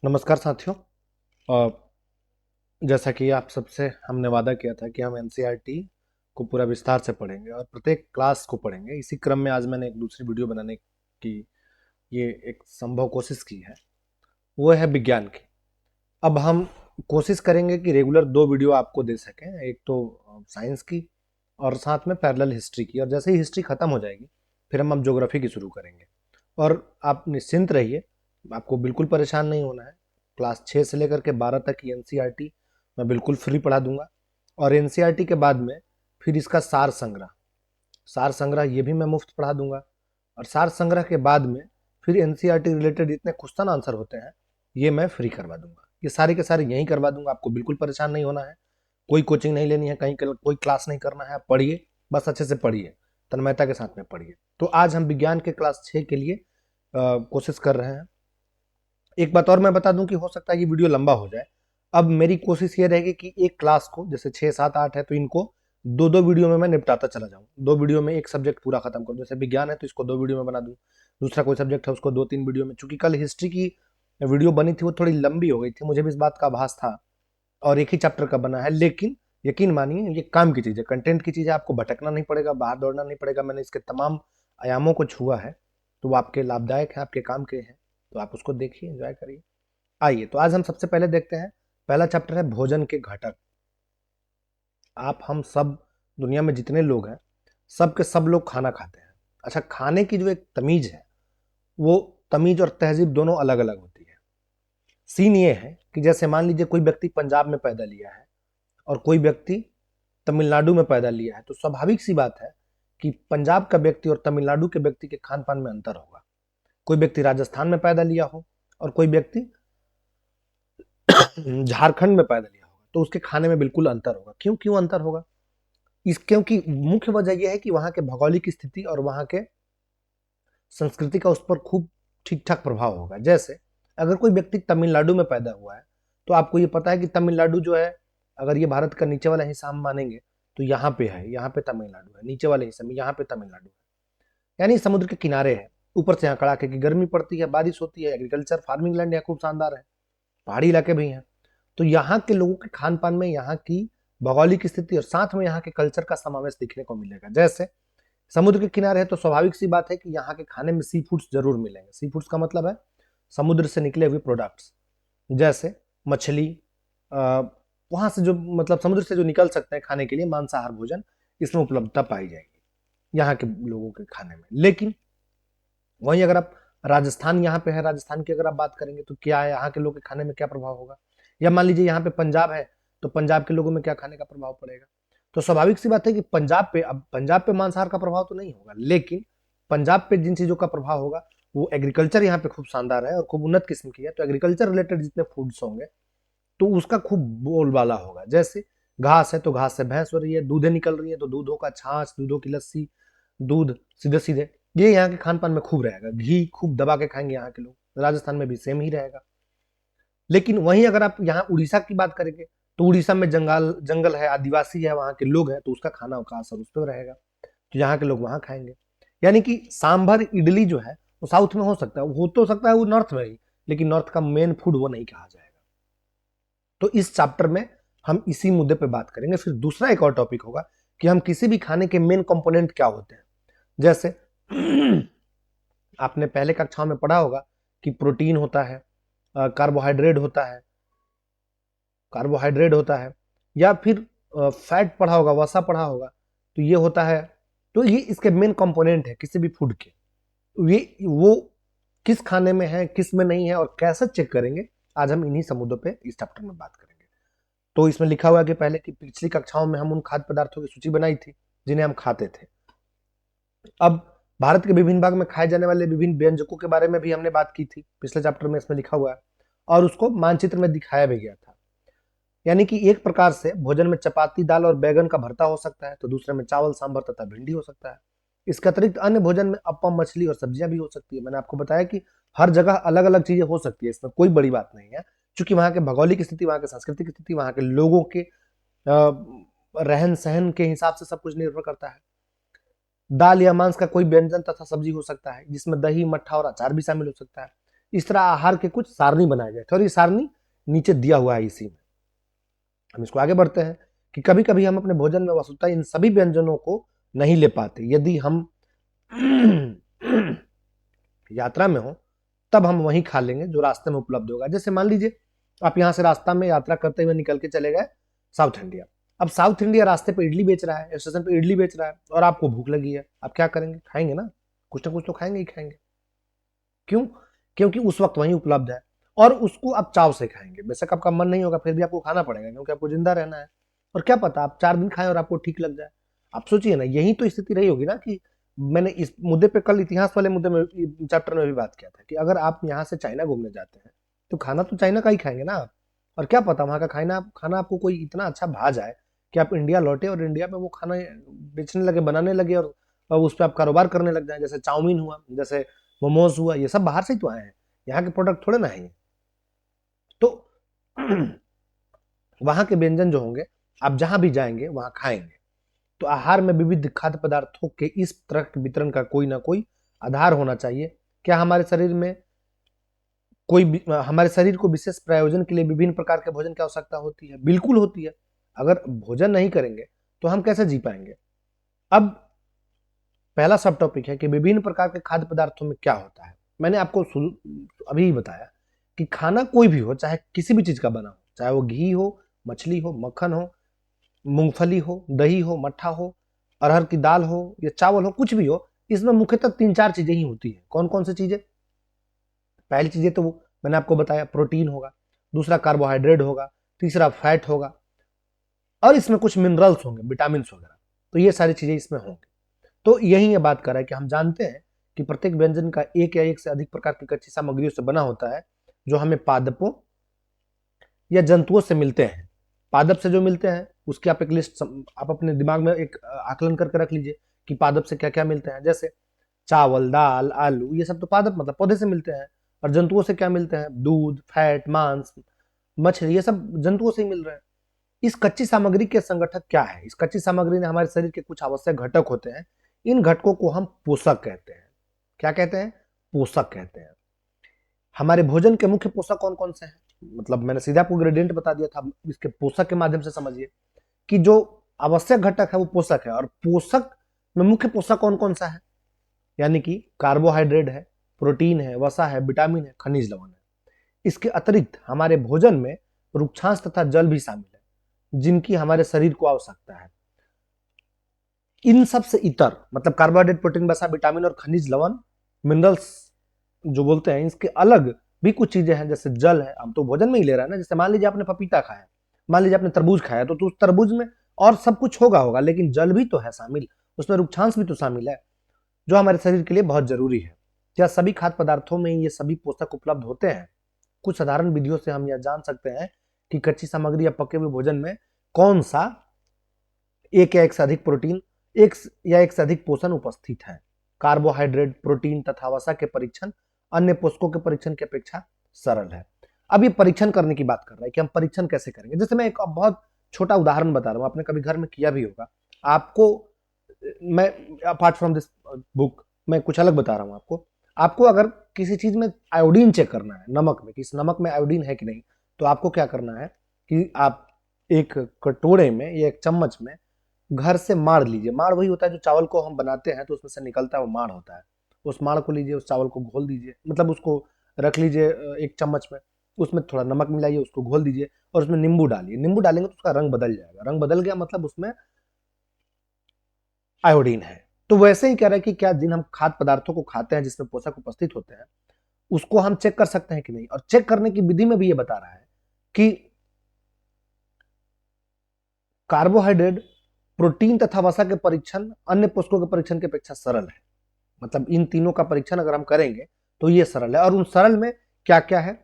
नमस्कार साथियों। अ, जैसा कि आप सबसे हमने वादा किया था कि हम एनसीईआरटी को पूरा विस्तार से पढ़ेंगे और प्रत्येक क्लास को पढ़ेंगे। इसी क्रम में आज मैंने एक दूसरी वीडियो बनाने की ये एक संभव कोशिश की है, वो है विज्ञान की। अब हम कोशिश करेंगे कि रेगुलर 2 वीडियो आपको दे सकें, एक तो साइंस की और साथ में पैरेलल हिस्ट्री की। और जैसे ही हिस्ट्री खत्म हो जाएगी फिर हम ज्योग्राफी की शुरू करेंगे। और आप निश्चिंत रहिए, आपको बिल्कुल परेशान नहीं होना है। क्लास 6 से लेकर के 12 तक की एनसीईआरटी मैं बिल्कुल फ्री पढ़ा दूंगा। और एनसीईआरटी के बाद में फिर इसका सार संग्रह ये भी मैं मुफ्त पढ़ा दूंगा। और सार संग्रह के बाद में फिर एनसीईआरटी रिलेटेड जितने क्वेश्चन आंसर होते हैं ये मैं फ्री करवा दूंगा। ये सारे के सारे यहीं करवा दूंगा, आपको बिल्कुल परेशान नहीं होना है। कोई कोचिंग नहीं लेनी है, कहीं कोई क्लास नहीं करना है। आप पढ़िए, बस अच्छे से पढ़िए, तन्मयता के साथ में पढ़िए। तो आज हम विज्ञान के क्लास 6 के लिए कोशिश कर रहे हैं। एक बात और मैं बता दूं कि हो सकता है ये वीडियो लंबा हो जाए। अब मेरी कोशिश ये रहेगी कि एक क्लास को, जैसे 6 7 8 है तो इनको दो दो वीडियो में मैं निपटाता चला जाऊं। 2 वीडियो में एक सब्जेक्ट पूरा खत्म करूं। जैसे विज्ञान है तो इसको 2 वीडियो में बना दूं, दूसरा कोई सब्जेक्ट है उसको 2 3 वीडियो में। चूंकि कल हिस्ट्री की वीडियो बनी थी वो थोड़ी लंबी हो गई थी, मुझे भी इस बात का आभास था, और एक ही चैप्टर का बना है। लेकिन यकीन मानिए ये काम की चीज़ है, कंटेंट की चीज़ है, आपको भटकना नहीं पड़ेगा, बाहर दौड़ना नहीं पड़ेगा। मैंने इसके तमाम आयामों को छुआ है, तो वो आपके लाभदायक है, आपके काम के हैं। तो आप उसको देखिए, एंजॉय करिए। आइए तो आज हम सबसे पहले देखते हैं, पहला चैप्टर है भोजन के घटक। आप हम सब दुनिया में जितने लोग हैं सब के सब लोग खाना खाते हैं। अच्छा, खाने की जो एक तमीज है वो तमीज और तहजीब दोनों अलग अलग होती है। सीन ये है कि जैसे मान लीजिए कोई व्यक्ति पंजाब में पैदा लिया है और कोई व्यक्ति तमिलनाडु में पैदा लिया है, तो स्वाभाविक सी बात है कि पंजाब का व्यक्ति और तमिलनाडु के व्यक्ति के खान पान में अंतर होगा। कोई व्यक्ति राजस्थान में पैदा लिया हो और कोई व्यक्ति झारखंड में पैदा लिया होगा, तो उसके खाने में बिल्कुल अंतर होगा। क्यों क्यों अंतर होगा? इस क्योंकि मुख्य वजह यह है कि वहां के भौगोलिक स्थिति और वहां के संस्कृति का उस पर खूब ठीक ठाक प्रभाव होगा। जैसे अगर कोई व्यक्ति तमिलनाडु में पैदा हुआ है तो आपको ये पता है कि तमिलनाडु जो है, अगर ये भारत का नीचे वाला हिस्सा हम मानेंगे तो यहाँ पे है, यहाँ पे तमिलनाडु है, नीचे वाले हिस्से में यहाँ पे तमिलनाडु है। यानी समुद्र के किनारे है, ऊपर से यहाँ कड़ाके की गर्मी पड़ती है, बारिश होती है, एग्रीकल्चर फार्मिंग लैंड यहाँ खूब शानदार है, पहाड़ी इलाके भी हैं। तो यहाँ के लोगों के खान पान में यहाँ की भौगोलिक स्थिति और साथ में यहाँ के कल्चर का समावेश दिखने को मिलेगा। जैसे समुद्र के किनारे है तो स्वाभाविक सी बात है कि यहाँ के खाने में सी फूड्स जरूर मिलेंगे। सी फूड्स का मतलब है समुद्र से निकले हुए प्रोडक्ट्स, जैसे मछली, वहां से जो मतलब समुद्र से जो निकल सकते हैं खाने के लिए, मांसाहार भोजन, इसमें उपलब्धता पाई जाएगी यहाँ के लोगों के खाने में। लेकिन वहीं अगर आप राजस्थान, यहाँ पे है राजस्थान की अगर आप बात करेंगे तो क्या है, यहाँ के लोगों के खाने में क्या प्रभाव होगा? या मान लीजिए यहाँ पे पंजाब है तो पंजाब के लोगों में क्या खाने का प्रभाव पड़ेगा? तो स्वाभाविक सी बात है कि पंजाब पे, अब पंजाब पे मांसाहार का प्रभाव तो नहीं होगा, लेकिन पंजाब पे जिन चीजों का प्रभाव होगा वो एग्रीकल्चर यहाँ पे खूब शानदार है और खूब उन्नत किस्म की है। तो एग्रीकल्चर रिलेटेड जितने फूड्स होंगे तो उसका खूब बोलबाला होगा। जैसे घास है तो घास से भैंस हो रही है, दूधे निकल रही है तो दूधों का छाछ, दूधों की लस्सी, दूध सीधे सीधे, ये यहाँ के खान पान में खूब रहेगा। घी खूब दबा के खाएंगे यहाँ के लोग, राजस्थान में भी सेम ही रहेगा। लेकिन वहीं अगर आप यहाँ उड़ीसा की बात करेंगे तो उड़ीसा में जंगल जंगल है, आदिवासी है, वहाँ के लोग हैं, तो उसका खाना का असर उस पर रहेगा, तो यहाँ के लोग वहाँ खाएंगे। यानी कि सांभर इडली जो है वो साउथ में हो सकता है, हो तो सकता है वो नॉर्थ में ही, लेकिन नॉर्थ का मेन फूड वो नहीं कहा जाएगा। तो इस चैप्टर में हम इसी मुद्दे पे बात करेंगे। फिर दूसरा एक और टॉपिक होगा कि हम किसी भी खाने के मेन कंपोनेंट क्या होते हैं। जैसे आपने पहले कक्षाओं में पढ़ा होगा कि प्रोटीन होता है, कार्बोहाइड्रेट होता है, कार्बोहाइड्रेट होता है, या फिर फैट पढ़ा होगा, वसा पढ़ा होगा, तो ये होता है। तो ये इसके मेन कंपोनेंट है किसी भी फूड के। ये वो किस खाने में है, किस में नहीं है, और कैसे चेक करेंगे, आज हम इन्हीं समुद्रों पे इस चैप्टर में बात करेंगे। तो इसमें लिखा हुआ है कि पहले की पिछली कक्षाओं में हम उन खाद्य पदार्थों की सूची बनाई थी जिन्हें हम खाते थे। अब भारत के विभिन्न भाग में खाए जाने वाले विभिन्न व्यंजकों के बारे में भी हमने बात की थी पिछले चैप्टर में, इसमें लिखा हुआ है, और उसको मानचित्र में दिखाया भी गया था। यानी कि एक प्रकार से भोजन में चपाती, दाल और बैगन का भरता हो सकता है, तो दूसरे में चावल, सांभर तथा भिंडी हो सकता है। इसके अतिरिक्त अन्य भोजन में अपम, मछली और सब्जियां भी हो सकती है। मैंने आपको बताया कि हर जगह अलग अलग चीजें हो सकती है, इसमें कोई बड़ी बात नहीं है, क्योंकि वहां के भौगोलिक स्थिति, वहां के सांस्कृतिक स्थिति, वहां के लोगों के रहन सहन के हिसाब से सब कुछ निर्भर करता है। दाल या मांस का कोई व्यंजन तथा सब्जी हो सकता है जिसमें दही, मट्ठा और अचार भी शामिल हो सकता है। इस तरह आहार के कुछ सारणी बनाए गए थे और ये सारणी नीचे दिया हुआ है इसी में। हम इसको आगे बढ़ते हैं कि कभी कभी हम अपने भोजन में वस्तुतः इन सभी व्यंजनों को नहीं ले पाते। यदि हम यात्रा में हो तब हम वहीं खा लेंगे जो रास्ते में उपलब्ध होगा। जैसे मान लीजिए आप यहाँ से रास्ता में यात्रा करते हुए निकल के चले गए साउथ इंडिया। अब साउथ इंडिया रास्ते पे इडली बेच रहा है, स्टेशन पे इडली बेच रहा है और आपको भूख लगी है, आप क्या करेंगे? खाएंगे ना, कुछ ना कुछ तो खाएंगे ही खाएंगे। क्यों? क्योंकि उस वक्त वहीं उपलब्ध है और उसको आप चाव से खाएंगे। बेशक आपका मन नहीं होगा, फिर भी आपको खाना पड़ेगा क्योंकि आपको जिंदा रहना है। और क्या पता आप 4 दिन खाएं और आपको ठीक लग जाए। आप सोचिए ना, यही तो स्थिति रही होगी ना कि मैंने इस मुद्दे पे कल इतिहास वाले मुद्दे में चैप्टर में भी बात किया था कि अगर आप यहाँ से चाइना घूमने जाते हैं तो खाना तो चाइना का ही खाएंगे ना आप। और क्या पता वहां का खाना आपको कोई इतना अच्छा भा जाए कि आप इंडिया लौटे और इंडिया में वो खाना बेचने लगे, बनाने लगे और उस पर आप कारोबार करने लग जाए। जैसे चाउमीन हुआ, जैसे मोमोज हुआ, ये सब बाहर से ही तो आए हैं, यहाँ के प्रोडक्ट थोड़े ना है ये। तो वहां के व्यंजन जो होंगे आप जहां भी जाएंगे वहां खाएंगे। तो आहार में विविध खाद्य पदार्थों के इस तरह के वितरण का कोई ना कोई आधार होना चाहिए। क्या हमारे शरीर को विशेष प्रयोजन के लिए विभिन्न प्रकार के भोजन की आवश्यकता होती है? बिल्कुल होती है। अगर भोजन नहीं करेंगे तो हम कैसे जी पाएंगे? अब पहला सब टॉपिक है कि विभिन्न प्रकार के खाद्य पदार्थों में क्या होता है। मैंने आपको अभी ही बताया कि खाना कोई भी हो, चाहे किसी भी चीज का बना हो, चाहे वो घी हो, मछली हो, मक्खन हो, मूंगफली हो, दही हो, मट्ठा हो, अरहर की दाल हो या चावल हो, कुछ भी हो, इसमें मुख्यतः 3-4 चीजें ही होती है। कौन कौन सी चीजें? पहली चीजें तो मैंने आपको बताया, प्रोटीन होगा, दूसरा कार्बोहाइड्रेट होगा, तीसरा फैट होगा और इसमें कुछ मिनरल्स होंगे, विटामिन वगैरह। तो ये सारी चीजें इसमें होंगी। तो यही ये बात कर रहा है कि हम जानते हैं कि प्रत्येक व्यंजन का एक या एक से अधिक प्रकार की कच्ची सामग्रियों से बना होता है जो हमें पादपों या जंतुओं से मिलते हैं। पादप से जो मिलते हैं उसकी आप एक लिस्ट आप अपने दिमाग में एक आकलन करके रख लीजिए कि पादप से क्या क्या मिलते हैं। जैसे चावल, दाल, आलू, ये सब तो पादप मतलब पौधे से मिलते हैं। और जंतुओं से क्या मिलते हैं? दूध, फैट, मांस, मछली, ये सब जंतुओं से ही मिल रहे हैं। इस कच्ची सामग्री के संगठक क्या है? इस कच्ची सामग्री में हमारे शरीर के कुछ आवश्यक घटक होते हैं। इन घटकों को हम पोषक कहते हैं। क्या कहते हैं? पोषक कहते हैं। हमारे भोजन के मुख्य पोषक कौन कौन से हैं? मतलब मैंने सीधा आपको ग्रेडियंट बता दिया था, इसके पोषक के माध्यम से समझिए कि जो आवश्यक घटक है वो पोषक है। और पोषक में मुख्य पोषक कौन कौन सा है? यानी कि कार्बोहाइड्रेट है, प्रोटीन है, वसा है, विटामिन है, खनिज लवण है। इसके अतिरिक्त हमारे भोजन में रुक्षांश तथा जल भी शामिल है जिनकी हमारे शरीर को आवश्यकता है। इन सब से इतर मतलब कार्बोहाइड्रेट, प्रोटीन, वसा, विटामिन और खनिज लवण, मिनरल्स जो बोलते हैं, इसके अलग भी कुछ चीजें हैं। जैसे जल है, हम तो भोजन में ही ले रहा है ना। जैसे मान लीजिए आपने पपीता खाया, मान लीजिए आपने तरबूज खाया, तो उस तरबूज में और सब कुछ होगा लेकिन जल भी तो है शामिल, उसमें रुक्षांश भी तो शामिल है जो हमारे शरीर के लिए बहुत जरूरी है। क्या सभी खाद्य पदार्थों में ये सभी पोषक उपलब्ध होते हैं? कुछ साधारण विधियों से हम यह जान सकते हैं कि कच्ची सामग्री या पके हुए भोजन में कौन सा एक या एक से अधिक प्रोटीन, एक या एक से अधिक पोषण उपस्थित है। कार्बोहाइड्रेट, प्रोटीन तथा वसा के परीक्षण अन्य पोषकों के परीक्षण की अपेक्षा सरल है। अब ये परीक्षण करने की बात कर रहा है कि हम परीक्षण कैसे करेंगे। जैसे मैं एक बहुत छोटा उदाहरण बता रहा हूं, आपने कभी घर में किया भी होगा। आपको मैं अपार्ट फ्रॉम दिस बुक मैं कुछ अलग बता रहा हूं आपको। आपको अगर किसी चीज में आयोडीन चेक करना है, नमक में, कि इस नमक में आयोडीन है कि नहीं, तो आपको क्या करना है कि आप एक कटोरे में या एक चम्मच में घर से माड़ लीजिए। माड़ वही होता है जो चावल को हम बनाते हैं तो उसमें से निकलता है, वो माड़ होता है। उस माड़ को लीजिए, उस चावल को घोल दीजिए, मतलब उसको रख लीजिए एक चम्मच में, उसमें थोड़ा नमक मिलाइए, उसको घोल दीजिए और उसमें नींबू डालिए। नींबू डालेंगे तो उसका रंग बदल जाएगा। रंग बदल गया मतलब उसमें आयोडीन है। तो वैसे ही कह रहा है कि क्या जिन हम खाद्य पदार्थों को खाते हैं जिसमें पोषक उपस्थित होते हैं उसको हम चेक कर सकते हैं कि नहीं। और चेक करने की विधि में भी ये बता रहा है कि कार्बोहाइड्रेट, प्रोटीन तथा वसा के परीक्षण अन्य पोषकों के परीक्षण की अपेक्षा सरल है। मतलब इन तीनों का परीक्षण अगर हम करेंगे तो ये सरल है। और उन सरल में क्या क्या है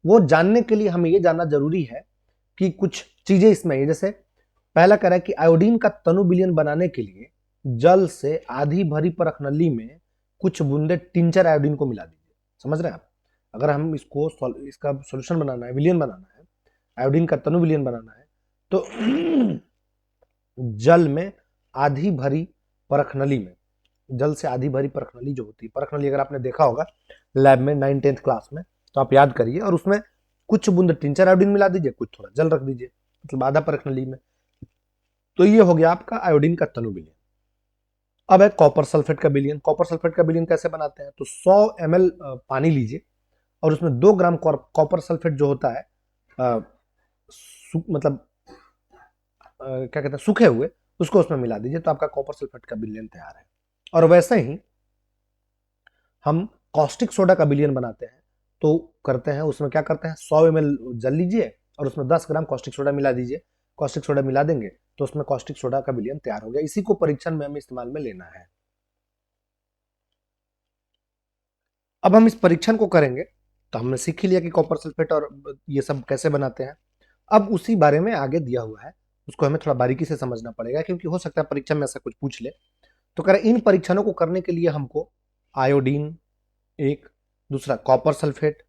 वो जानने के लिए हमें ये जानना जरूरी है कि कुछ चीजें इसमें है। जैसे पहला कह रहा है कि आयोडीन का तनु विलयन बनाने के लिए जल से आधी भरी परख नली में कुछ बूंदे टिंचर आयोडीन को मिला दीजिए। समझ रहे हैं आप? अगर हम इसका सोल्यूशन बनाना है, विलयन बनाना है, आयोडीन का तनु विलयन बनाना है, तो जल में आधी भरी परख नली में, जल से आधी भरी परख नली जो होती है, परख नली अगर आपने देखा होगा लैब में 9th 10th क्लास में, तो आप याद करिए, और उसमें कुछ बूंद टिंचर आयोडीन मिला दीजिए, कुछ थोड़ा जल रख दीजिए, मतलब आधा परख नली में। तो ये हो गया आपका आयोडीन का तनु विलयन। अब है कॉपर सल्फेट का विलयन। कॉपर सल्फेट का विलयन कैसे बनाते हैं? तो 100 ml पानी लीजिए और उसमें 2 ग्राम कॉपर सल्फेट जो होता है मतलब क्या कहते हैं, सूखे हुए, उसको उसमें मिला दीजिए, तो आपका कॉपर सल्फेट का विलयन तैयार है। और वैसे ही हम कॉस्टिक सोडा का विलयन बनाते हैं, तो करते हैं उसमें क्या करते हैं, 100 ml जल लीजिए और उसमें 10 ग्राम कॉस्टिक सोडा मिला दीजिए। कॉस्टिक सोडा मिला देंगे तो उसमें कॉस्टिक सोडा का विलयन तैयार हो गया। इसी को परीक्षण में हमें इस्तेमाल में लेना है। अब हम इस परीक्षण को करेंगे तो हमने सीख ही लिया कि कॉपर सल्फेट और ये सब कैसे बनाते हैं। अब उसी बारे में आगे दिया हुआ है, उसको हमें थोड़ा बारीकी से समझना पड़ेगा, क्योंकि हो सकता है परीक्षा में ऐसा कुछ पूछ ले। तो कह रहे इन परीक्षणों को करने के लिए हमको आयोडीन एक, दूसरा कॉपर सल्फेट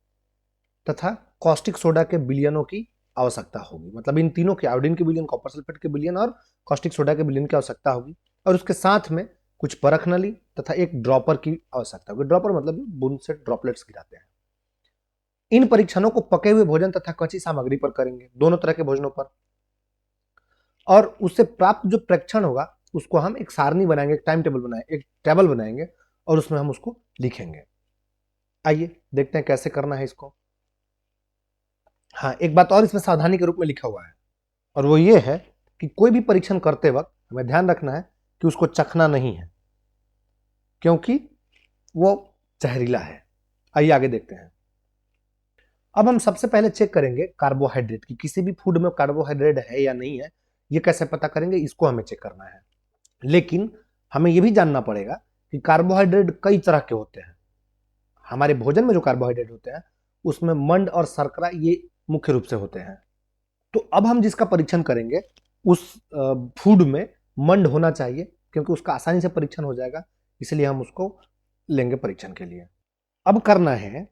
तथा कॉस्टिक सोडा के विलयनों की आवश्यकता होगी। मतलब इन तीनों के, आयोडीन के विलयन, कॉपर सल्फेट के विलयन और कॉस्टिक सोडा के विलयन की आवश्यकता होगी। और उसके साथ में कुछ परख नली तथा एक ड्रॉपर की आवश्यकता होगी। ड्रॉपर मतलब बूंद से ड्रॉपलेट्स गिराते हैं। इन परीक्षणों को पके हुए भोजन तथा कच्ची सामग्री पर करेंगे, दोनों तरह के भोजनों पर। और उससे प्राप्त जो प्रेक्षण होगा उसको हम एक सारणी बनाएंगे, एक टाइम टेबल बनाएंगे, एक टेबल बनाएंगे और उसमें हम उसको लिखेंगे। आइए देखते हैं कैसे करना है इसको। हाँ, एक बात और इसमें सावधानी के रूप में लिखा हुआ है, और वो ये है कि कोई भी परीक्षण करते वक्त हमें ध्यान रखना है कि उसको चखना नहीं है, क्योंकि वो जहरीला है। आइए आगे देखते हैं। अब हम सबसे पहले चेक करेंगे कार्बोहाइड्रेट की, किसी भी फूड में कार्बोहाइड्रेट है या नहीं है, ये कैसे पता करेंगे, इसको हमें चेक करना है। लेकिन हमें यह भी जानना पड़ेगा कि कार्बोहाइड्रेट कई तरह के होते हैं। हमारे भोजन में जो कार्बोहाइड्रेट होते हैं उसमें मंड और शर्करा ये मुख्य रूप से होते हैं। तो अब हम जिसका परीक्षण करेंगे उस फूड में मंड होना चाहिए, क्योंकि उसका आसानी से परीक्षण हो जाएगा, इसलिए हम उसको लेंगे परीक्षण के लिए। अब करना है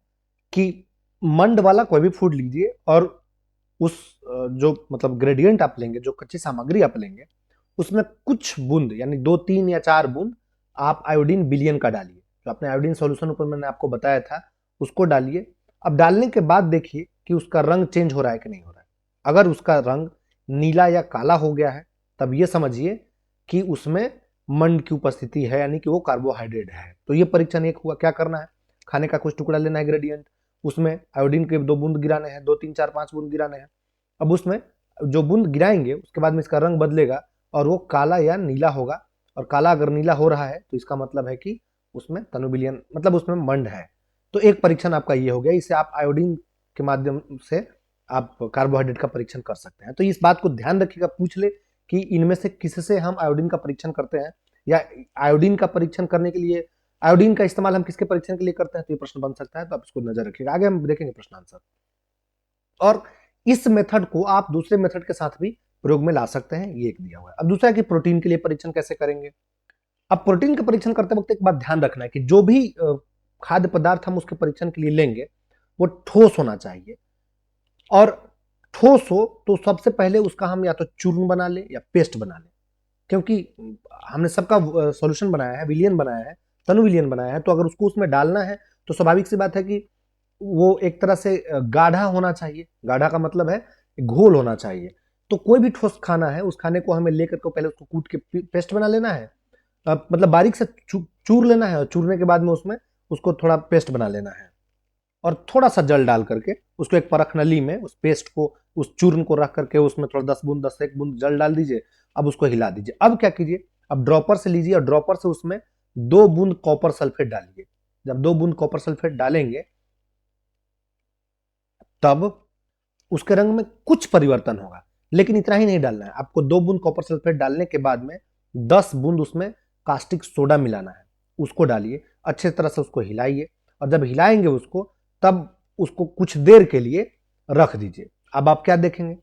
कि मंड वाला कोई भी फूड लीजिए और उस जो मतलब ग्रेडियंट आप लेंगे, जो कच्ची सामग्री आप लेंगे, उसमें कुछ बूंद यानी 2, 3 या 4 बूंद आप आयोडीन विलयन का डालिए। जो अपने आयोडीन सॉल्यूशन ऊपर मैंने आपको बताया था उसको डालिए। अब डालने के बाद देखिए कि उसका रंग चेंज हो रहा है कि नहीं हो रहा है। अगर उसका रंग नीला या काला हो गया है तब ये समझिए कि उसमें मंड की उपस्थिति है, यानी कि वो कार्बोहाइड्रेट है। तो ये परीक्षण एक हुआ। क्या करना है, खाने का कुछ टुकड़ा लेना है ग्रेडियंट, उसमें आयोडीन के 2 बूंद गिराने हैं, 2, 3, 4, 5 बूंद गिराने हैं। अब उसमें जो बूंद गिराएंगे उसके बाद में इसका रंग बदलेगा और वो काला या नीला होगा। और काला अगर नीला हो रहा है तो इसका मतलब है कि उसमें तनु विलयन, मतलब उसमें मंड है। तो एक परीक्षण आपका ये हो गया। इसे आप आयोडीन के माध्यम से आप कार्बोहाइड्रेट का परीक्षण कर सकते हैं। तो इस बात को ध्यान रखिएगा, पूछ ले कि इनमें से किससे हम आयोडीन का परीक्षण करते हैं, या आयोडीन का परीक्षण करने के लिए आयोडीन का इस्तेमाल हम किसके परीक्षण के लिए करते हैं, तो ये प्रश्न बन सकता है। तो आप इसको नजर रखिएगा। आगे हम देखेंगे प्रश्न आंसर। और इस मेथड को आप दूसरे मेथड के साथ भी प्रयोग में ला सकते हैं, ये एक दिया हुआ है। अब दूसरा है कि प्रोटीन के लिए परीक्षण कैसे करेंगे। अब प्रोटीन का परीक्षण करते वक्त एक बात ध्यान रखना है कि जो भी खाद्य पदार्थ हम उसके परीक्षण के लिए लेंगे वो ठोस होना चाहिए। और ठोस हो तो सबसे पहले उसका हम या तो चूर्ण बना ले या पेस्ट बना ले, क्योंकि हमने सबका सॉल्यूशन बनाया है, विलियन बनाया है, तनु विलियन बनाया है। तो अगर उसको उसमें डालना है तो स्वाभाविक सी बात है कि वो एक तरह से गाढ़ा होना चाहिए। गाढ़ा का मतलब है घोल होना चाहिए। तो कोई भी ठोस खाना है, उस खाने को हमें लेकर के पहले उसको कूट के पेस्ट बना लेना है, मतलब बारीक से चूर लेना है, और चूरने के बाद में उसमें उसको थोड़ा पेस्ट बना लेना है। और थोड़ा सा जल डाल करके उसको एक परख नली में उस पेस्ट को, उस चूर्ण को रख करके उसमें थोड़ा 10 बूंद 10 1 बूंद जल डाल दीजिए। अब उसको हिला दीजिए। अब क्या कीजिए, अब ड्रॉपर से लीजिए और ड्रॉपर से उसमें 2 बूंद कॉपर सल्फेट डालिए। जब 2 बूंद कॉपर सल्फेट डालेंगे तब उसके रंग में कुछ परिवर्तन होगा, लेकिन इतना ही नहीं डालना है आपको। 2 बूंद कॉपर सल्फेट डालने के बाद में 10 बूंद उसमें कास्टिक सोडा मिलाना है, उसको डालिए, अच्छे तरह से उसको हिलाइए। और जब हिलाएंगे उसको तब उसको कुछ देर के लिए रख दीजिए। अब आप क्या देखेंगे,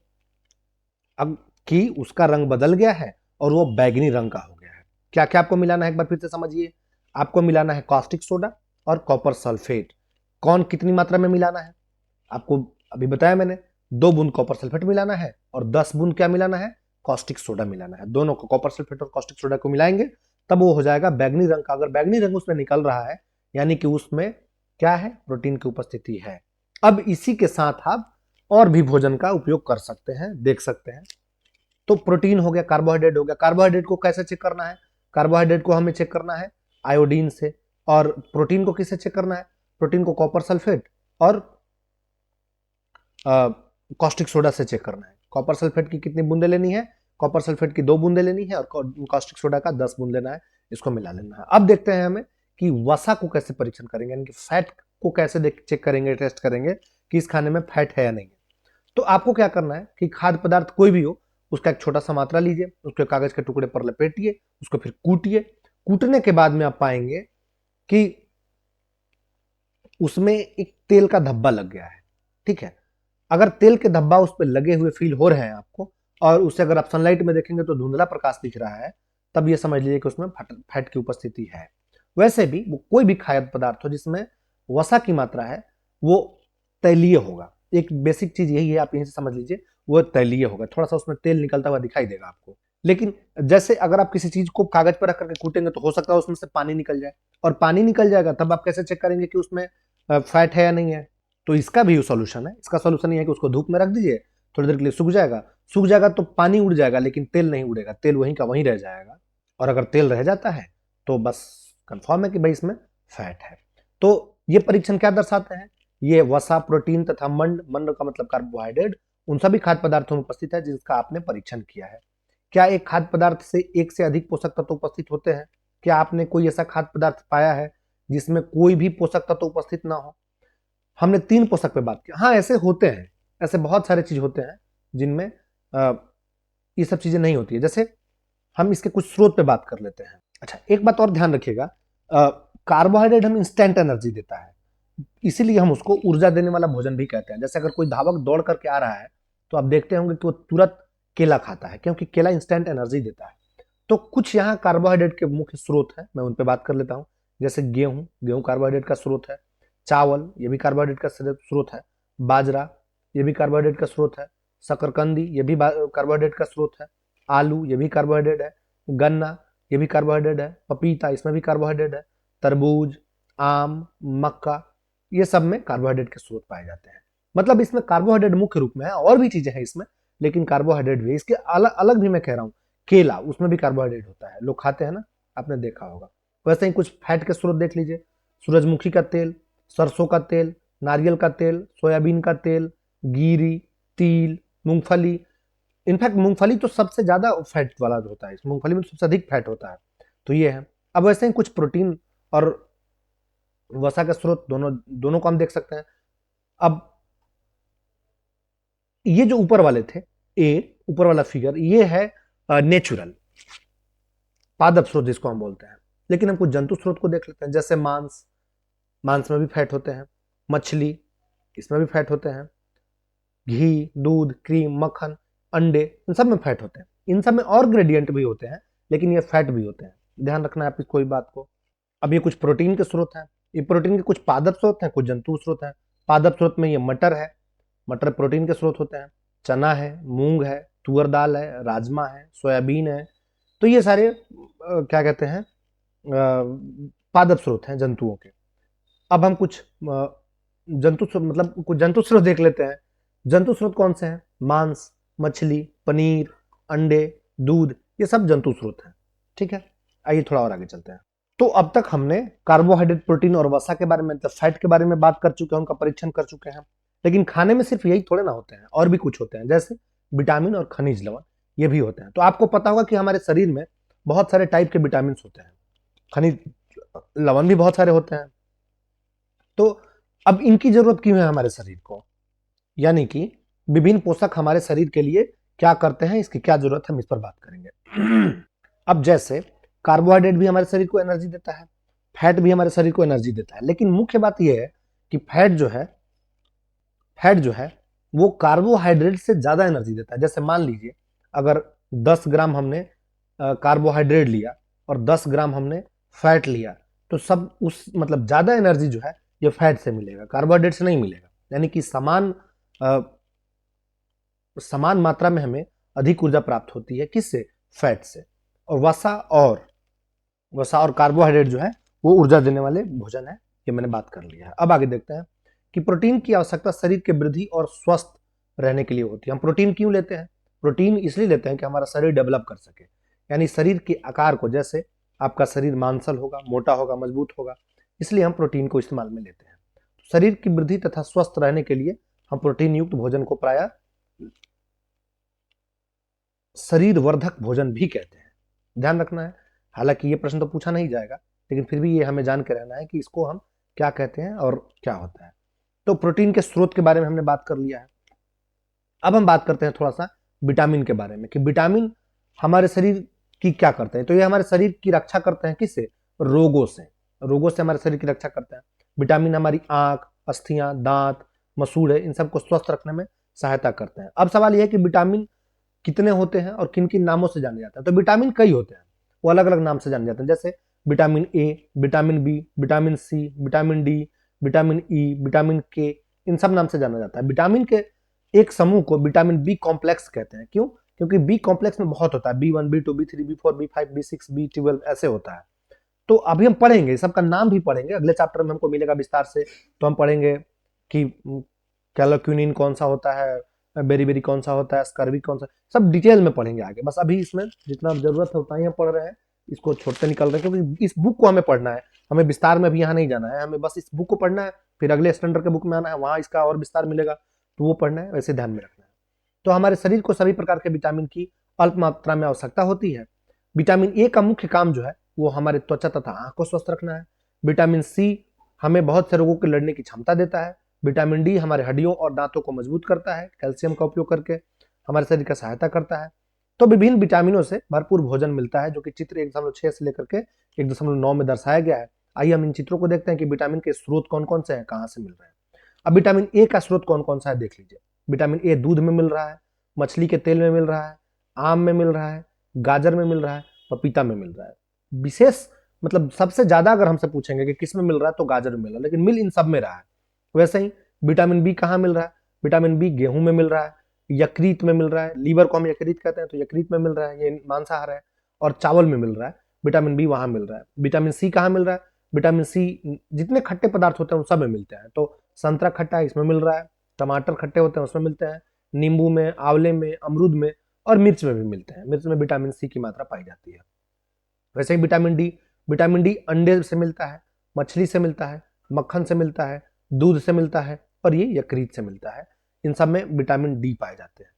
अब कि उसका रंग बदल गया है और वो बैगनी रंग का हो गया है। क्या क्या आपको मिलाना है एक बार फिर से समझिए। आपको मिलाना है कास्टिक सोडा और कॉपर सल्फेट। कौन कितनी मात्रा में मिलाना है आपको अभी बताया मैंने। 2 बूंद कॉपर सल्फेट मिलाना है और 10 बूंद क्या मिलाना है, कॉस्टिक सोडा मिलाना है। दोनों को, कॉपर सल्फेट और कॉस्टिक सोडा को मिलाएंगे तब वो हो जाएगा बैगनी रंग का। अगर बैगनी रंग उसमें निकल रहा है यानी कि उसमें क्या है, प्रोटीन की उपस्थिति है। अब इसी के साथ आप और भी भोजन का उपयोग कर सकते हैं, देख सकते हैं। तो प्रोटीन हो गया, कार्बोहाइड्रेट हो गया। कार्बोहाइड्रेट को कैसे चेक करना है? कार्बोहाइड्रेट को हमें चेक करना है आयोडीन से। और प्रोटीन को किससे चेक करना है? प्रोटीन को कॉपर सल्फेट और कॉस्टिक सोडा से चेक करना है। कॉपर सल्फेट की कितनी बूंदे लेनी है? कॉपर सल्फेट की 2 बूंदे लेनी है और कॉस्टिक सोडा का 10 बूंद लेना है, इसको मिला लेना है। अब देखते हैं हमें कि वसा को कैसे परीक्षण करेंगे, यानी कि फैट को कैसे चेक करेंगे, टेस्ट करेंगे कि इस खाने में फैट है या नहीं। तो आपको क्या करना है कि खाद्य पदार्थ कोई भी हो, उसका एक छोटा सा मात्रा लीजिए, उसके कागज के टुकड़े पर लपेटिए, उसको फिर कूटिए। कूटने के बाद में आप पाएंगे कि उसमें एक तेल का धब्बा लग गया है। ठीक है, अगर तेल के धब्बा उस पर लगे हुए फील हो रहे हैं आपको, और उसे अगर आप सनलाइट में देखेंगे तो धुंधला प्रकाश दिख रहा है, तब ये समझ लीजिए कि उसमें फैट की उपस्थिति है। वैसे भी वो कोई भी खाद्य पदार्थ हो जिसमें वसा की मात्रा है, वो तैलीय होगा। एक बेसिक चीज यही है, आप यहीं से समझ लीजिए, वो तैलीय होगा। थोड़ा सा उसमें तेल निकलता हुआ दिखाई देगा आपको। लेकिन जैसे अगर आप किसी चीज को कागज पर रख करके कूटेंगे तो हो सकता है उसमें से पानी निकल जाए, और पानी निकल जाएगा तब आप कैसे चेक करेंगे कि उसमें फैट है या नहीं है? तो इसका भी सॉल्यूशन है। इसका सॉल्यूशन ये है कि उसको धूप में रख दीजिए, थोड़ी देर के लिए सूख जाएगा। सूख जाएगा तो पानी उड़ जाएगा, लेकिन तेल नहीं उड़ेगा, तेल वहीं का वहीं रह जाएगा। और अगर तेल रह जाता है तो बस कंफर्म है कि भाई इसमें फैट है। तो ये परीक्षण क्या दर्शाते हैं? ये वसा, प्रोटीन तथा मंड, मंड का मतलब कार्बोहाइड्रेट, उन सभी खाद्य पदार्थों में उपस्थित है जिसका आपने परीक्षण किया है। क्या एक खाद्य पदार्थ से एक से अधिक पोषक तत्व उपस्थित होते हैं? क्या आपने कोई ऐसा खाद्य पदार्थ पाया है जिसमें कोई भी पोषक तत्व उपस्थित ना हो? हमने 3 पोषक पे बात की। हाँ, ऐसे होते हैं, ऐसे बहुत सारे चीज होते हैं जिनमें ये सब चीजें नहीं होती है। जैसे हम इसके कुछ स्रोत पे बात कर लेते हैं। अच्छा, एक बात और ध्यान रखिएगा, कार्बोहाइड्रेट हम इंस्टेंट एनर्जी देता है, इसीलिए हम उसको ऊर्जा देने वाला भोजन भी कहते हैं। जैसे अगर कोई धावक दौड़ करके आ रहा है तो आप देखते होंगे कि वो तुरंत केला खाता है, क्योंकि केला इंस्टेंट एनर्जी देता है। तो कुछ यहाँ कार्बोहाइड्रेट के मुख्य स्रोत हैं, मैं उन पे बात कर लेता हूँ। जैसे गेहूं, गेहूं कार्बोहाइड्रेट का स्रोत है। चावल, ये भी कार्बोहाइड्रेट का स्रोत है। बाजरा, ये भी कार्बोहाइड्रेट का स्रोत है। शकरकंदी, ये भी कार्बोहाइड्रेट का स्रोत है। आलू, ये भी कार्बोहाइड्रेट है। गन्ना, ये भी कार्बोहाइड्रेट है। पपीता, इसमें भी कार्बोहाइड्रेट है। तरबूज, आम, मक्का, ये सब में कार्बोहाइड्रेट के स्रोत पाए जाते हैं। मतलब इसमें कार्बोहाइड्रेट मुख्य रूप में है, और भी चीजें हैं इसमें, लेकिन कार्बोहाइड्रेट भी इसके अलग अलग भी मैं कह रहा हूँ। केला, उसमें भी कार्बोहाइड्रेट होता है, लोग खाते हैं ना, आपने देखा होगा। वैसे ही कुछ फैट के स्रोत देख लीजिए। सूरजमुखी का तेल, सरसों का तेल, नारियल का तेल, सोयाबीन का तेल, गिरी, तिल, मूंगफली। इनफैक्ट मूंगफली तो सबसे ज्यादा फैट वाला होता है, इस मूंगफली में सबसे अधिक फैट होता है। तो ये है। अब वैसे ही कुछ प्रोटीन और वसा के स्रोत, दोनों दोनों को हम देख सकते हैं। अब ये जो ऊपर वाले थे, ऊपर वाला फिगर, ये है नेचुरल पादप स्रोत जिसको हम बोलते हैं। लेकिन हम कुछ जंतु स्रोत को देख लेते हैं। जैसे मांस, मांस में भी फैट होते हैं। मछली, इसमें भी फैट होते हैं। घी, दूध, क्रीम, मक्खन, अंडे, इन सब में फैट होते हैं। इन सब में और ग्रेडियंट भी होते हैं, लेकिन ये फैट भी होते हैं। ध्यान रखना है आप कोई बात को। अब ये कुछ प्रोटीन के स्रोत हैं। ये प्रोटीन के कुछ पादप स्रोत हैं, कुछ जंतु स्रोत हैं। पादप स्रोत में ये मटर है, मटर प्रोटीन के स्रोत होते हैं। चना है, मूंग है, तुअर दाल है, राजमा है, सोयाबीन है। तो ये सारे क्या कहते हैं, पादप स्रोत हैं जंतुओं के। अब हम कुछ जंतु मतलब कुछ जंतु स्रोत देख लेते हैं। जंतु स्रोत कौन से हैं? मांस, मछली, पनीर, अंडे, दूध, ये सब जंतु स्रोत हैं। ठीक है, आइए थोड़ा और आगे चलते हैं। तो अब तक हमने कार्बोहाइड्रेट, प्रोटीन और वसा के बारे में, मतलब फैट के बारे में बात कर चुके हैं, उनका परीक्षण कर चुके हैं। लेकिन खाने में सिर्फ यही थोड़े ना होते हैं, और भी कुछ होते हैं। जैसे विटामिन और खनिज लवण, ये भी होते हैं। तो आपको पता होगा कि हमारे शरीर में बहुत सारे टाइप के विटामिन होते हैं, खनिज लवण भी बहुत सारे होते हैं। तो अब इनकी जरूरत क्यों है हमारे शरीर को, यानी कि विभिन्न पोषक हमारे शरीर के लिए क्या करते हैं, इसकी क्या जरूरत है, हम इस पर बात करेंगे। अब जैसे कार्बोहाइड्रेट भी हमारे शरीर को एनर्जी देता है, फैट भी हमारे शरीर को एनर्जी देता है। लेकिन मुख्य बात यह है कि फैट जो है वो कार्बोहाइड्रेट से ज्यादा एनर्जी देता है। जैसे मान लीजिए अगर 10 ग्राम हमने कार्बोहाइड्रेट लिया और 10 ग्राम हमने फैट लिया, तो सब उस मतलब ज्यादा एनर्जी जो है ये फैट से मिलेगा, कार्बोहाइड्रेट से नहीं मिलेगा। यानी कि समान मात्रा में हमें अधिक ऊर्जा प्राप्त होती है, किससे? फैट से। और वसा और कार्बोहाइड्रेट जो है वो ऊर्जा देने वाले भोजन है, ये मैंने बात कर लिया है। अब आगे देखते हैं कि प्रोटीन की आवश्यकता शरीर के वृद्धि और स्वस्थ रहने के लिए होती है। हम प्रोटीन क्यों लेते हैं? प्रोटीन इसलिए लेते हैं कि हमारा शरीर डेवलप कर सके, यानी शरीर के आकार को, जैसे आपका शरीर मांसल होगा, मोटा होगा, मजबूत होगा, इसलिए हम प्रोटीन को इस्तेमाल में लेते हैं। शरीर की वृद्धि तथा स्वस्थ रहने के लिए हम प्रोटीन युक्त भोजन को प्रायः शरीर वर्धक भोजन भी कहते हैं। ध्यान रखना है, हालांकि ये प्रश्न तो पूछा नहीं जाएगा, लेकिन फिर भी ये हमें जान के रहना है कि इसको हम क्या कहते हैं और क्या होता है। तो प्रोटीन के स्रोत के बारे में हमने बात कर लिया है। अब हम बात करते हैं थोड़ा सा विटामिन के बारे में, कि विटामिन हमारे शरीर की क्या करते हैं। तो ये हमारे शरीर की रक्षा करते हैं, किससे? रोगों से। रोगों से हमारे शरीर की रक्षा करते हैं। विटामिन हमारी आंख, अस्थियां, दांत, मसूड़े, इन सबको स्वस्थ रखने में सहायता करते हैं। अब सवाल यह है कि विटामिन कितने होते हैं और किन किन नामों से जाने जाते हैं। तो विटामिन कई होते हैं, वो अलग अलग नाम से जाने जाते हैं, जैसे vitamin A, vitamin B, vitamin C, vitamin D, vitamin E, vitamin K, इन सब नाम से जाना जाता है। विटामिन के एक समूह को विटामिन बी कॉम्प्लेक्स कहते हैं। क्यों? क्योंकि बी कॉम्प्लेक्स में बहुत होता है, B1, B2, B3, B4, B5, B6, B12 ऐसे होता है। तो अभी हम पढ़ेंगे, सबका नाम भी पढ़ेंगे, अगले चैप्टर में हमको मिलेगा विस्तार से। तो हम पढ़ेंगे कि कैलोक्यूनिन कौन सा होता है, बेरी कौन सा होता है, स्कर्वी कौन सा, सब डिटेल में पढ़ेंगे आगे। बस अभी इसमें जितना जरूरत है उतना ही हम पढ़ रहे हैं, इसको छोड़ते निकल रहे हैं, क्योंकि इस बुक को हमें पढ़ना है, हमें विस्तार में भी यहाँ नहीं जाना है, हमें बस इस बुक को पढ़ना है, फिर अगले स्टैंडर्ड के बुक में आना है, वहां इसका और विस्तार मिलेगा, तो वो पढ़ना है, वैसे ध्यान में रखना है। तो हमारे शरीर को सभी प्रकार के विटामिन की अल्प मात्रा में आवश्यकता होती है। विटामिन ए का मुख्य काम जो है वो हमारे त्वचा तथा आंख को स्वस्थ रखना है। विटामिन सी हमें बहुत से रोगों के लड़ने की क्षमता देता है। विटामिन डी हमारे हड्डियों और दांतों को मजबूत करता है, कैल्शियम का उपयोग करके हमारे शरीर का सहायता करता है। तो विभिन्न विटामिनों से भरपूर भोजन मिलता है, जो कि चित्र 1.6 से लेकर के 1.9 में दर्शाया गया है। आइए हम इन चित्रों को देखते हैं कि विटामिन के स्रोत कौन कौन से हैं, कहां से मिल रहे हैं। अब विटामिन ए का स्रोत कौन कौन सा है देख लीजिए। विटामिन ए दूध में मिल रहा है, मछली के तेल में मिल रहा है, आम में मिल रहा है, गाजर में मिल रहा है, पपीता में मिल रहा है। विशेष मतलब सबसे ज्यादा अगर हमसे पूछेंगे कि किस में मिल रहा है, तो गाजर में मिल रहा है, लेकिन मिल इन सब में रहा है। वैसे ही विटामिन बी कहाँ मिल रहा है? विटामिन बी गेहूं में मिल रहा है, यकृत में मिल रहा है, लीवर को हम यकृत कहते हैं, तो यकृत में मिल रहा है, ये मांसाहार है, और चावल में मिल रहा है। विटामिन बी वहां मिल रहा है। विटामिन सी कहाँ मिल रहा है? विटामिन सी जितने खट्टे पदार्थ होते हैं उन सब में मिलते हैं। तो संतरा खट्टा है, इसमें मिल रहा है, टमाटर खट्टे होते हैं उसमें मिलते हैं, नींबू में, आंवले में, अमरूद में, और मिर्च में भी मिलते हैं। मिर्च में विटामिन सी की मात्रा पाई जाती है। वैसे ही विटामिन डी अंडे से मिलता है, मछली से मिलता है, मक्खन से मिलता है, दूध से मिलता है, और ये यकृत से मिलता है। इन सब में विटामिन डी पाए जाते हैं।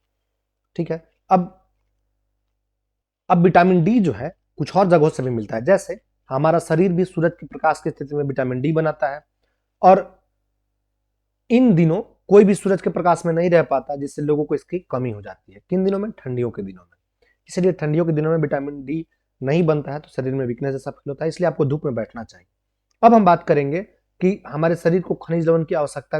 ठीक है। अब विटामिन डी जो है कुछ और जगहों से भी मिलता है, जैसे हमारा शरीर भी सूरज के प्रकाश की स्थिति में विटामिन डी बनाता है, और इन दिनों कोई भी सूरज के प्रकाश में नहीं रह पाता, जिससे लोगों को इसकी कमी हो जाती है। किन दिनों में? ठंडियों के दिनों में। इसलिए ठंडियों के दिनों में विटामिन डी नहीं बनता है, तो शरीर में वीकनेस जैसा फील होता है, इसलिए आपको धूप में बैठना चाहिए। अब हम बात करेंगे कि हमारे शरीर को खनिज लवण की आवश्यकता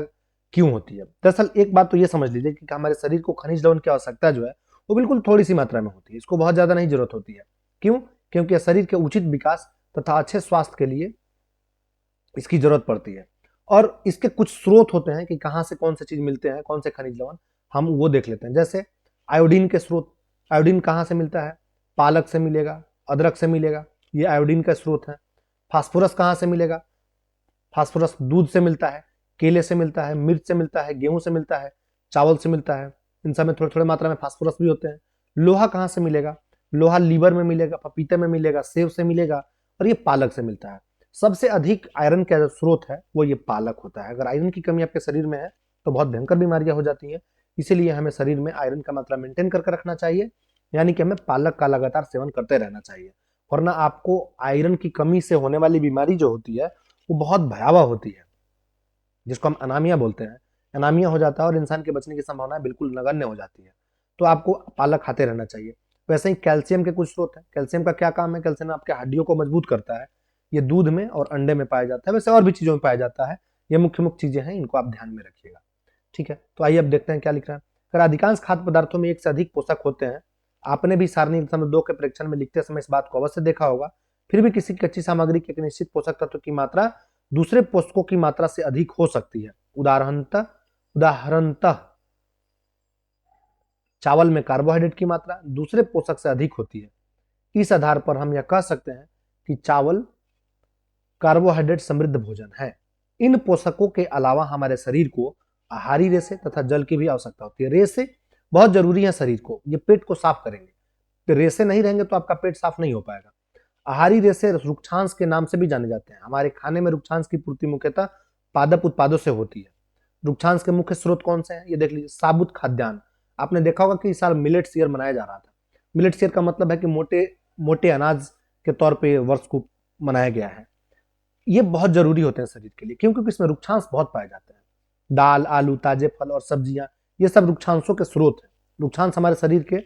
क्यों होती है। दरअसल एक बात तो ये समझ लीजिए कि हमारे शरीर को खनिज लवण की आवश्यकता जो है वो बिल्कुल थोड़ी सी मात्रा में होती है, इसको बहुत ज्यादा नहीं जरूरत होती है। क्यों? क्योंकि शरीर के उचित विकास तथा अच्छे स्वास्थ्य के लिए इसकी जरूरत पड़ती है। और इसके कुछ स्रोत होते हैं कि कहां से कौन से चीज मिलते हैं, कौन से खनिज लवण, हम वो देख लेते हैं। जैसे आयोडीन के स्रोत। आयोडीन कहां से मिलता है? पालक से मिलेगा, अदरक से मिलेगा, ये आयोडीन का स्रोत है। फास्फोरस कहां से मिलेगा? फास्फोरस दूध से मिलता है, केले से मिलता है, मिर्च से मिलता है, गेहूं से मिलता है, चावल से मिलता है, इन सब में थोड़े थोड़े मात्रा में फास्फोरस भी होते हैं। लोहा कहां से मिलेगा? लोहा लीवर में मिलेगा, पपीते में मिलेगा, सेब से मिलेगा, और ये पालक से मिलता है। सबसे अधिक आयरन का जो स्रोत है वो ये पालक होता है। अगर आयरन की कमी आपके शरीर में है तो बहुत भयंकर बीमारियां हो जाती हैं, इसीलिए हमें शरीर में आयरन का मात्रा मेंटेन करके रखना चाहिए, यानी कि हमें पालक का लगातार सेवन करते रहना चाहिए। वरना आपको आयरन की कमी से होने वाली बीमारी जो होती है वो बहुत भयावह होती है, जिसको हम अनामिया बोलते हैं। अनामिया हो जाता है और इंसान के बचने की संभावना बिल्कुल नगण्य हो जाती है। तो आपको पालक खाते रहना चाहिए। वैसे ही कैल्शियम के कुछ स्रोत हैं। कैल्शियम का क्या काम है? कैल्शियम आपके हड्डियों को मजबूत करता है। ये दूध में और अंडे में पाया जाता है, वैसे और भी चीजों में पाया जाता है। ये मुख्य मुख्य चीजें हैं, इनको आप ध्यान में रखिएगा। ठीक है, तो आइए अब देखते हैं क्या लिख रहा है। अगर अधिकांश खाद्य पदार्थों में एक से अधिक पोषक होते हैं, आपने भी सारणी 2 के परीक्षण में लिखते समय इस बात को अवश्य देखा होगा। फिर भी किसी कच्ची सामग्री के एक निश्चित पोषक तत्व की मात्रा दूसरे पोषकों की मात्रा से अधिक हो सकती है। उदाहरणतः चावल में कार्बोहाइड्रेट की मात्रा दूसरे पोषक से अधिक होती है। इस आधार पर हम यह कह सकते हैं कि चावल कार्बोहाइड्रेट समृद्ध भोजन है। इन पोषकों के अलावा हमारे शरीर को आहारी रेशे तथा जल की भी आवश्यकता होती है। रेशे बहुत जरूरी है शरीर को, ये पेट को साफ करेंगे, तो रेशे नहीं रहेंगे तो आपका पेट साफ नहीं हो पाएगा। आहारी रेशे रुक्षांश के नाम से भी जाने जाते हैं। हमारे खाने में रुक्षांश की पूर्ति मुख्यतः पादप उत्पादों से होती है। रुक्षांश के मुख्य स्रोत कौन से हैं, ये देख लीजिए। साबुत खाद्यान्न, आपने देखा होगा कि इस साल मिलेट्स ईयर मनाया जा रहा था। मिलेट्स ईयर का मतलब है कि मोटे मोटे अनाज के तौर पे वर्ष को मनाया गया है। ये बहुत जरूरी होते हैं शरीर के लिए, क्योंकि इसमें रुक्षांश बहुत पाए जाते हैं। दाल, आलू, ताजे फल और सब्जियां, ये सब रुक्षांशों के स्रोत हैं। रुक्षांश हमारे शरीर के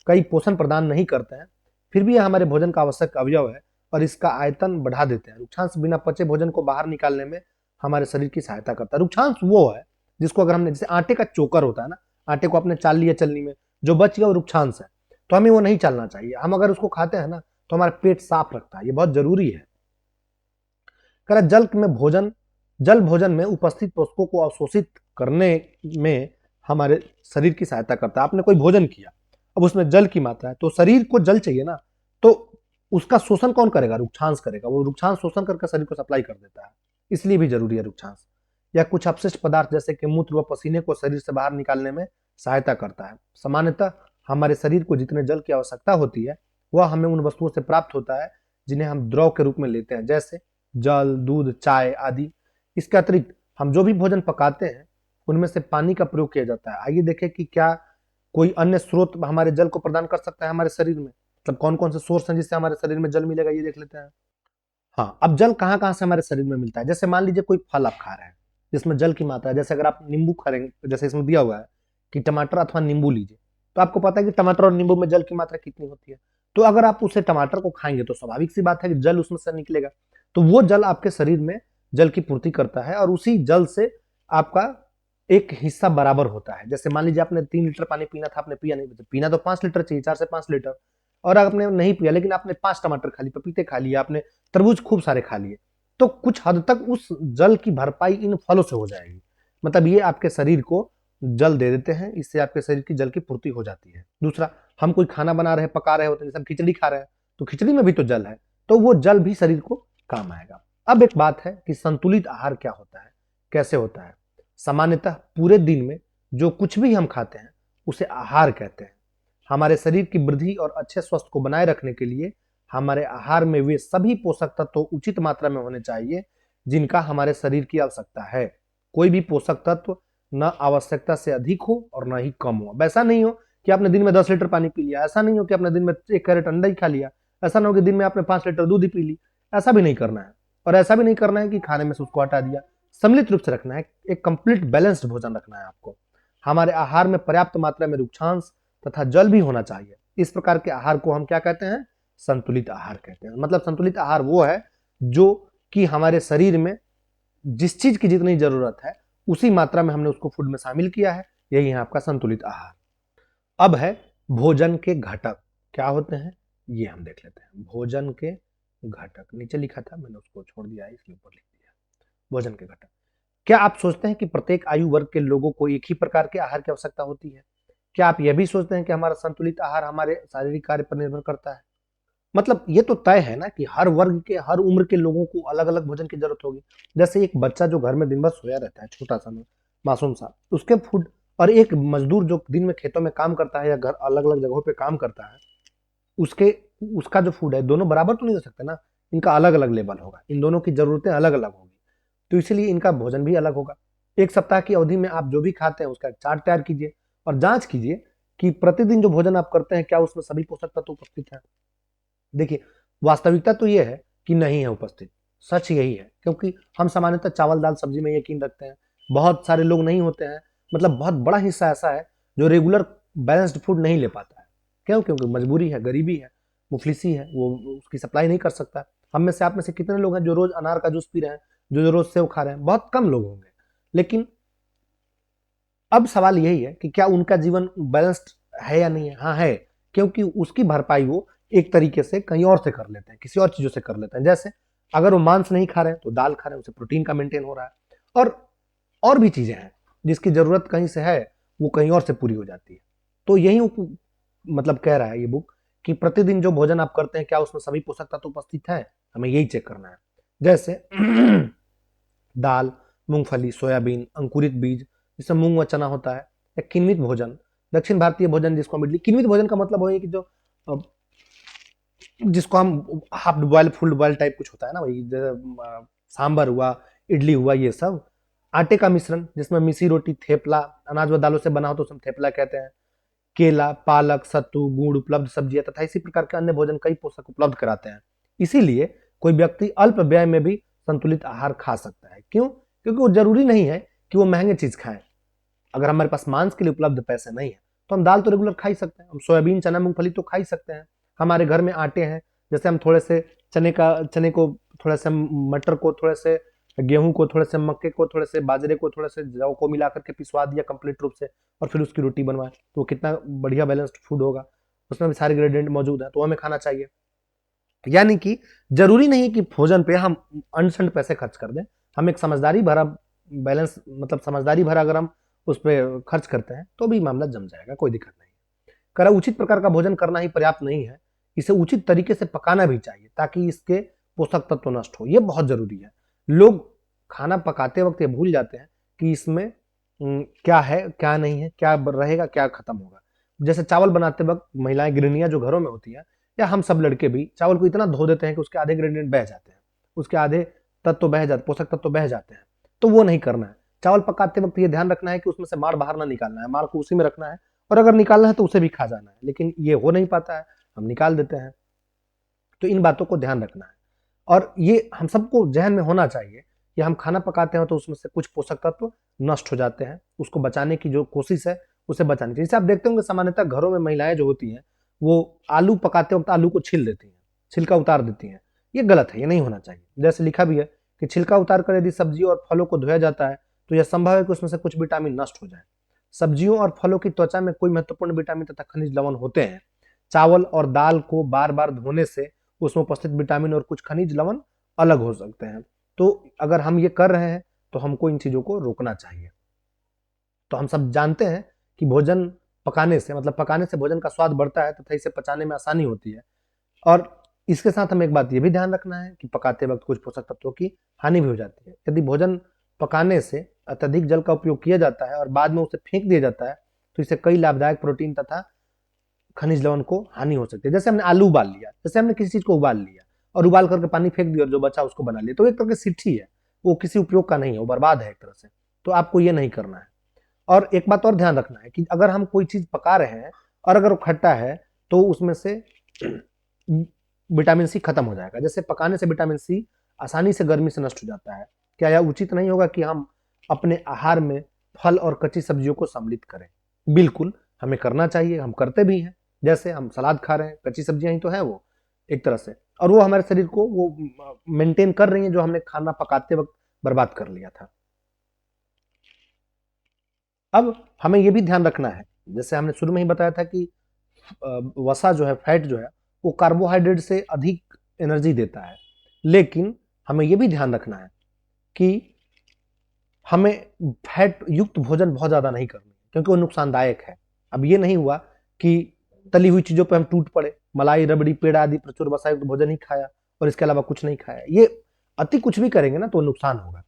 कई पोषण प्रदान नहीं करते हैं, फिर भी यह हमारे भोजन का आवश्यक अवयव है और इसका आयतन बढ़ा देते हैं। रुक्षांश बिना पचे भोजन को बाहर निकालने में हमारे शरीर की सहायता करता है। रुक्षांश वो है जिसको अगर हमने, जैसे आटे का चोकर होता है ना, आटे को आपने चाल लिया चलनी में, जो बच गया वो रुक्षांश है, तो हमें वो नहीं चालना चाहिए। हम अगर उसको खाते हैं ना तो हमारा पेट साफ रखता है, ये बहुत जरूरी है। कह रहा जल भोजन में उपस्थित पोषकों को अवशोषित करने में हमारे शरीर की सहायता करता है। आपने कोई भोजन किया, अब उसमें जल की मात्रा है, तो शरीर को जल चाहिए ना, तो उसका शोषण कौन करेगा, रुक्षांश करेगा। वो रुक्षांश शोषण करके शरीर को सप्लाई कर देता है, इसलिए भी जरूरी है रुक्षांश। या कुछ अपशिष्ट पदार्थ जैसे कि मूत्र व पसीने को शरीर से बाहर निकालने में सहायता करता है। सामान्यतः हमारे शरीर को जितने जल की आवश्यकता होती है वह हमें उन वस्तुओं से प्राप्त होता है जिन्हें हम द्रव के रूप में लेते हैं, जैसे जल, दूध, चाय आदि। इसके अतिरिक्त हम जो भी भोजन पकाते हैं उनमें से पानी का प्रयोग किया जाता है। आइए देखें कि क्या कोई अन्य स्रोत हमारे जल को प्रदान कर सकता है हमारे शरीर में, मतलब कौन कौन से सोर्स हैं जिससे हमारे शरीर में जल मिलेगा, ये देख लेते हैं। हाँ, अब जल कहाँ कहाँ से हमारे शरीर में मिलता है। जैसे मान लीजिए कोई फल आप खा रहे हैं जिसमें जल की मात्रा है, जैसे अगर आप नींबू खा रहे हैं, जैसे इसमें दिया हुआ है कि टमाटर अथवा नींबू लीजिए, तो आपको पता है कि टमाटर और नींबू में जल की मात्रा कितनी होती है। तो अगर आप उसे टमाटर को खाएंगे तो स्वाभाविक सी बात है कि जल उसमें से निकलेगा, तो वो जल आपके शरीर में जल की पूर्ति करता है और उसी जल से आपका एक हिस्सा बराबर होता है। जैसे मान लीजिए आपने 3 लीटर पानी पीना था, आपने पिया नहीं, पीना तो 5 लीटर चाहिए, 4 से 5 लीटर, और आपने नहीं पिया लेकिन आपने 5 टमाटर खा लिए, पपीते खा लिए, आपने तरबूज खूब सारे खा लिए, तो कुछ हद तक उस जल की भरपाई इन फलों से हो जाएगी। मतलब ये आपके शरीर को जल दे देते हैं, इससे आपके शरीर की जल की पूर्ति हो जाती है। दूसरा, हम कोई खाना बना रहे हैं, पका रहे होते हैं, जैसे हम खिचड़ी खा रहे हैं, तो खिचड़ी में भी तो जल है, तो वो जल भी शरीर को काम आएगा। अब एक बात है कि संतुलित आहार क्या होता है, कैसे होता है। सामान्यतः पूरे दिन में जो कुछ भी हम खाते हैं उसे आहार कहते हैं। हमारे शरीर की वृद्धि और अच्छे स्वास्थ्य को बनाए रखने के लिए हमारे आहार में वे सभी पोषक तत्व उचित मात्रा में होने चाहिए जिनका हमारे शरीर की आवश्यकता है। कोई भी पोषक तत्व न आवश्यकता से अधिक हो और न ही कम हो। ऐसा नहीं हो कि आपने दिन में 10 लीटर पानी पी लिया, ऐसा नहीं हो कि आपने दिन में 1 कैरेट अंडा ही खा लिया, ऐसा ना हो कि दिन में आपने 5 लीटर दूध ही पी ली, ऐसा भी नहीं करना है। और ऐसा भी नहीं करना है कि खाने में से उसको हटा दिया। सम्मिलित रूप से रखना है, एक कंप्लीट बैलेंस्ड भोजन रखना है आपको। हमारे आहार में पर्याप्त मात्रा में रुक्षांश तथा जल भी होना चाहिए। इस प्रकार के आहार को हम क्या कहते हैं, संतुलित आहार कहते हैं। मतलब संतुलित आहार वो है जो कि हमारे शरीर में जिस चीज की जितनी जरूरत है उसी मात्रा में हमने उसको फूड में शामिल किया है, यही है आपका संतुलित आहार। अब है भोजन के घटक क्या होते हैं, ये हम देख लेते हैं। भोजन के घटक नीचे लिखा था, मैंने उसको छोड़ दिया है, इसके ऊपर लिख दिया। भोजन के घटक, क्या आप सोचते हैं कि प्रत्येक आयु वर्ग के लोगों को एक ही प्रकार के आहार की आवश्यकता होती है? क्या आप यह भी सोचते हैं कि हमारा संतुलित आहार हमारे शारीरिक कार्य पर निर्भर करता है? मतलब ये तो तय है ना कि हर वर्ग के, हर उम्र के लोगों को अलग अलग भोजन की जरूरत होगी। जैसे एक बच्चा जो घर में दिन भर सोया रहता है, छोटा सा मासूम सा, उसके फूड, और एक मजदूर जो दिन में खेतों में काम करता है या घर अलग अलग जगहों पे काम करता है, उसके उसका जो फूड है, दोनों बराबर तो नहीं हो सकते ना, इनका अलग अलग लेवल होगा, इन दोनों की जरूरतें अलग अलग होगी, तो इसीलिए इनका भोजन भी अलग होगा। एक सप्ताह की अवधि में आप जो भी खाते हैं उसका एक चार्ट तैयार कीजिए और जांच कीजिए कि प्रतिदिन जो भोजन आप करते हैं क्या उसमें सभी पोषक तत्व उपस्थित हैं। देखिए, वास्तविकता तो यह है कि नहीं है उपस्थित, सच यही है, क्योंकि हम सामान्यतः चावल दाल सब्जी में यकीन रखते हैं। बहुत सारे लोग नहीं होते हैं, मतलब बहुत बड़ा हिस्सा ऐसा है जो रेगुलर बैलेंस्ड फूड नहीं ले पाता है। क्यों? क्योंकि मजबूरी है, गरीबी है, मुफलिसी है, वो उसकी सप्लाई नहीं कर सकता। हम में से, आप में से कितने लोग हैं जो रोज अनार का जूस पी रहे हैं, जो रोज सेव खा रहे हैं? बहुत कम लोग होंगे। लेकिन अब सवाल यही है कि क्या उनका जीवन बैलेंस्ड है या नहीं है? हाँ है, क्योंकि उसकी भरपाई वो एक तरीके से कहीं और से कर लेते हैं, किसी और चीजों से कर लेते हैं। जैसे अगर वो मांस नहीं खा रहे हैं तो दाल खा रहे हैं, उसे प्रोटीन का मेंटेन हो रहा है, और भी चीजें हैं जिसकी जरूरत कहीं से है, वो कहीं और से पूरी हो जाती है। तो यही मतलब कह रहा है ये बुक कि प्रतिदिन जो भोजन आप करते हैं क्या उसमें सभी पोषक तत्व उपस्थित हैं, हमें यही चेक करना है। जैसे दाल, मूंगफली, सोयाबीन, अंकुरित बीज, जिसमें मूंग व चना होता है, या किण्वित भोजन, दक्षिण भारतीय भोजन जिसको हम इडली, किण्वित भोजन का मतलब है कि जो जिसको हम half boil full boil type कुछ होता है ना, वही जैसे सांबर हुआ, इडली हुआ, ये सब। आटे का मिश्रण जिसमें मिसी रोटी, थेपला, अनाज व दालों से बना हो तो उसमें थेपला कहते हैं। केला, पालक, सत्तू, गुड़, उपलब्ध सब्जियां तथा इसी प्रकार के अन्य भोजन कई पोषक उपलब्ध कराते हैं। इसीलिए कोई व्यक्ति अल्प व्यय में भी संतुलित आहार खा सकता है। क्यों? क्योंकि वो जरूरी नहीं है कि वो महंगे चीज खाएं। अगर हमारे पास मांस के लिए उपलब्ध पैसे नहीं है तो हम दाल तो रेगुलर खा ही सकते हैं, हम सोयाबीन, चना, मूंगफली तो खा ही सकते हैं। हमारे घर में आटे हैं, जैसे हम थोड़े से चने को, थोड़ा से मटर को, थोड़े से गेहूं को, थोड़े से मक्के को, थोड़े से बाजरे को, थोड़े से जौ को मिलाकर के पिसवा दिया कंप्लीट रूप से, और फिर उसकी रोटी बनवाए, तो वो कितना बढ़िया बैलेंस्ड फूड होगा। उसमें भी सारे इंग्रेडिएंट मौजूद है, तो हमें खाना चाहिए। यानी कि जरूरी नहीं कि भोजन पे हम अनसंड पैसे खर्च कर दें। हम एक समझदारी भरा बैलेंस, मतलब समझदारी भरा अगर हम उस पर खर्च करते हैं तो भी मामला जम जाएगा, कोई दिक्कत नहीं। करा उचित प्रकार का भोजन करना ही पर्याप्त नहीं है, इसे उचित तरीके से पकाना भी चाहिए ताकि इसके पोषक तत्व नष्ट हो। ये बहुत जरूरी है। लोग खाना पकाते वक्त ये भूल जाते हैं कि इसमें क्या है, क्या नहीं है, क्या रहेगा, क्या खत्म होगा। जैसे चावल बनाते वक्त महिलाएं, गृहिणियां जो घरों में होती है, या हम सब लड़के भी चावल को इतना धो देते हैं कि उसके आधे इंग्रेडिएंट बह जाते हैं, उसके आधे तत्व बह जाते, पोषक तत्व बह जाते हैं। तो वो नहीं करना है। चावल पकाते वक्त ये ध्यान रखना है कि उसमें से माड़ बाहर ना निकालना है, माड़ को उसी में रखना है, और अगर निकालना है तो उसे भी खा जाना है। लेकिन ये हो नहीं पाता है, हम निकाल देते हैं। तो इन बातों को ध्यान रखना है, और ये हम सबको जहन में होना चाहिए कि हम खाना पकाते हैं तो उसमें से कुछ पोषक तत्व नष्ट हो जाते हैं, उसको बचाने की जो कोशिश है उसे बचानी चाहिए। जैसे आप देखते होंगे सामान्यतः घरों में महिलाएं जो होती हैं वो आलू पकाते वक्त आलू को छील देती हैं, छिलका उतार देती हैं। ये गलत है, ये नहीं होना चाहिए। जैसे लिखा भी है कि छिलका उतार कर यदि सब्जियों और फलों को धोया जाता है तो यह संभव है कि उसमें से कुछ विटामिन नष्ट हो जाए। सब्जियों और फलों की त्वचा में कोई महत्वपूर्ण विटामिन तथा खनिज लवण होते हैं। चावल और दाल को बार बार धोने से उसमें उपस्थित विटामिन और कुछ खनिज लवण अलग हो सकते हैं। तो अगर हम ये कर रहे हैं तो हमको इन चीजों को रोकना चाहिए। तो हम सब जानते हैं कि भोजन पकाने से, मतलब पकाने से भोजन का स्वाद बढ़ता है तथा इसे पचाने में आसानी होती है। और इसके साथ हमें एक बात ये भी ध्यान रखना है कि पकाते वक्त कुछ पोषक तत्वों की हानि भी हो जाती है। यदि भोजन पकाने से अत्यधिक जल का उपयोग किया जाता है और बाद में उसे फेंक दिया जाता है तो इससे कई लाभदायक प्रोटीन तथा खनिज लवण को हानि हो सकती है। जैसे हमने आलू उबाल लिया, जैसे हमने किसी चीज को उबाल लिया और उबाल करके पानी फेंक दिया और जो बचा उसको बना लिया, तो एक तरह की सिट्ठी है, वो किसी उपयोग का नहीं है, वो बर्बाद है एक तरह से। तो आपको ये नहीं करना है। और एक बात और ध्यान रखना है कि अगर हम कोई चीज पका रहे हैं और अगर वो खट्टा है तो उसमें से विटामिन सी खत्म हो जाएगा। जैसे पकाने से विटामिन सी आसानी से गर्मी से नष्ट हो जाता है। क्या यह उचित नहीं होगा कि हम अपने आहार में फल और कच्ची सब्जियों को सम्मिलित करें? बिल्कुल, हमें करना चाहिए, हम करते भी हैं। जैसे हम सलाद खा रहे हैं, कच्ची सब्जियां ही तो हैं वो एक तरह से, और वो हमारे शरीर को वो मेंटेन कर रही हैं जो हमने खाना पकाते वक्त बर्बाद कर लिया था। अब हमें यह भी ध्यान रखना है, जैसे हमने शुरू में ही बताया था कि वसा जो है, फैट जो है, वो कार्बोहाइड्रेट से अधिक एनर्जी देता है। लेकिन हमें यह भी ध्यान रखना है कि हमें फैट युक्त भोजन बहुत ज्यादा नहीं करना, क्योंकि वो नुकसानदायक है। अब ये नहीं हुआ कि तली हुई चीजों पर हम टूट पड़े, मलाई, रबड़ी, पेड़ा आदि प्रचुर वसा युक्त भोजन ही खाया और इसके अलावा कुछ नहीं खाया। ये अति कुछ भी करेंगे ना तो नुकसान होगा।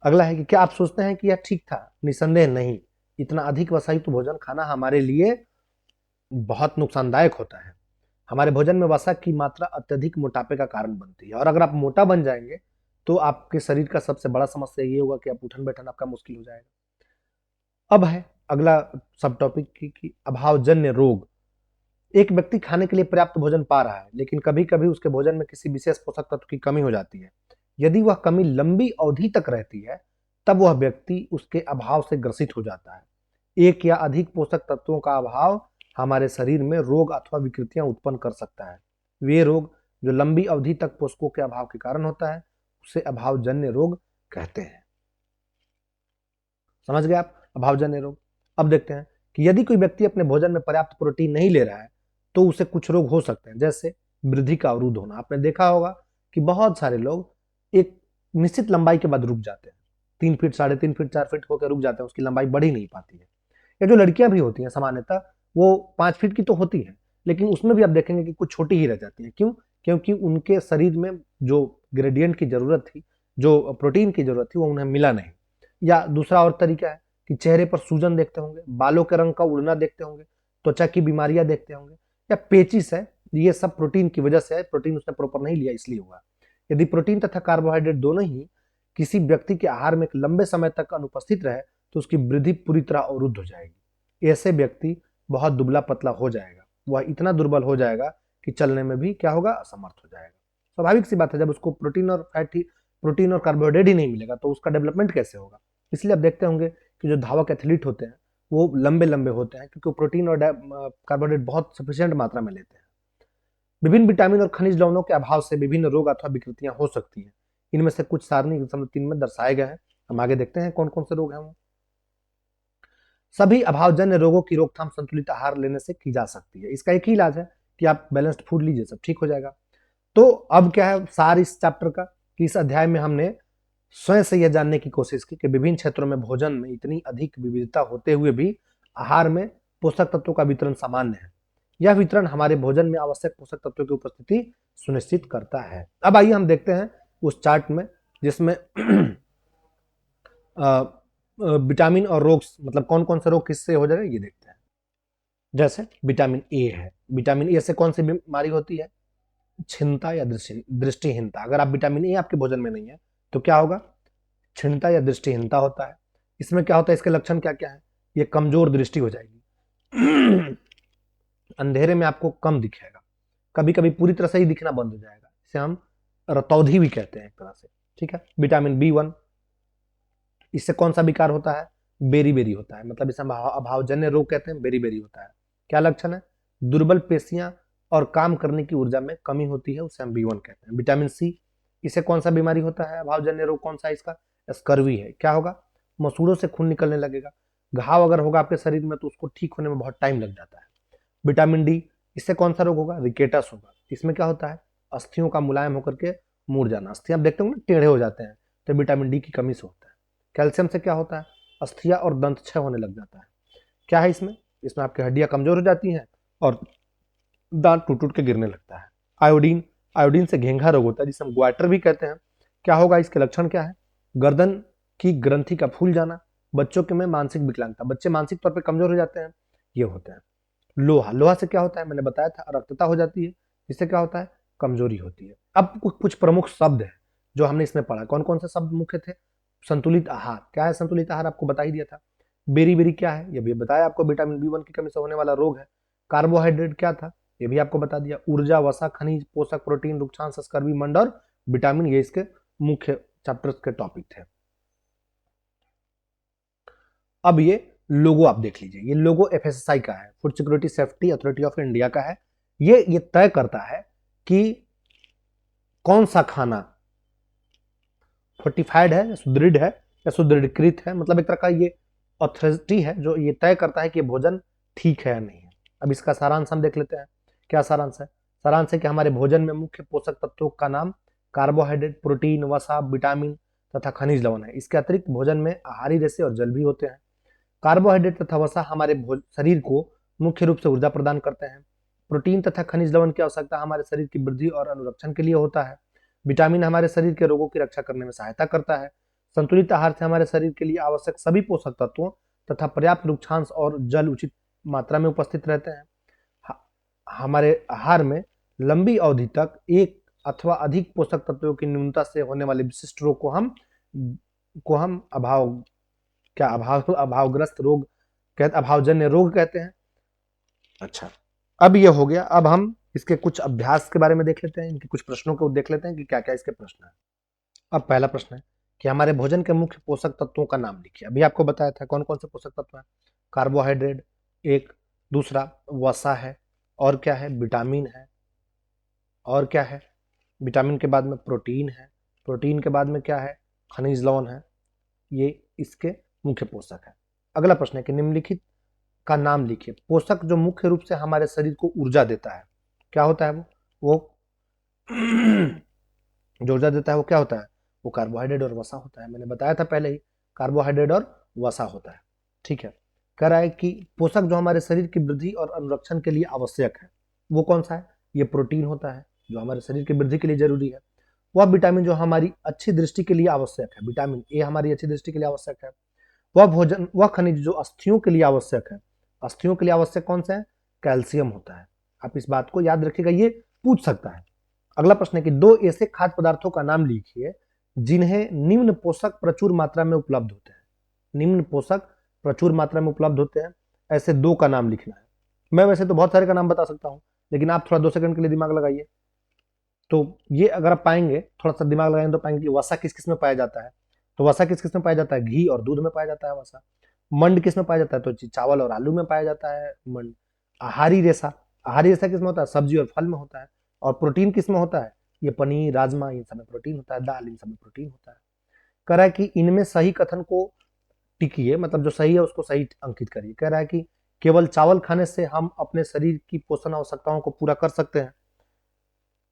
अगला है कि क्या आप सोचते हैं कि यह ठीक था? निसंदेह नहीं। इतना अधिक वसायुक्त भोजन खाना हमारे लिए बहुत नुकसानदायक होता है। हमारे भोजन में वसा की मात्रा अत्यधिक मोटापे का कारण बनती है, और अगर आप मोटा बन जाएंगे तो आपके शरीर का सबसे बड़ा समस्या ये होगा कि आप उठन बैठन आपका मुश्किल हो जाएगा। अब है अगला सब टॉपिक की अभावजन्य रोग। एक व्यक्ति खाने के लिए पर्याप्त भोजन पा रहा है, लेकिन कभी कभी उसके भोजन में किसी विशेष पोषक तत्व की कमी हो जाती है। यदि वह कमी लंबी अवधि तक रहती है तब वह व्यक्ति उसके अभाव से ग्रसित हो जाता है। एक या अधिक पोषक तत्वों का अभाव हमारे शरीर में रोग अथवा विकृतियां उत्पन्न कर सकता है। वे रोग जो लंबी अवधि तक पोषकों के अभाव के कारण होता है उसे अभावजन्य रोग कहते हैं। समझ गए आप अभावजन्य रोग? अब देखते हैं कि यदि कोई व्यक्ति अपने भोजन में पर्याप्त प्रोटीन नहीं ले रहा है तो उसे कुछ रोग हो सकते हैं, जैसे वृद्धि का अवरुद्ध होना। आपने देखा होगा कि बहुत सारे लोग एक निश्चित लंबाई के बाद रुक जाते हैं, 3 फीट, 3.5 फीट, 4 फीट होकर रुक जाते हैं, उसकी लंबाई बढ़ ही नहीं पाती है। या जो लड़कियां भी होती हैं सामान्यतः वो 5 फीट की तो होती है, लेकिन उसमें भी आप देखेंगे कि कुछ छोटी ही रह जाती है। क्यों? क्योंकि उनके शरीर में जो ग्रेडियंट की जरूरत थी, जो प्रोटीन की जरूरत थी वो उन्हें मिला नहीं। या दूसरा और तरीका है कि चेहरे पर सूजन देखते होंगे, बालों के रंग का उड़ना देखते होंगे, त्वचा की बीमारियां देखते होंगे, या पेचिस है, ये सब प्रोटीन की वजह से है, प्रोटीन उसने प्रॉपर नहीं लिया इसलिए हुआ। यदि प्रोटीन तथा कार्बोहाइड्रेट दोनों ही किसी व्यक्ति के आहार में एक लंबे समय तक अनुपस्थित रहे तो उसकी वृद्धि पूरी तरह अवरुद्ध हो जाएगी। ऐसे व्यक्ति बहुत दुबला पतला हो जाएगा, वह इतना दुर्बल हो जाएगा कि चलने में भी क्या होगा, असमर्थ हो जाएगा। स्वाभाविक सी बात है, जब उसको प्रोटीन और कार्बोहाइड्रेट ही नहीं मिलेगा तो उसका डेवलपमेंट कैसे होगा। इसलिए आप देखते होंगे कि जो धावक एथलीट होते हैं वो लंबे लंबे होते हैं, क्योंकि प्रोटीन और कार्बोहाइड्रेट बहुत सफिशिएंट मात्रा में लेते हैं। विभिन्न विटामिन और खनिज लवणों के अभाव से विभिन्न रोग अथवा विकृतियां हो सकती हैं। इनमें से कुछ सारणी 3 में दर्शाए गए हैं। हम आगे देखते हैं कौन कौन से रोग हैं वो। सभी अभावजन्य रोगों की रोकथाम संतुलित आहार लेने से की जा सकती है। इसका एक ही इलाज है कि आप बैलेंस्ड फूड लीजिए, सब ठीक हो जाएगा। तो अब क्या है सार इस चैप्टर का, कि इस अध्याय में हमने स्वयं से यह जानने की कोशिश की कि विभिन्न क्षेत्रों में भोजन में इतनी अधिक विविधता होते हुए भी आहार में पोषक तत्वों का वितरण सामान्य है। यह वितरण हमारे भोजन में आवश्यक पोषक तत्वों की उपस्थिति सुनिश्चित करता है। अब आइए हम देखते हैं उस चार्ट में जिसमें विटामिन और रोग, मतलब कौन कौन से रोग किससे हो जाएगा ये देखते हैं। जैसे विटामिन ए है, विटामिन ए से कौन सी बीमारी होती है, क्षीणता या दृष्टिहीनता। अगर आप विटामिन ए आपके भोजन में नहीं है तो क्या होगा, क्षीणता या दृष्टिहीनता होता है। इसमें क्या होता है, इसके लक्षण क्या क्या है, ये कमजोर दृष्टि हो जाएगी, अंधेरे में आपको कम दिखेगा, कभी कभी पूरी तरह से ही दिखना बंद हो जाएगा, इसे हम रतौंधी भी कहते हैं एक तरह से, ठीक है। विटामिन बी 1, इससे कौन सा विकार होता है, बेरी बेरी होता है, मतलब इसे अभावजन्य रोग कहते हैं, बेरी बेरी होता है। क्या लक्षण है, दुर्बल पेशियां और काम करने की ऊर्जा में कमी होती है, उसे हम बी 1 कहते हैं। विटामिन सी, इसे कौन सा बीमारी होता है, अभावजन्य रोग कौन सा है इसका, स्कर्वी है। क्या होगा, मसूड़ों से खून निकलने लगेगा, घाव अगर होगा आपके शरीर में तो उसको ठीक होने में बहुत टाइम लग जाता है। विटामिन डी, इससे कौन सा रोग होगा, रिकेटस होगा। इसमें क्या होता है, अस्थियों का मुलायम होकर के मुड़ जाना, अस्थियां आप देखते होंगे टेढ़े हो जाते हैं, तो विटामिन डी की कमी से होता है। कैल्शियम से क्या होता है, अस्थियां और दंत क्षय होने लग जाता है। क्या है इसमें, इसमें आपकी हड्डियां कमजोर हो जाती हैं और दांत टूट टूट के गिरने लगता है। आयोडीन, आयोडीन से घेंघा रोग होता है जिसे हम ग्वाइटर भी कहते हैं। क्या होगा, इसके लक्षण क्या है, गर्दन की ग्रंथि का फूल जाना, बच्चों के में मानसिक विकलांगता, बच्चे मानसिक तौर पर कमजोर हो जाते हैं, ये होते हैं। लोहा, लोहा से क्या होता है, मैंने बताया था रक्तता हो जाती है, इससे क्या होता है, कमजोरी होती है। अब कुछ प्रमुख शब्द है जो हमने इसमें पढ़ा, कौन कौन से शब्द मुख्य थे, संतुलित आहार। क्या है संतुलित आहार, आपको बता ही दिया था। बेरी बेरी क्या है, ये भी बताया आपको, विटामिन बी 1 की कमी से होने वाला रोग है। कार्बोहाइड्रेट क्या था, ये भी आपको बता दिया। ऊर्जा, वसा, खनिज, पोषक, प्रोटीन, रुक्षांश, स्कर्वी, मंड और विटामिन, ये इसके मुख्य चैप्टर्स के टॉपिक थे। अब ये लोगो आप देख लीजिए, ये लोगो एफएसएसआई का है, food security safety authority of India का है। ये तय करता है कि कौन सा खाना फोर्टिफाइड है, सुदृढ़ है या सुदृढ़ीकृत है, मतलब एक तरह का ये अथॉरिटी है जो ये तय करता है कि भोजन ठीक है या नहीं है। अब इसका सारांश हम देख लेते हैं। क्या सारांश है, सारांश है कि हमारे भोजन में मुख्य पोषक तत्वों का नाम कार्बोहाइड्रेट, प्रोटीन, वसा, विटामिन तथा खनिज लवण है। इसके अतिरिक्त भोजन में आहारी रेशे और जल भी होते हैं। कार्बोहाइड्रेट तथा वसा हमारे शरीर को मुख्य रूप से ऊर्जा प्रदान करते हैं। प्रोटीन तथा खनिज लवण की आवश्यकता हमारे शरीर की वृद्धि और अनुरक्षण के लिए होता है। विटामिन हमारे शरीर के रोगों की रक्षा करने में सहायता करता है। संतुलित आहार से हमारे शरीर के लिए आवश्यक सभी पोषक तत्वों तथा पर्याप्त रुक्षांश और जल उचित मात्रा में उपस्थित रहते हैं। हमारे आहार में लंबी अवधि तक एक अथवा अधिक पोषक तत्वों की न्यूनता से होने वाले विशिष्ट रोग को हम अभावग्रस्त रोग कहते, अभावजन्य रोग कहते हैं। अच्छा, अब ये हो गया। अब हम इसके कुछ अभ्यास के बारे में देख लेते हैं, इनके कुछ प्रश्नों को देख लेते हैं कि क्या क्या इसके प्रश्न है। अब पहला प्रश्न है कि हमारे भोजन के मुख्य पोषक तत्वों का नाम लिखिए। अभी आपको बताया था कौन कौन से पोषक तत्व हैं, कार्बोहाइड्रेट एक, दूसरा वसा है, और क्या है, विटामिन है, और क्या है, विटामिन के बाद में प्रोटीन है, प्रोटीन के बाद में क्या है, खनिज लवण है, ये इसके मुख्य पोषक है। अगला प्रश्न है कि निम्नलिखित का नाम लिखिए, पोषक जो मुख्य रूप से हमारे शरीर को ऊर्जा देता है। क्या होता है वो जो ऊर्जा देता है वो क्या होता है, वो कार्बोहाइड्रेट और वसा होता है। मैंने बताया था पहले ही, कार्बोहाइड्रेट और वसा होता है, ठीक है। कह रहा है कि पोषक जो हमारे शरीर की वृद्धि और अनुरक्षण के लिए आवश्यक है वो कौन सा है, ये प्रोटीन होता है जो हमारे शरीर की वृद्धि के लिए जरूरी है। वह विटामिन जो हमारी अच्छी दृष्टि के लिए आवश्यक है, विटामिन ए हमारी अच्छी दृष्टि के लिए आवश्यक है। वह खनिज जो अस्थियों के लिए आवश्यक है, अस्थियों के लिए आवश्यक कौन सा है? कैल्शियम होता है। आप इस बात को याद रखिएगा, ये पूछ सकता है। अगला प्रश्न है कि 2 ऐसे खाद्य पदार्थों का नाम लिखिए जिन्हें निम्न पोषक प्रचुर मात्रा में उपलब्ध होते हैं। निम्न पोषक प्रचुर मात्रा में उपलब्ध होते हैं, ऐसे 2 का नाम लिखना है। मैं वैसे तो बहुत सारे का नाम बता सकता हूं, लेकिन आप थोड़ा 2 सेकंड के लिए दिमाग लगाइए। तो ये अगर आप पाएंगे, थोड़ा सा दिमाग लगाएंगे तो पाएंगे कि वसा किस किस में पाया जाता है। तो वसा किस किस में पाया जाता है? घी और दूध में पाया जाता है वसा। मंड किस में पाया जाता है? तो चावल और आलू में पाया जाता है मंड। आहारी रेशा, आहारी रेशा किस में होता है? सब्जी और फल में होता है। और प्रोटीन किस में होता है? ये पनीर, राजमा, इन सब में प्रोटीन होता है। दाल, इन सब में प्रोटीन होता है। कह रहा है कि इनमें सही कथन को टिकिए, मतलब जो सही है उसको सही अंकित करिए। कह रहा है कि केवल चावल खाने से हम अपने शरीर की पोषण आवश्यकताओं को पूरा कर सकते हैं।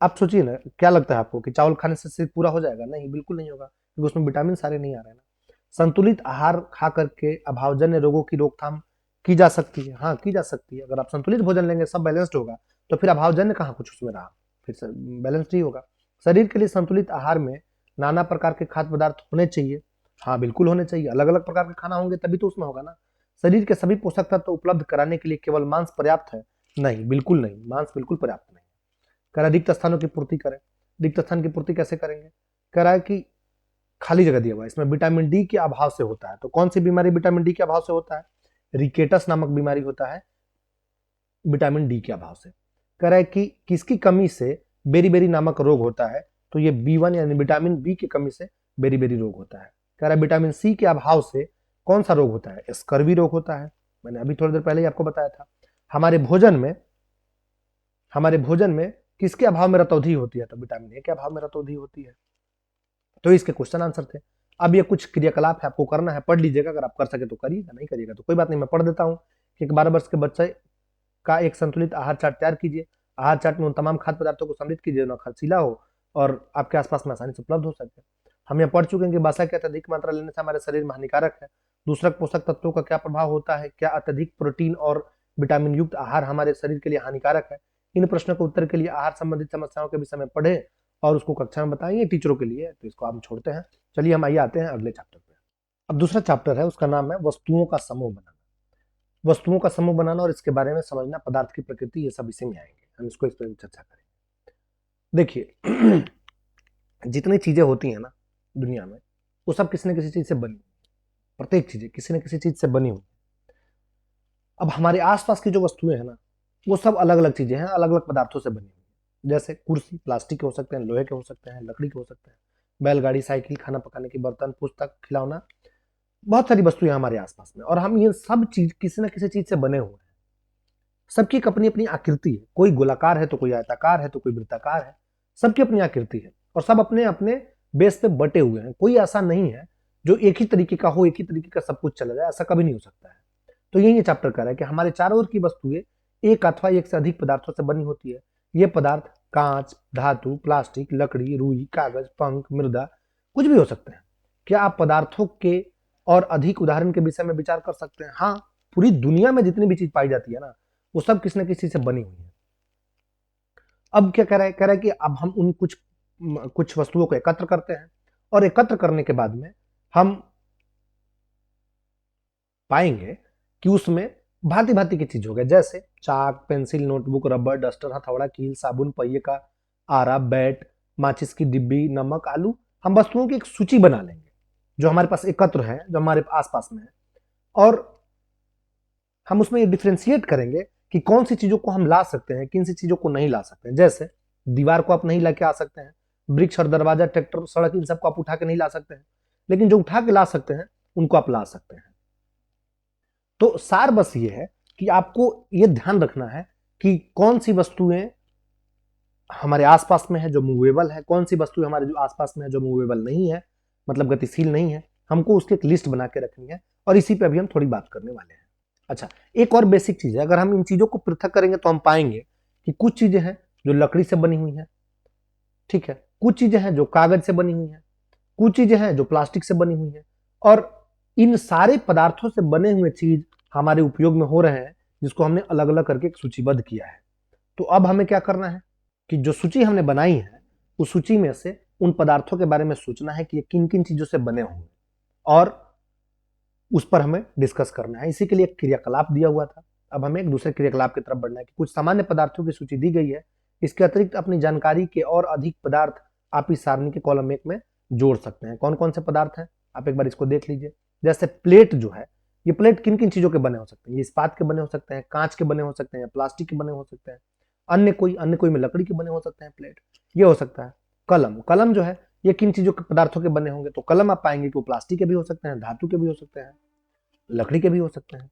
आप सोचिए ना, क्या लगता है आपको कि चावल खाने से शरीर पूरा हो जाएगा? नहीं, बिल्कुल नहीं होगा, क्योंकि उसमें विटामिन सारे नहीं आ रहे हैं ना। संतुलित आहार खा करके अभावजन्य रोगों की रोकथाम की जा सकती है। हाँ, की जा सकती है। अगर आप संतुलित भोजन लेंगे, सब बैलेंस्ड होगा, तो फिर अभावजन्य कहाँ कुछ उसमें रहा, फिर से बैलेंस्ड ही होगा। शरीर के लिए संतुलित आहार में नाना प्रकार के खाद्य पदार्थ होने चाहिए। हाँ, बिल्कुल होने चाहिए। अलग अलग प्रकार के खाना होंगे तभी तो उसमें होगा ना। शरीर के सभी पोषक तत्व उपलब्ध कराने के लिए केवल मांस पर्याप्त है? नहीं, बिल्कुल नहीं, मांस बिल्कुल पर्याप्त नहीं। कह रहा है रिक्त स्थानों की पूर्ति करें। रिक्त स्थान की पूर्ति कैसे करेंगे? कह रहा है कि खाली जगह दिया हुआ है, इसमें विटामिन डी के अभाव से होता है। तो कौन सी बीमारी विटामिन डी के अभाव से होता है? रिकेटस नामक बीमारी होता है विटामिन डी के अभाव से। कह रहा है कि किसकी कमी से बेरी बेरी नामक रोग होता है? तो ये B1 यानी विटामिन बी की कमी से बेरी बेरी रोग होता है। कह रहा है विटामिन सी के अभाव से कौन सा रोग होता है? स्कर्वी रोग होता है। मैंने अभी थोड़ी देर पहले ही आपको बताया था। हमारे भोजन में किसके अभाव में रतौंधी होती है? तो विटामिन ए के अभाव में रतौंधी होती है। तो इसके क्वेश्चन आंसर थे। अब ये कुछ क्रियाकलाप है, आपको करना है, पढ़ लीजिएगा। अगर आप कर सके तो करिएगा, नहीं करिएगा तो कोई बात नहीं, मैं पढ़ देता हूँ कि एक 12 वर्ष के बच्चे का एक संतुलित आहार चार्ट तैयार कीजिए। आहार चार्ट में उन तमाम खाद्य पदार्थों को सम्मिलित कीजिए जो खर्चीला हो और आपके आसपास में आसानी से उपलब्ध हो सके। हम यह पढ़ चुके हैं कि वसा की अत्यधिक मात्रा लेने से हमारे शरीर में हानिकारक है। दूसरा, पोषक तत्वों का क्या प्रभाव होता है? क्या अत्यधिक प्रोटीन और विटामिन युक्त आहार हमारे शरीर के लिए हानिकारक है? इन प्रश्नों के उत्तर के लिए आहार संबंधित समस्याओं के विषय में पढ़े और उसको कक्षा में बताएंगे टीचरों के लिए। तो इसको हम छोड़ते हैं। चलिए हम आइए आते हैं अगले चैप्टर पे। अब दूसरा चैप्टर है, उसका नाम है वस्तुओं का समूह बनाना। वस्तुओं का समूह बनाना और इसके बारे में समझना, पदार्थ की प्रकृति, ये सब इसी में आएंगे। हम इसको इस पर चर्चा करेंगे। देखिए जितनी चीजें होती हैं ना दुनिया में, वो सब किसी न किसी चीज से बनी हुई। प्रत्येक चीजें किसी न किसी चीज से बनी हुई। अब हमारे आसपास की जो वस्तुएं हैं ना, वो सब अलग अलग चीजें हैं, अलग अलग पदार्थों से बनी हुई। जैसे कुर्सी प्लास्टिक के हो सकते हैं, लोहे के हो सकते हैं, लकड़ी के हो सकते हैं। बैलगाड़ी, साइकिल, खाना पकाने की बर्तन, पुस्तक, खिलौना, बहुत सारी वस्तुएं हमारे आसपास में। और हम ये सब चीज किसी न किसी चीज से बने हुए हैं। सबकी एक अपनी अपनी आकृति है। कोई गोलाकार है तो कोई आयताकार है तो कोई वृत्ताकार है। सबकी अपनी आकृति है और सब अपने अपने बेस पे बटे हुए हैं। कोई ऐसा नहीं है जो एक ही तरीके का हो, एक ही तरीके का सब कुछ चला जाए, ऐसा कभी नहीं हो सकता है। तो यही ये चैप्टर कह रहा है कि हमारे चारों ओर की वस्तुएं एक अथवा एक से अधिक पदार्थों से बनी होती है। ये पदार्थ कांच, धातु, प्लास्टिक, लकड़ी, रुई, कागज, पंख, मृदा, कुछ भी हो सकते हैं। क्या आप पदार्थों के और अधिक उदाहरण के विषय में विचार कर सकते हैं? हाँ, पूरी दुनिया में जितनी भी चीज पाई जाती है ना, वो सब किसी न किसी से बनी हुई है। अब क्या कह रहा है कि अब हम उन कुछ वस्तुओं को एकत्र करते हैं और एकत्र करने के बाद में हम पाएंगे कि उसमें भांति भांति की चीज हो गए, जैसे चाक, पेंसिल, नोटबुक, रबर, डस्टर, हथौड़ा, कील, साबुन, पहिए का आरा, बैट, माचिस की डिब्बी, नमक, आलू। हम वस्तुओं की एक सूची बना लेंगे जो हमारे पास एकत्र है, जो हमारे आसपास में है, और हम उसमें ये डिफ्रेंशिएट करेंगे कि कौन सी चीजों को हम ला सकते हैं, किन सी चीजों को नहीं ला सकते हैं। जैसे दीवार को आप नहीं ला के आ सकते हैं, वृक्ष और दरवाजा, ट्रैक्टर, सड़क, इन सबको आप उठा के नहीं ला सकते हैं, लेकिन जो उठा के ला सकते हैं उनको आप ला सकते हैं। तो सार बस ये है कि आपको ये ध्यान रखना है कि कौन सी वस्तुएं हमारे आसपास में है जो मूवेबल है, कौन सी वस्तुएं हमारे जो आसपास में है जो मूवेबल नहीं है, मतलब गतिशील नहीं है। हमको उसकी एक लिस्ट बना के रखनी है और इसी पे अभी हम थोड़ी बात करने वाले हैं। अच्छा, एक और बेसिक चीज है, अगर हम इन चीजों को पृथक करेंगे तो हम पाएंगे कि कुछ चीजें हैं जो लकड़ी से बनी हुई हैं, ठीक है, कुछ चीजें हैं जो कागज से बनी हुई हैं, कुछ चीजें हैं जो प्लास्टिक से बनी हुई हैं, और इन सारे पदार्थों से बने हुए चीज हमारे उपयोग में हो रहे हैं, जिसको हमने अलग अलग करके एक सूचीबद्ध किया है। तो अब हमें क्या करना है कि जो सूची हमने बनाई है उस सूची में से उन पदार्थों के बारे में सोचना है कि ये किन किन चीजों से बने होंगे और उस पर हमें डिस्कस करना है। इसी के लिए एक क्रियाकलाप दिया हुआ था। अब हमें एक दूसरे क्रियाकलाप की तरफ बढ़ना है कि कुछ सामान्य पदार्थों की सूची दी गई है, इसके अतिरिक्त अपनी जानकारी के और अधिक पदार्थ आप इस सारणी के कॉलम 1 में जोड़ सकते हैं। कौन कौन से पदार्थ हैं आप एक बार इसको देख लीजिए। जैसे प्लेट जो है, ये प्लेट किन किन चीजों के बने हो सकते हैं, ये इस्पात के बने हो सकते हैं, कांच के बने हो सकते हैं, या प्लास्टिक के बने हो सकते हैं, अन्य कोई में लकड़ी के बने हो सकते हैं प्लेट, ये हो सकता है। कलम जो है ये किन चीजों के पदार्थों के बने होंगे, तो कलम आप पाएंगे कि वो प्लास्टिक के भी हो सकते हैं, धातु के भी हो सकते हैं, लकड़ी के भी हो सकते हैं।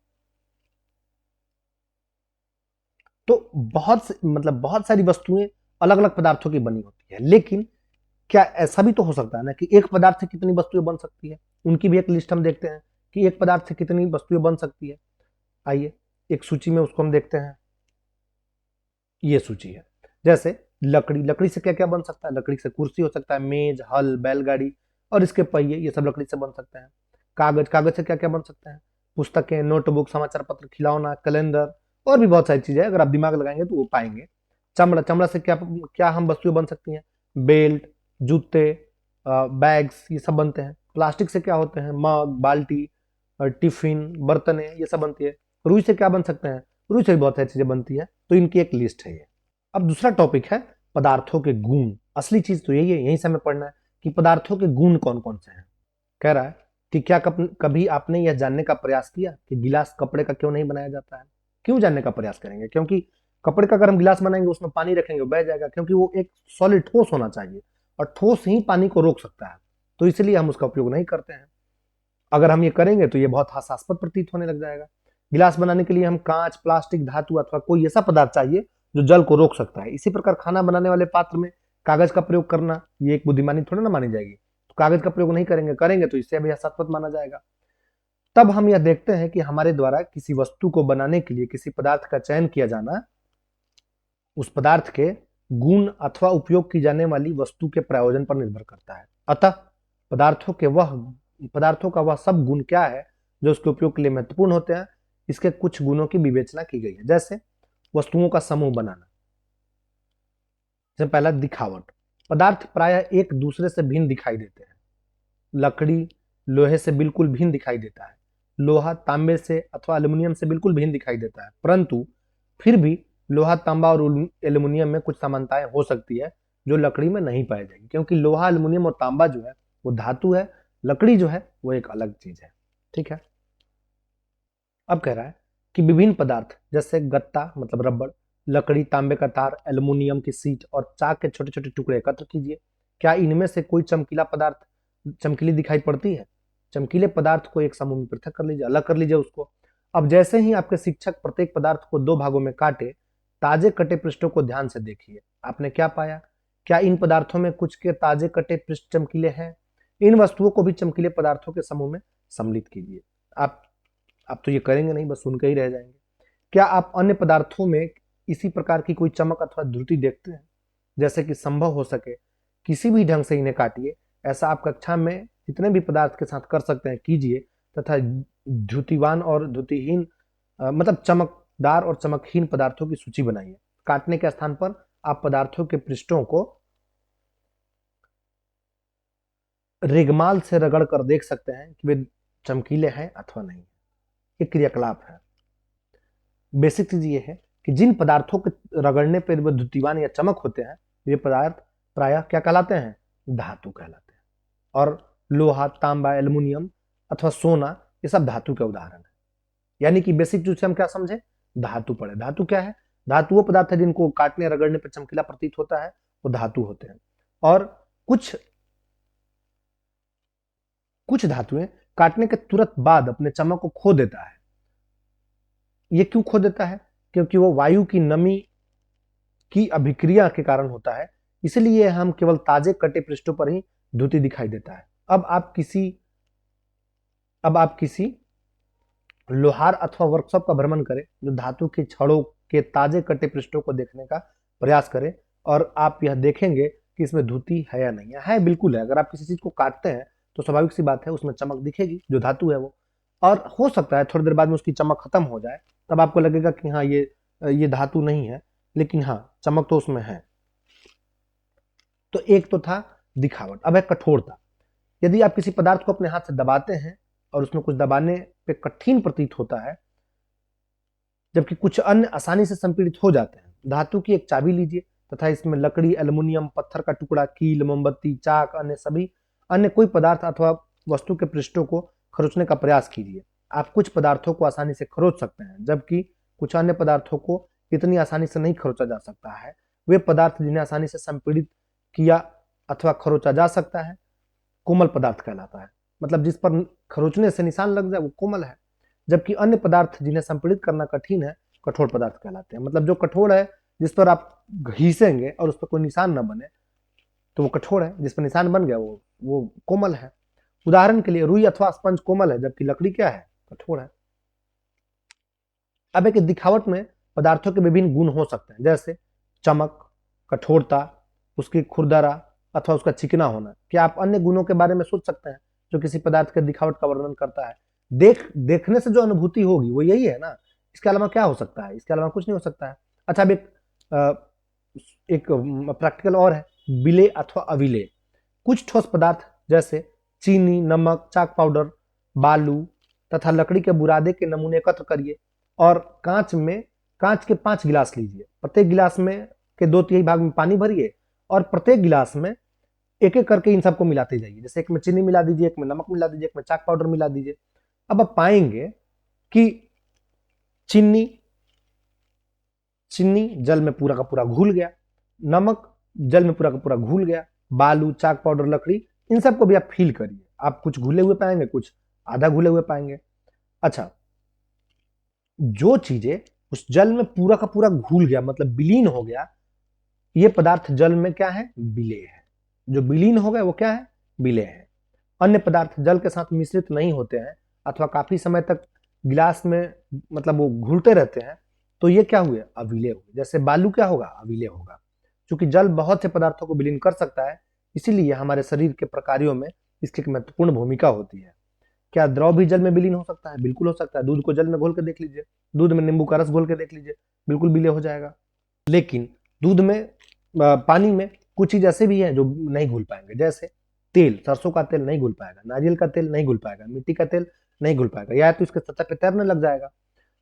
तो बहुत सारी वस्तुएं अलग अलग पदार्थों की बनी होती है, लेकिन क्या ऐसा भी तो हो सकता है ना कि एक पदार्थ से कितनी वस्तुएं बन सकती है, उनकी भी एक लिस्ट हम देखते हैं कि एक पदार्थ से कितनी वस्तुएं बन सकती है। आइए एक सूची में उसको हम देखते हैं। ये सूची है। जैसे लकड़ी से क्या क्या बन सकता है, लकड़ी से कुर्सी हो सकता है, मेज, हल, बैलगाड़ी और इसके पहिए, ये सब लकड़ी से बन सकते हैं। कागज से क्या क्या बन सकते हैं, पुस्तकें, नोटबुक, समाचार पत्र, खिलौना, कैलेंडर और भी बहुत सारी चीजें, अगर आप दिमाग लगाएंगे तो वो पाएंगे। चमड़ा से क्या क्या हम वस्तुएं बन सकती हैं, बेल्ट, जूते, बैग्स, ये सब बनते हैं। प्लास्टिक से क्या होते हैं, मग, बाल्टी, टिफिन, बर्तनें, ये सब बनती है। रुई से क्या बन सकते हैं, रुई से भी बहुत सारी चीजें बनती है। तो इनकी एक लिस्ट है ये। अब दूसरा टॉपिक है पदार्थों के गुण। असली चीज तो यही है, यहीं से हमें पढ़ना है कि पदार्थों के गुण कौन कौन से हैं। कह रहा है कि क्या कभी आपने यह जानने का प्रयास किया कि गिलास कपड़े का क्यों नहीं बनाया जाता है। क्यों जानने का प्रयास करेंगे, क्योंकि कपड़े का अगर हम गिलास बनाएंगे उसमें पानी रखेंगे बह जाएगा, क्योंकि वो एक सॉलिड ठोस होना चाहिए और ठोस ही पानी को रोक सकता है, तो इसलिए हम उसका उपयोग नहीं करते हैं। अगर हम ये करेंगे तो ये बहुत हास्यास्पद प्रतीत होने लग जाएगा। गिलास बनाने के लिए हम कांच, प्लास्टिक, धातु अथवा कोई ऐसा पदार्थ चाहिए जो जल को रोक सकता है। इसी प्रकार खाना बनाने वाले पात्र में कागज का प्रयोग करना ये एक बुद्धिमानी थोड़ी ना मानी जाएगी। तो कागज का प्रयोग नहीं करेंगे तो इससे भी हास्यास्पद माना जाएगा। तब हम यह देखते हैं कि हमारे द्वारा किसी वस्तु को बनाने के लिए किसी पदार्थ का चयन किया जाना उस पदार्थ के गुण अथवा उपयोग की जाने वाली वस्तु के प्रयोजन पर निर्भर करता है। अतः पदार्थों का वह सब गुण क्या है जो उसके उपयोग के लिए महत्वपूर्ण होते हैं, इसके कुछ गुणों की विवेचना की गई है। जैसे वस्तुओं का समूह बनाना। जैसे पहला, दिखावट। पदार्थ प्रायः एक दूसरे से भिन्न दिखाई देते हैं। लकड़ी लोहे से बिल्कुल भिन्न दिखाई देता है, लोहा तांबे से अथवा एल्यूमिनियम से बिल्कुल भिन्न दिखाई देता है, परंतु फिर भी लोहा, तांबा और एल्यूमिनियम में कुछ समानताएं हो सकती है जो लकड़ी में नहीं पाई जाएगी, क्योंकि लोहा, एल्यूमिनियम और तांबा जो है वो धातु है, लकड़ी जो है वो एक अलग चीज है। ठीक है। अब कह रहा है कि विभिन्न पदार्थ जैसे गत्ता मतलब रबड़, लकड़ी, तांबे का तार, एल्यूमिनियम की सीट और चाक के छोटे छोटे टुकड़े एकत्र कीजिए। क्या इनमें से कोई चमकीली दिखाई पड़ती है। चमकीले पदार्थ को एक समूह में पृथक कर लीजिए, अलग कर लीजिए उसको। अब जैसे ही आपके शिक्षक प्रत्येक पदार्थ को दो भागों में काटे, ताजे कटे पृष्ठों को ध्यान से देखिए। आपने क्या पाया, क्या इन पदार्थों में कुछ के ताजे कटे पृष्ठ चमकीले हैं। इन वस्तुओं को भी चमकीले पदार्थों के समूह में सम्मिलित कीजिए। आप तो ये करेंगे नहीं, बस सुन के ही रह जाएंगे। क्या आप अन्य पदार्थों में इसी प्रकार की कोई चमक अथवा द्रुति देखते हैं। जैसे कि संभव हो सके किसी भी ढंग से इन्हें काटिए। ऐसा आप कक्षा में जितने भी पदार्थ के साथ कर सकते हैं कीजिए, तथा द्युतिवान और द्युतिहीन मतलब चमकदार और चमकहीन पदार्थों की सूची बनाइए। काटने के स्थान पर आप पदार्थों के पृष्ठों को रेगमाल से रगड़ कर देख सकते हैं कि वे चमकीले हैं अथवा नहीं। एक क्रियाकलाप है। बेसिक चीज ये है कि जिन पदार्थों के रगड़ने पर वे द्युतिवान या चमक होते हैं, ये पदार्थ प्रायः क्या कहलाते हैं, धातु कहलाते हैं। और लोहा, तांबा, एल्युमिनियम अथवा सोना ये सब धातु के उदाहरण है। यानी कि बेसिक चीज से हम क्या समझे, धातु पढ़े। धातु क्या है, धातु वो पदार्थ है जिनको काटने रगड़ने पर चमकीला प्रतीत होता है, वो धातु होते हैं। और कुछ धातुएं काटने के तुरंत बाद अपने चमक को खो देता है। ये क्यों खो देता है, क्योंकि वो वायु की नमी की अभिक्रिया के कारण होता है, इसलिए हम केवल ताजे कटे पृष्ठों पर ही द्युति दिखाई देता है। अब आप किसी लोहार अथवा वर्कशॉप का भ्रमण करें जो धातु की छड़ों के ताजे कटे पृष्ठों को देखने का प्रयास करें, और आप यह देखेंगे कि इसमें द्युति है या नहीं है। बिल्कुल है। अगर आप किसी चीज को काटते हैं तो स्वाभाविक सी बात है उसमें चमक दिखेगी, जो धातु है वो। और हो सकता है थोड़ी देर बाद में उसकी चमक खत्म हो जाए, तब आपको लगेगा कि हाँ ये धातु नहीं है, लेकिन हाँ चमक तो उसमें है। तो एक तो था दिखावट। अब है कठोरता। यदि आप किसी पदार्थ को अपने हाथ से दबाते हैं और उसमें कुछ दबाने पे कठिन प्रतीत होता है, जबकि कुछ अन्य आसानी से संपीड़ित हो जाते हैं। धातु की एक चाबी लीजिए तथा इसमें लकड़ी, एल्युमिनियम, पत्थर का टुकड़ा, कील, मोमबत्ती, चाक, अन्य कोई पदार्थ अथवा वस्तु के पृष्ठों को खरोचने का प्रयास कीजिए। आप कुछ पदार्थों को आसानी से खरोच सकते हैं, जबकि कुछ अन्य पदार्थों को इतनी आसानी से नहीं खरोचा जा सकता है। वे पदार्थ जिन्हें आसानी से संपीड़ित किया अथवा खरोचा जा सकता है कोमल पदार्थ कहलाता है। मतलब जिस पर खरोचने से निशान लग जाए वो कोमल है, जबकि अन्य पदार्थ जिन्हें संपीड़ित करना कठिन है कठोर पदार्थ कहलाते हैं। मतलब जो कठोर है, जिस पर आप घीसेंगे और उस पर कोई निशान न बने तो वो कठोर है, जिस पर निशान बन गया वो कोमल है। उदाहरण के लिए रुई अथवा स्पंज कोमल है, जबकि लकड़ी क्या है, कठोर है। अब एक दिखावट में पदार्थों के विभिन्न गुण हो सकते हैं, जैसे चमक, कठोरता, उसकी खुरदरा अथवा उसका चिकना होना। क्या आप अन्य गुणों के बारे में सोच सकते हैं जो किसी पदार्थ के दिखावट का वर्णन करता है? देखने से जो अनुभूति होगी वो यही है ना, इसके अलावा क्या हो सकता है? इसके अलावा कुछ नहीं हो सकता है। अच्छा, अब एक प्रैक्टिकल और है, विलेय अथवा अविलेय। कुछ ठोस पदार्थ जैसे चीनी, नमक, चाक पाउडर, बालू तथा लकड़ी के बुरादे के नमूने एकत्र करिए और कांच के 5 गिलास लीजिए। प्रत्येक गिलास में के 2/3 भाग में पानी भरिए और प्रत्येक गिलास में एक एक करके इन सबको मिलाते जाइए। जैसे एक में चीनी मिला दीजिए, एक में नमक मिला दीजिए, एक में चाक पाउडर मिला दीजिए। अब आप पाएंगे कि चीनी जल में पूरा का पूरा घुल गया, नमक जल में पूरा का पूरा घुल गया, बालू, चाक पाउडर, लकड़ी, इन सबको भी आप फील करिए। आप कुछ घुले हुए पाएंगे, कुछ आधा घुले हुए पाएंगे। अच्छा, जो चीजें उस जल में पूरा का पूरा घुल गया मतलब विलीन हो गया, ये पदार्थ जल में क्या है, विलेय है। जो विलीन हो गए वो क्या है, विलेय है। अन्य पदार्थ जल के साथ मिश्रित नहीं होते हैं अथवा काफी समय तक गिलास में मतलब वो घुलते रहते हैं, तो ये क्या हुए, अविलेय हुए। जैसे बालू क्या होगा, अविलेय होगा। क्योंकि जल बहुत से पदार्थों को विलीन कर सकता है, इसीलिए हमारे शरीर के प्रकारों में इसकी एक महत्वपूर्ण भूमिका होती है। क्या द्रव भी जल में विलीन हो सकता है? बिल्कुल हो सकता है। दूध को जल में घोल के देख लीजिए, दूध में नींबू का रस घोल के देख लीजिए, बिल्कुल विलेय हो जाएगा। लेकिन दूध में, पानी में कुछ चीज ऐसे भी है जो नहीं घुल पाएंगे। जैसे तेल, सरसों का तेल नहीं घुल पाएगा, नारियल का तेल नहीं घुल पाएगा, मिट्टी का तेल नहीं घुल पाएगा, या तो इसके सतह पे तैरने लग जाएगा।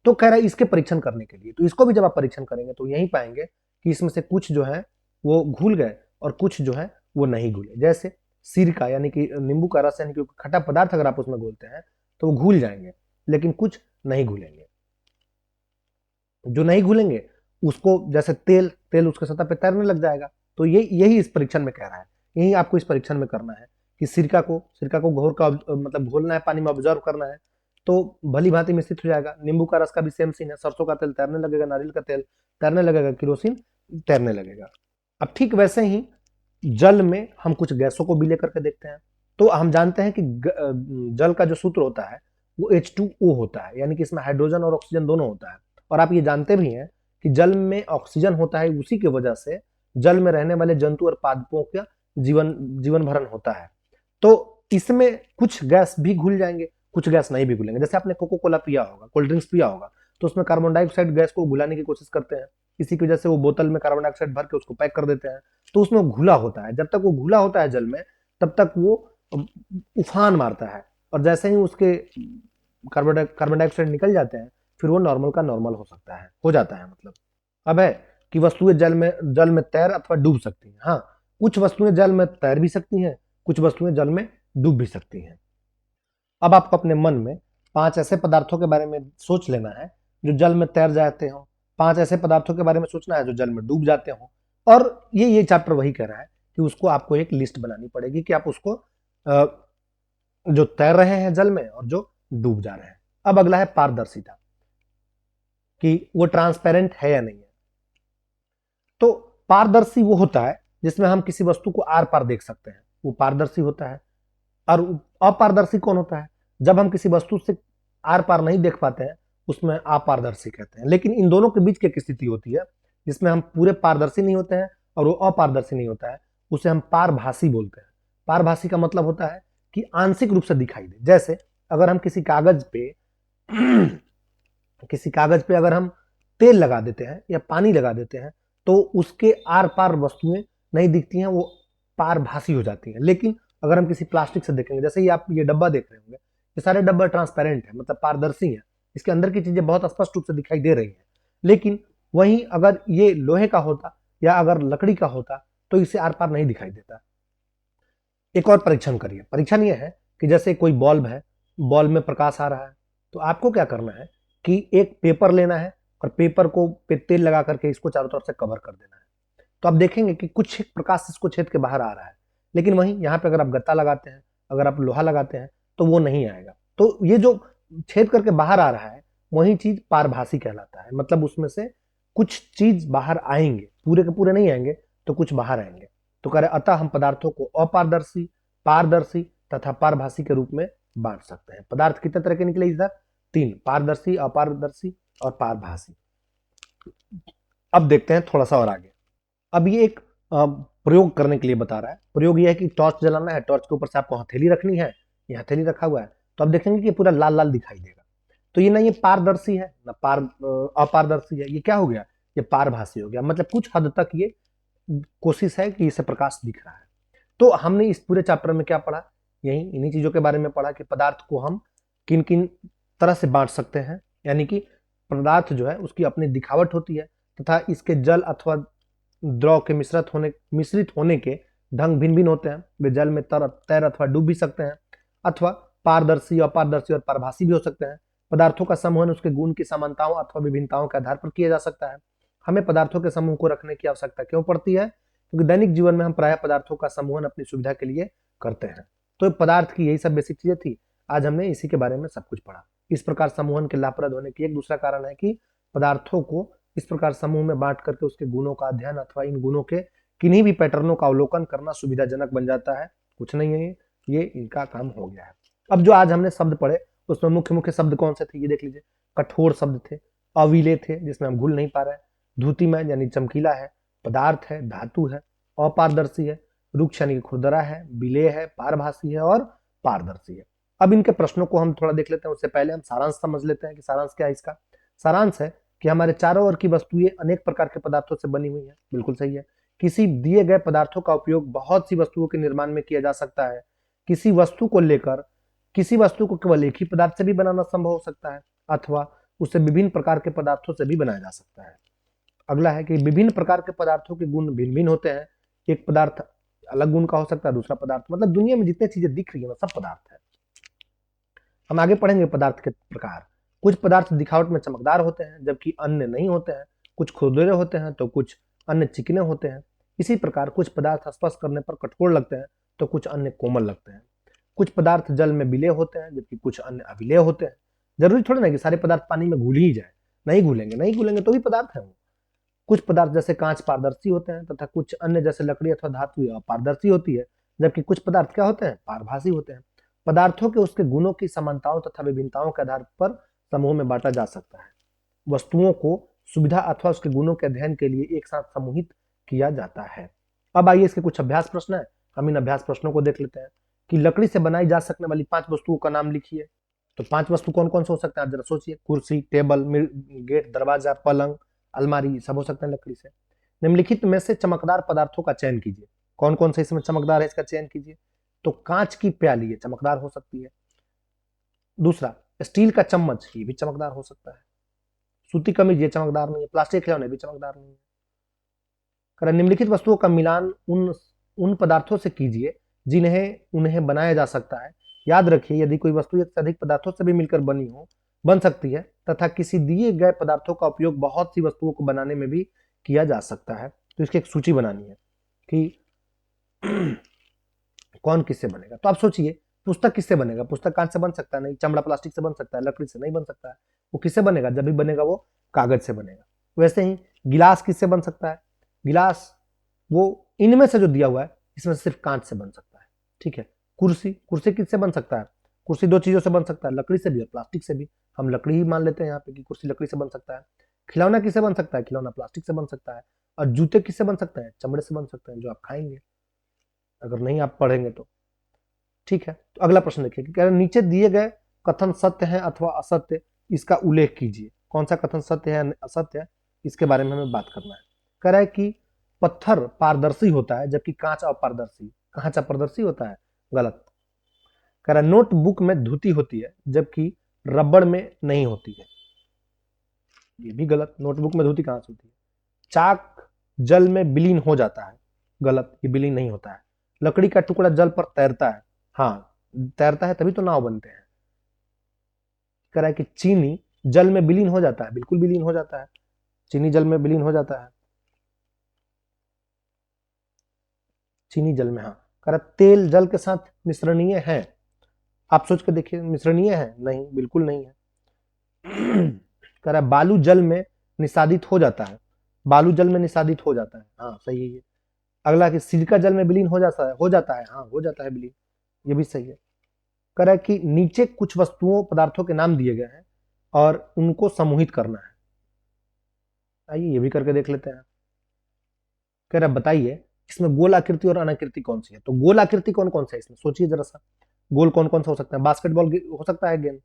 तो कह रहा है इसके परीक्षण करने के लिए, तो इसको भी जब आप परीक्षण करेंगे तो यही पाएंगे कि इसमें से कुछ जो है वो घुल गए और कुछ जो है वो नहीं घुले। जैसे सिरका यानी कि नींबू का रस यानी कि खट्टा पदार्थ अगर आप उसमें घोलते हैं तो वो घुल जाएंगे, लेकिन कुछ नहीं घुलेंगे। जो नहीं घुलेंगे उसको, जैसे तेल उसके सतह पे तैरने लग जाएगा। तो यही इस परीक्षण में कह रहा है, यही आपको इस परीक्षण में करना है कि सिरका को घोर का मतलब घोलना है, पानी में ऑब्जर्व करना है, तो भली भांति मिश्रित हो जाएगा। नींबू का रस का भी सेम सीन है, सरसों का तेल तैरने लगेगा, नारियल का तेल तैरने लगेगा, केरोसिन तैरने लगेगा। अब ठीक वैसे ही जल में हम कुछ गैसों को भी लेकर के देखते हैं। तो हम जानते हैं कि जल का जो सूत्र होता है वो H2O होता है, यानी कि इसमें हाइड्रोजन और ऑक्सीजन दोनों होता है। और आप ये जानते भी हैं कि जल में ऑक्सीजन होता है, उसी की वजह से जल में रहने वाले जंतु और पादपों का जीवन भरण होता है। तो इसमें कुछ गैस भी घुल जाएंगे, कुछ गैस नहीं भी घुलेंगे। जैसे आपने कोको कोला पिया होगा, कोल्ड ड्रिंक्स पिया होगा, तो उसमें कार्बन डाइऑक्साइड गैस को घुलाने की कोशिश करते हैं। इसी की वजह से वो बोतल में कार्बन डाइऑक्साइड भर के उसको पैक कर देते हैं, तो उसमें घुला होता है। जब तक वो घुला होता है जल में, तब तक वो उफान मारता है, और जैसे ही उसके कार्बन डाइऑक्साइड निकल जाते हैं, फिर वो नॉर्मल का नॉर्मल हो जाता है मतलब। अब है कि वस्तुएं जल में तैर अथवा डूब सकती हैं। हाँ, कुछ वस्तुएं जल में तैर भी सकती हैं, कुछ वस्तुएं जल में डूब भी सकती हैं। अब आपको अपने मन में 5 ऐसे पदार्थों के बारे में सोच लेना है जो जल में तैर जाते हो, 5 ऐसे पदार्थों के बारे में सोचना है जो जल में डूब जाते हो। और ये चैप्टर वही कह रहा है कि उसको आपको एक लिस्ट बनानी पड़ेगी कि आप उसको जो तैर रहे हैं जल में और जो डूब जा रहे हैं। अब अगला है पारदर्शिता, कि वो ट्रांसपेरेंट है या नहीं है। तो पारदर्शी वो होता है जिसमें हम किसी वस्तु को आर पार देख सकते हैं, वो पारदर्शी होता है। और अपारदर्शी कौन होता है? जब हम किसी वस्तु से आर पार नहीं देख पाते हैं, उसमें अपारदर्शी कहते हैं। लेकिन इन दोनों के बीच की एक स्थिति होती है जिसमें हम पूरे पारदर्शी नहीं होते हैं और वो अपारदर्शी नहीं होता है, उसे हम पारभासी बोलते हैं। पारभासी का मतलब होता है कि आंशिक रूप से दिखाई दे। जैसे अगर हम किसी कागज पे अगर हम तेल लगा देते हैं या पानी लगा देते हैं, तो उसके आर पार वस्तुएं नहीं दिखती हैं, वो पारभासी हो जाती हैं। लेकिन अगर हम किसी प्लास्टिक से देखेंगे, जैसे ये आप ये डब्बा देख रहे होंगे, ये सारे डब्बा ट्रांसपेरेंट है, मतलब पारदर्शी है, इसके अंदर की चीजें बहुत स्पष्ट रूप से दिखाई दे रही हैं। लेकिन वहीं अगर ये लोहे का होता या अगर लकड़ी का होता तो इसे आर पार नहीं दिखाई देता। एक और परीक्षण करिए। परीक्षण ये है कि जैसे कोई बल्ब है, बल्ब में प्रकाश आ रहा है, तो आपको क्या करना है कि एक पेपर लेना है और पेपर को पे तेल लगा करके इसको चारों तरफ से कवर कर देना है। तो आप देखेंगे कि कुछ प्रकाश इसको छेद के बाहर आ रहा है। लेकिन वहीं यहाँ पे अगर आप गत्ता लगाते हैं, अगर आप लोहा लगाते हैं, तो वो नहीं आएगा। तो ये जो छेद करके बाहर आ रहा है वही चीज पारभासी कहलाता है। मतलब उसमें से कुछ चीज बाहर आएंगे, पूरे के पूरे नहीं आएंगे, तो कुछ बाहर आएंगे। तो कह रहे अतः हम पदार्थों को अपारदर्शी, पारदर्शी तथा पारभासी के रूप में बांट सकते हैं। पदार्थ कितने तरह के निकले इधर? 3, पारदर्शी, अपारदर्शी और पारभासी। अब देखते हैं थोड़ा सा और आगे। अब ये एक प्रयोग करने के लिए बता रहा है। प्रयोग ये है कि टॉर्च जलाना है, टॉर्च के ऊपर से आपको हथेली रखनी है, ये हथेली रखा हुआ है, तो आप देखेंगे कि पूरा लाल लाल दिखाई देगा। तो ये ना ये पारदर्शी है ना अपारदर्शी है, ये क्या हो गया? ये पारभासी हो गया। मतलब कुछ हद तक ये कोशिश है कि इसे प्रकाश दिख रहा है। तो हमने इस पूरे चैप्टर में क्या पढ़ा? यही इन्हीं चीजों के बारे में पढ़ा कि पदार्थ को हम किन किन तरह से बांट सकते हैं। यानी कि पदार्थ जो है उसकी अपनी दिखावट होती है तथा इसके जल अथवा द्रव के मिश्रित होने के ढंग भिन्न भिन्न होते हैं। वे जल में तैर अथवा डूब भी सकते हैं, अथवा पारदर्शी, अपारदर्शी और पारभासी भी हो सकते हैं। पदार्थों का समूहन उसके गुण की समानताओं अथवा विभिन्नताओं के आधार पर किया जा सकता है। हमें पदार्थों के समूह को रखने की आवश्यकता क्यों पड़ती है? क्योंकि दैनिक जीवन में हम प्रायः पदार्थों का समूहन अपनी सुविधा के लिए करते हैं। तो पदार्थ की यही सब बेसिक चीजें थी। आज हमने इसी के बारे में सब कुछ पढ़ा। इस प्रकार समूहन के लाभप्रद होने की एक दूसरा कारण है कि पदार्थों को इस प्रकार समूह में बांट करके उसके गुणों का अध्ययन अथवा इन गुणों के किन्हीं भी पैटर्नों का अवलोकन करना सुविधाजनक बन जाता है। कुछ नहीं है, ये इनका काम हो गया है। अब जो आज हमने शब्द पढ़े उसमें मुख्य मुख्य शब्द कौन से थे ये देख लीजिए। कठोर शब्द थे, अविले थे जिसमें हम घुल नहीं पा रहे हैं, धुतिमय यानी चमकीला है, पदार्थ है, धातु है, अपारदर्शी है, रुक्ष यानी खुरदरा है, विलेय है, पारभासी है और पारदर्शी है। अब इनके प्रश्नों को हम थोड़ा देख लेते हैं। उससे पहले हम सारांश समझ लेते हैं कि सारांश क्या है इसका। सारांश है कि हमारे चारों ओर की वस्तुएं अनेक प्रकार के पदार्थों से बनी हुई है। बिल्कुल सही है। किसी दिए गए पदार्थों का उपयोग बहुत सी वस्तुओं के निर्माण में किया जा सकता है। किसी वस्तु को लेकर किसी वस्तु को केवल एक ही पदार्थ से भी बनाना संभव हो सकता है, अथवा उसे विभिन्न प्रकार के पदार्थों से भी बनाया जा सकता है। अगला है कि विभिन्न प्रकार के पदार्थों के गुण भिन्न भिन्न होते हैं। एक पदार्थ अलग गुण का हो सकता है, दूसरा पदार्थ, मतलब दुनिया में जितने चीजें दिख रही है ना सब पदार्थ है। हम आगे पढ़ेंगे पदार्थ के प्रकार। कुछ पदार्थ दिखावट में चमकदार होते हैं जबकि अन्य नहीं होते हैं। कुछ खुरदरे होते हैं तो कुछ अन्य चिकने होते हैं। इसी प्रकार कुछ पदार्थ स्पर्श करने पर कठोर लगते हैं तो कुछ अन्य कोमल लगते हैं। कुछ पदार्थ जल में विलेय होते हैं जबकि कुछ अन्य अविलेय होते हैं। जरूरी थोड़ी ना कि सारे पदार्थ पानी में घुल ही जाए, नहीं घुलेंगे तो भी पदार्थ है वो। कुछ पदार्थ जैसे कांच पारदर्शी होते हैं तथा कुछ अन्य जैसे लकड़ी अथवा धातु अपारदर्शी होती है, जबकि कुछ पदार्थ क्या होते हैं? पारभासी होते हैं। पदार्थों के उसके गुणों की समानताओं तथा विभिन्नताओं के आधार पर समूह में बांटा जा सकता है। वस्तुओं को सुविधा अथवा उसके गुणों के अध्ययन के लिए एक साथ समूहित किया जाता है। अब आइए इसके कुछ अभ्यास प्रश्न है, हम इन अभ्यास प्रश्नों को देख लेते हैं। कि लकड़ी से बनाई जा सकने वाली 5 वस्तुओं का नाम लिखिए। तो 5 वस्तु कौन कौन से हो सकते हैं आप जरा सोचिए। कुर्सी, टेबल, गेट, दरवाजा, पलंग, अलमारी, सब हो सकते हैं लकड़ी से। निम्नलिखित में से चमकदार पदार्थों का चयन कीजिए। कौन कौन से इसमें चमकदार है इसका चयन कीजिए। तो कांच की प्याली ये चमकदार हो सकती है। दूसरा, स्टील का चम्मच, ये भी चमकदार हो सकता है। सूती कमीज, ये चमकदार नहीं है। प्लास्टिक खिलौने भी चमकदार नहीं है। निम्नलिखित वस्तुओं का मिलान उन पदार्थों से कीजिए जिन्हें उन्हें बनाया जा सकता है। याद रखिए यदि कोई वस्तु एक से अधिक पदार्थों से भी मिलकर बन सकती है तथा किसी दिए गए पदार्थों का उपयोग बहुत सी वस्तुओं को बनाने में भी किया जा सकता है। तो इसकी एक सूची बनानी है कि कौन किससे बनेगा। तो आप सोचिए पुस्तक किससे बनेगा? पुस्तक कांच से बन सकता है? नहीं। चमड़ा प्लास्टिक से बन सकता है? लकड़ी से नहीं बन सकता है। वो किससे बनेगा? जब भी बनेगा वो कागज से बनेगा। वैसे ही गिलास किससे बन सकता है? गिलास वो इनमें से जो दिया हुआ है इसमें सिर्फ कांच से बन सकता है। ठीक है। कुर्सी किससे बन सकता है? कुर्सी 2 चीजों से बन सकता है, लकड़ी से भी और प्लास्टिक से भी। हम लकड़ी ही मान लेते हैं यहाँ पे कि कुर्सी लकड़ी से बन सकता है। खिलौना किससे बन सकता है? खिलौना प्लास्टिक से बन सकता है। और जूते किससे बन सकते हैं? चमड़े से बन सकते हैं, जो आप खाएंगे अगर नहीं आप पढ़ेंगे तो। ठीक है। तो अगला प्रश्न देखिए कि नीचे दिए गए कथन सत्य है अथवा असत्य, इसका उल्लेख कीजिए। कौन सा कथन सत्य है असत्य है इसके बारे में हमें बात करना है। कह रहा है कि पत्थर पारदर्शी होता है जबकि कांच अपारदर्शी। कांच अपारदर्शी होता है, गलत। कह रहा नोटबुक में धुती होती है जबकि रबड़ में नहीं होती है, ये भी गलत। नोटबुक में धुती कहां से होती है? चाक जल में विलीन हो जाता है, गलत, ये विलीन नहीं होता है। लकड़ी का टुकड़ा जल पर तैरता है, हाँ तैरता है तभी तो नाव बनते हैं। कह रहा है कि चीनी जल में विलीन हो जाता है, बिल्कुल विलीन हो जाता है, चीनी जल में विलीन हो जाता है, चीनी जल में, हाँ। कह रहा तेल जल के साथ मिश्रणीय है, आप सोच के देखिए, मिश्रणीय है? नहीं, बिल्कुल नहीं है। कह रहा है बालू जल में निषादित हो जाता है, बालू जल में निषादित हो जाता है, हाँ सही है ये। अगला कि सिलिका जल में विलीन हो जाता है, हो जाता है, हाँ हो जाता है विलीन, ये भी सही है। कह रहा है कि नीचे कुछ वस्तुओं पदार्थों के नाम दिए गए हैं और उनको समूहित करना है, आइए ये भी करके देख लेते हैं। कह रहा है बताइए इसमें गोल आकृति और अनाकृति कौन सी है? तो गोल आकृति कौन कौन सा है इसमें, सोचिए जरा सा। गोल कौन कौन सा हो सकता है? बास्केटबॉल हो सकता है गेंद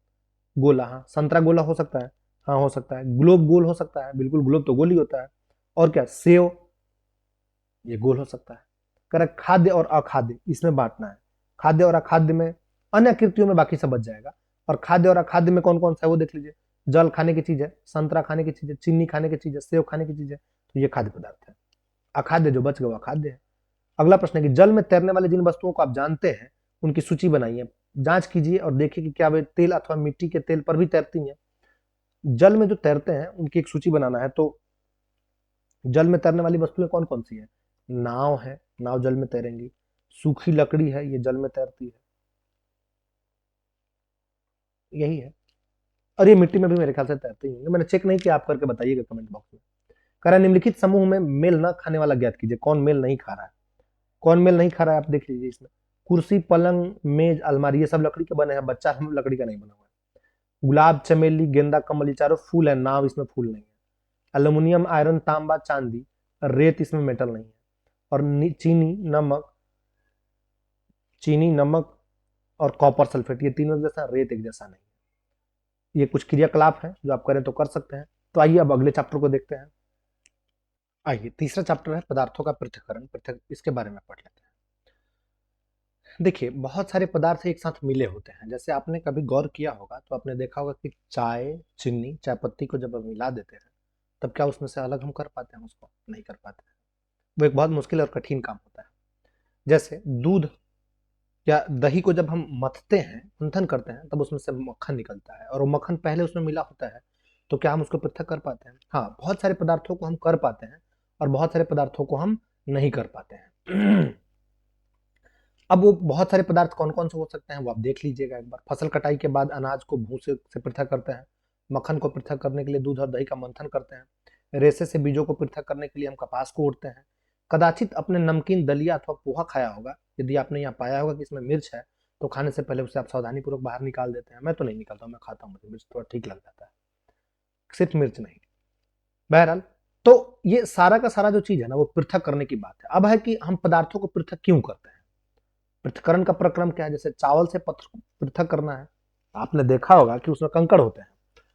गोला, हाँ। संतरा गोला हो सकता है, हाँ हो सकता है। ग्लोब गोल हो सकता है, बिल्कुल, ग्लोब तो गोल ही होता है। और क्या? सेव, ये गोल हो सकता है। कह रहा है खाद्य और अखाद्य इसमें बांटना है, खाद्य और अखाद्य में, अन्य आकृतियों में बाकी सब बच जाएगा। और खाद्य और अखाद्य में कौन कौन सा है वो देख लीजिए। जल खाने की चीज है, संतरा खाने की चीज है, चीनी खाने की चीज है, सेव खाने की चीज है, तो ये खाद्य पदार्थ है। अखाद्य जो बच गया वो अखाद्य है। अगला प्रश्न है कि जल में तैरने वाले जिन वस्तुओं को आप जानते हैं उनकी सूची बनाइए। जांच कीजिए और देखिए कि क्या वे तेल अथवा मिट्टी के तेल पर भी तैरती हैं। जल में जो तैरते हैं उनकी एक सूची बनाना है। तो जल में तैरने वाली वस्तुएं कौन कौन सी है? नाव है, नाव जल में तैरेंगी। सूखी लकड़ी है, ये जल में तैरती है, यही है। और ये मिट्टी में भी मेरे ख्याल से तैरते ही होंगे, मैंने चेक नहीं किया, आप करके बताइएगा कमेंट बॉक्स में। कह रहा है निम्नलिखित समूह में मेल न खाने वाला ज्ञात कीजिए। कौन मेल नहीं खा रहा है? कौन मेल नहीं खा रहा है आप देख लीजिए इसमें। कुर्सी, पलंग, मेज, अलमारी, ये सब लकड़ी के बने हैं, बच्चा लकड़ी का नहीं बना हुआ है। गुलाब, चमेली, गेंदा, कमल, ये चारों फूल है, नाव इसमें फूल नहीं है। एल्यूमिनियम, आयरन, तांबा, चांदी, रेत इसमें मेटल नहीं है। और चीनी, नमक, चीनी, नमक और कॉपर सल्फेट, ये तीनों एक जैसा, रेत एक जैसा नहीं है। ये कुछ क्रियाकलाप है जो आप करें तो कर सकते हैं। तो आइए अब अगले चैप्टर को देखते हैं। आइए तीसरा चैप्टर है पदार्थों का पृथक्करण, पृथक, इसके बारे में पढ़ लेते हैं। देखिए बहुत सारे पदार्थ एक साथ मिले होते हैं, जैसे आपने कभी गौर किया होगा तो आपने देखा होगा कि चाय, चीनी, चाय पत्ती को जब हम मिला देते हैं तब क्या उसमें से अलग हम कर पाते हैं? उसको नहीं कर पाते हैं, वो एक बहुत मुश्किल और कठिन काम होता है। जैसे दूध या दही को जब हम मथते हैं, मंथन करते हैं, तब उसमें से मक्खन निकलता है और वो मक्खन पहले उसमें मिला होता है, तो क्या हम उसको पृथक कर पाते हैं? हाँ, बहुत सारे पदार्थों को हम कर पाते हैं और बहुत सारे पदार्थों को हम नहीं कर पाते हैं। अब वो बहुत सारे पदार्थ कौन कौन से हो सकते हैं वो आप देख लीजिएगा एक बार। फसल कटाई के बाद अनाज को भूसे से पृथक करते हैं, मक्खन को पृथक करने के लिए दूध और दही का मंथन करते हैं, रेसे से बीजों को पृथक करने के लिए हम कपास को उड़ते हैं। कदाचित अपने नमकीन, दलिया अथवा पोहा खाया होगा, यदि आपने यहाँ पाया होगा कि इसमें मिर्च है तो खाने से पहले उसे आप सावधानी पूर्वक बाहर निकाल देते हैं। मैं तो नहीं निकालता हूँ, मैं खाता हूँ, मुझे मिर्च थोड़ा ठीक लग जाता है, सिर्फ मिर्च नहीं। बहरहाल, तो ये सारा का सारा जो चीज है ना वो पृथक करने की बात है। अब है कि हम पदार्थों को पृथक क्यों करते हैं, पृथक्करण का प्रक्रम क्या है? जैसे चावल से पत्थर को पृथक करना है, आपने देखा होगा कि उसमें कंकड़ होते हैं,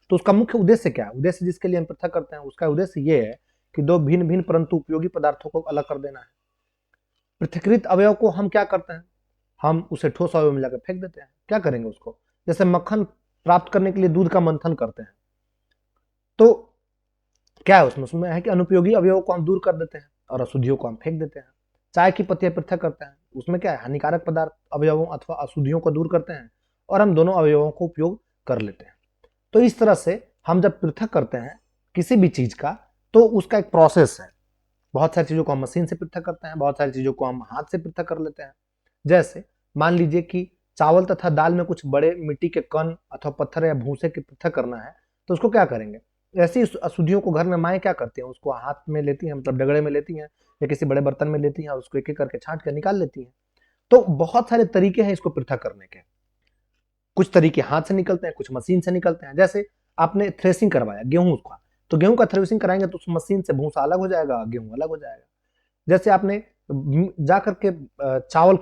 तो उसका मुख्य उद्देश्य क्या है? उद्देश्य जिसके लिए हम पृथक करते हैं उसका उद्देश्य ये है कि दो भिन्न भिन्न परंतु उपयोगी पदार्थों को अलग कर देना है। पृथकृत अवयव को हम क्या करते हैं? हम उसे ठोस अवयव में लाकर फेंक देते हैं। क्या करेंगे उसको? जैसे मक्खन प्राप्त करने के लिए दूध का मंथन करते हैं, तो क्या है उसमें? उसमें है कि अनुपयोगी अवयवों को हम दूर कर देते हैं और अशुद्धियों को हम फेंक देते हैं। चाय की पत्तियां पृथक करते हैं, उसमें क्या है? हानिकारक पदार्थ अवयवों अथवा अशुद्धियों को दूर करते हैं और हम दोनों अवयवों को उपयोग कर लेते हैं। तो इस तरह से हम जब पृथक करते हैं किसी भी चीज का, तो उसका एक प्रोसेस है। बहुत सारी चीजों को हम मशीन से पृथक करते हैं, बहुत सारी चीजों को हम हाथ से पृथक कर लेते हैं। जैसे मान लीजिए कि चावल तथा दाल में कुछ बड़े मिट्टी के कण अथवा पत्थर या भूसे के पृथक करना है, तो उसको क्या करेंगे? ऐसी अशुद्धियों को घर में माएँ क्या करती हैं? उसको हाथ में लेती हैं, मतलब डगड़े में लेती हैं या किसी बड़े बर्तन में लेती हैं और उसको एक एक करके छांट कर निकाल लेती हैं। तो बहुत सारे तरीके हैं इसको पृथक करने के। कुछ तरीके हाथ से निकलते हैं, कुछ मशीन से निकलते हैं। जैसे आपने थ्रेसिंग करवाया गेहूं का, तो गेहूं का थ्रेसिंग कराएंगे तो उस मशीन से भूसा अलग हो जाएगा, गेहूं अलग हो जाएगा। जैसे आपने जा करके चावल,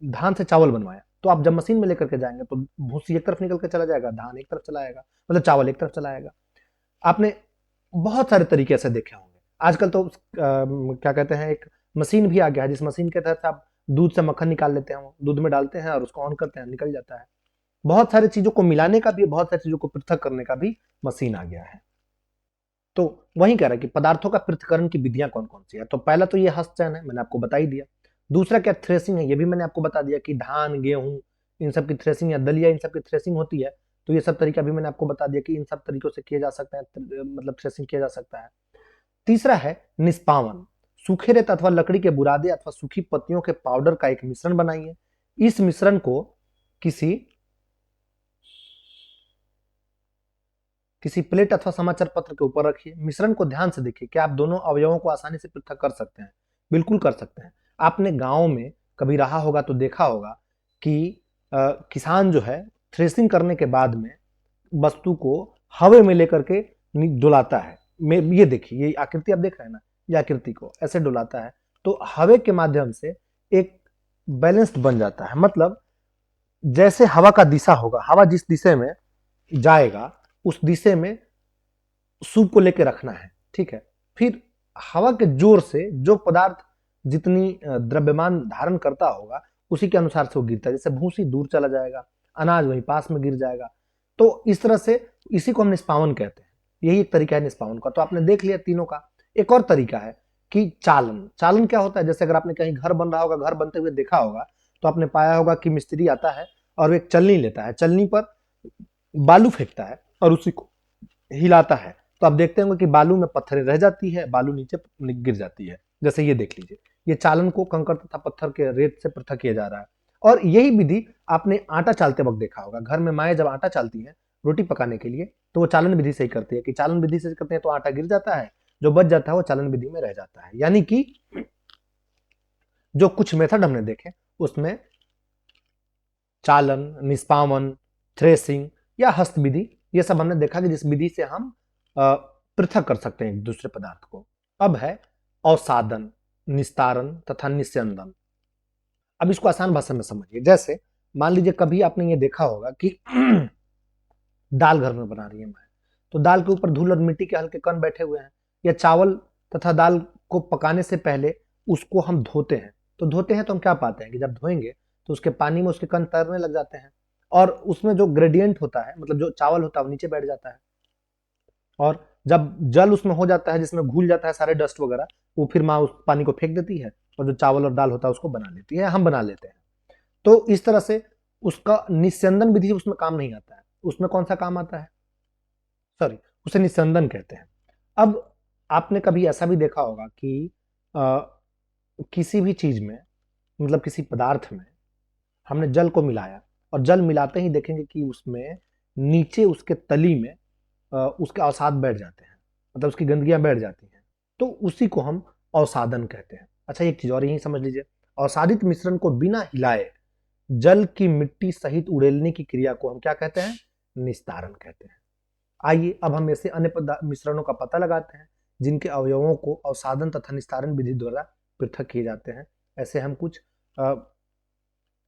धान से चावल बनवाया, तो आप जब मशीन में लेकर के जाएंगे तो भूसी एक तरफ निकल के चला जाएगा, धान एक तरफ चला आएगा, मतलब चावल एक तरफ चला आएगा। आपने बहुत सारे तरीके ऐसे देखे होंगे। आजकल तो क्या कहते हैं, एक मशीन भी आ गया है, जिस मशीन के तहत आप दूध से मक्खन निकाल लेते हैं, दूध में डालते हैं और उसको ऑन करते हैं, निकल जाता है। बहुत सारी चीजों को मिलाने का भी, बहुत सारी चीजों को पृथक करने का भी मशीन आ गया है। तो वही कह रहा है कि पदार्थों का पृथक्करण की विधियां कौन कौन सी है। तो पहला तो ये हस्तचयन है, मैंने आपको बता ही दिया। दूसरा क्या, थ्रेसिंग है, ये भी मैंने आपको बता दिया कि धान, गेहूं, इन सब की थ्रेसिंग, या दलिया, इन सब की थ्रेसिंग होती है। तो ये सब तरीका भी मैंने आपको बता दिया कि इन सब तरीकों से किया जा सकता है, मतलब थ्रेसिंग किया जा सकता है। तीसरा है निष्पावन। सूखे रेत अथवा लकड़ी के बुरादे अथवा सूखी पत्तियों के पाउडर का एक मिश्रण बनाइए। इस मिश्रण को किसी किसी प्लेट अथवा समाचार पत्र के ऊपर रखिए। मिश्रण को ध्यान से देखिए, क्या आप दोनों अवयवों को आसानी से पृथक कर सकते हैं? बिल्कुल कर सकते हैं। आपने गांव में कभी रहा होगा तो देखा होगा कि किसान जो है थ्रेसिंग करने के बाद में वस्तु को हवा में लेकर के डुलाता है। ये देखिए, ये आकृति आप देख रहे हैं ना, ये आकृति को ऐसे डुलाता है, तो हवा के माध्यम से एक बैलेंस्ड बन जाता है। मतलब जैसे हवा का दिशा होगा, हवा जिस दिशा में जाएगा उस दिशा में सूप को लेकर रखना है, ठीक है। फिर हवा के जोर से जो पदार्थ जितनी द्रव्यमान धारण करता होगा उसी के अनुसार से वो गिरता है। जैसे भूसी दूर चला जाएगा, अनाज वहीं पास में गिर जाएगा। तो इस तरह से इसी को हम निष्पावन कहते हैं। यही एक तरीका है निष्पावन का। तो आपने देख लिया तीनों का। एक और तरीका है कि चालन। चालन क्या होता है? जैसे अगर आपने कहीं घर बन रहा होगा, घर बनते हुए देखा होगा, तो आपने पाया होगा कि मिस्त्री आता है और एक चलनी लेता है, चलनी पर बालू फेंकता है और उसी को हिलाता है। तो आप देखते होंगे कि बालू में पत्थरें रह जाती है, बालू नीचे गिर जाती है। जैसे ये देख लीजिए, ये चालन को कंकड़ तथा पत्थर के रेत से पृथक किया जा रहा है। और यही विधि आपने आटा चालते वक्त देखा होगा। घर में माएँ जब आटा चालती हैं रोटी पकाने के लिए, तो वो चालन विधि से ही करती है कि चालन विधि से करते हैं तो आटा गिर जाता है, जो बच जाता है वो चालन विधि में रह जाता है। यानी कि जो कुछ मेथड हमने देखे उसमें चालन, निष्पावन, थ्रेसिंग या हस्त विधि, ये सब हमने देखा कि जिस विधि से हम पृथक कर सकते हैं एक दूसरे पदार्थ को। अब है अवसादन, निस्तारण तथा निस्यंदन। अब इसको आसान भाषा में समझिए। जैसे मान लीजिए कभी आपने ये देखा होगा कि दाल घर में बना रही है माँ, तो दाल के ऊपर धूल और मिट्टी के हल्के कण बैठे हुए हैं। या चावल तथा दाल को पकाने से पहले उसको हम धोते हैं, तो धोते हैं तो हम क्या पाते हैं कि जब धोएंगे तो उसके पानी में उसके कण तैरने लग जाते हैं, और उसमें जो ग्रेडियंट होता है, मतलब जो चावल होता है वो नीचे बैठ जाता है। और जब जल उसमें हो जाता है, जिसमें घुल जाता है सारे डस्ट वगैरह, वो फिर माँ उस पानी को फेंक देती है और जो चावल और दाल होता है उसको बना लेती है, हम बना लेते हैं। तो इस तरह से उसका निस्यंदन विधि उसमें काम नहीं आता है। उसमें कौन सा काम आता है? सॉरी, उसे निस्यंदन कहते हैं। अब आपने कभी ऐसा भी देखा होगा कि आ, किसी भी चीज में, मतलब किसी पदार्थ में हमने जल को मिलाया, और जल मिलाते ही देखेंगे कि उसमें नीचे उसके तली में उसके अवसाद बैठ जाते हैं, मतलब उसकी गंदगियां बैठ जाती हैं। तो उसी को हम अवसादन कहते हैं। अच्छा, एक चीज और यही समझ लीजिए, अवसादित मिश्रण को बिना हिलाए जल की मिट्टी सहित उड़ेलने की क्रिया को हम क्या कहते हैं? निस्तारण कहते हैं। आइए अब हम ऐसे अन्य मिश्रणों का पता लगाते हैं जिनके अवयवों को अवसादन तथा निस्तारण विधि द्वारा पृथक किए जाते हैं। ऐसे हम कुछ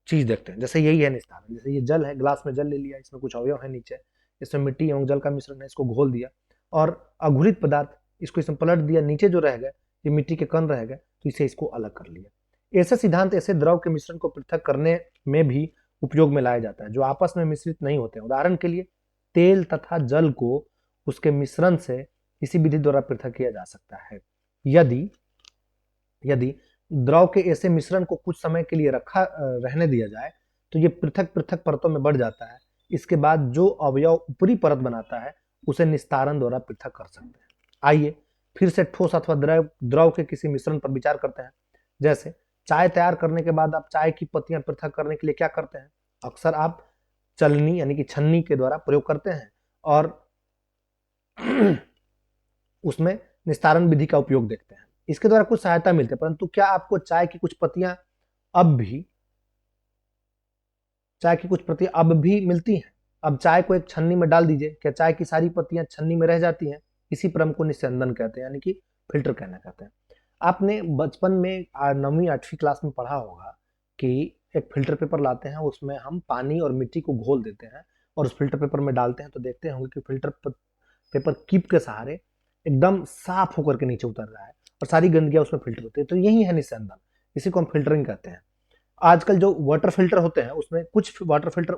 चीज देखते हैं। जैसे यही है निस्तारण। जैसे ये जल है, ग्लास में जल ले लिया, इसमें कुछ अवयव है नीचे, इसमें मिट्टी एवं जल का मिश्रण है, इसको घोल दिया, और अघुरित पदार्थ इसको इसमें पलट दिया, नीचे जो रह गए ये मिट्टी के कण रह गए, तो इसे इसको अलग कर लिया। ऐसे सिद्धांत ऐसे द्रव के मिश्रण को पृथक करने में भी उपयोग में लाया जाता है जो आपस में मिश्रित नहीं होते हैं। उदाहरण के लिए तेल तथा जल को उसके मिश्रण से इसी विधि द्वारा पृथक किया जा सकता है। यदि यदि द्रव के ऐसे मिश्रण को कुछ समय के लिए रखा रहने दिया जाए तो ये पृथक पृथक परतों में बढ़ जाता है। इसके बाद जो अवयव ऊपरी परत बनाता है उसे निस्तारण द्वारा पृथक कर सकते हैं। आइए फिर से ठोस अथवा द्रव द्रव के किसी मिश्रण पर विचार करते हैं। जैसे चाय तैयार करने के बाद आप चाय की पत्तियां पृथक करने के लिए क्या करते हैं? अक्सर आप चलनी यानी कि छन्नी के द्वारा प्रयोग करते हैं और उसमें निस्तारण विधि का उपयोग देखते हैं। इसके द्वारा कुछ सहायता मिलती है, परंतु क्या आपको चाय की कुछ पत्तियां अब भी मिलती हैं? अब चाय को एक छन्नी में डाल दीजिए, क्या चाय की सारी पत्तियां छन्नी में रह जाती हैं? इसी पर हमको निस्यंदन कहते हैं, यानी कि फिल्टर कहना कहते हैं। आपने बचपन में 9वीं 8वीं क्लास में पढ़ा होगा कि एक फिल्टर पेपर लाते हैं, उसमें हम पानी और मिट्टी को घोल देते हैं और उस फिल्टर पेपर में डालते हैं, तो देखते होंगे कि फिल्टर पेपर कीप के सहारे एकदम साफ होकर के नीचे उतर रहा है और सारी गंदगियां उसमें फिल्टर होती है, तो यही है निस्यंदन, इसी को हम फिल्टरिंग कहते हैं। आजकल जो वाटर फिल्टर होते हैं उसमें कुछ वाटर फिल्टर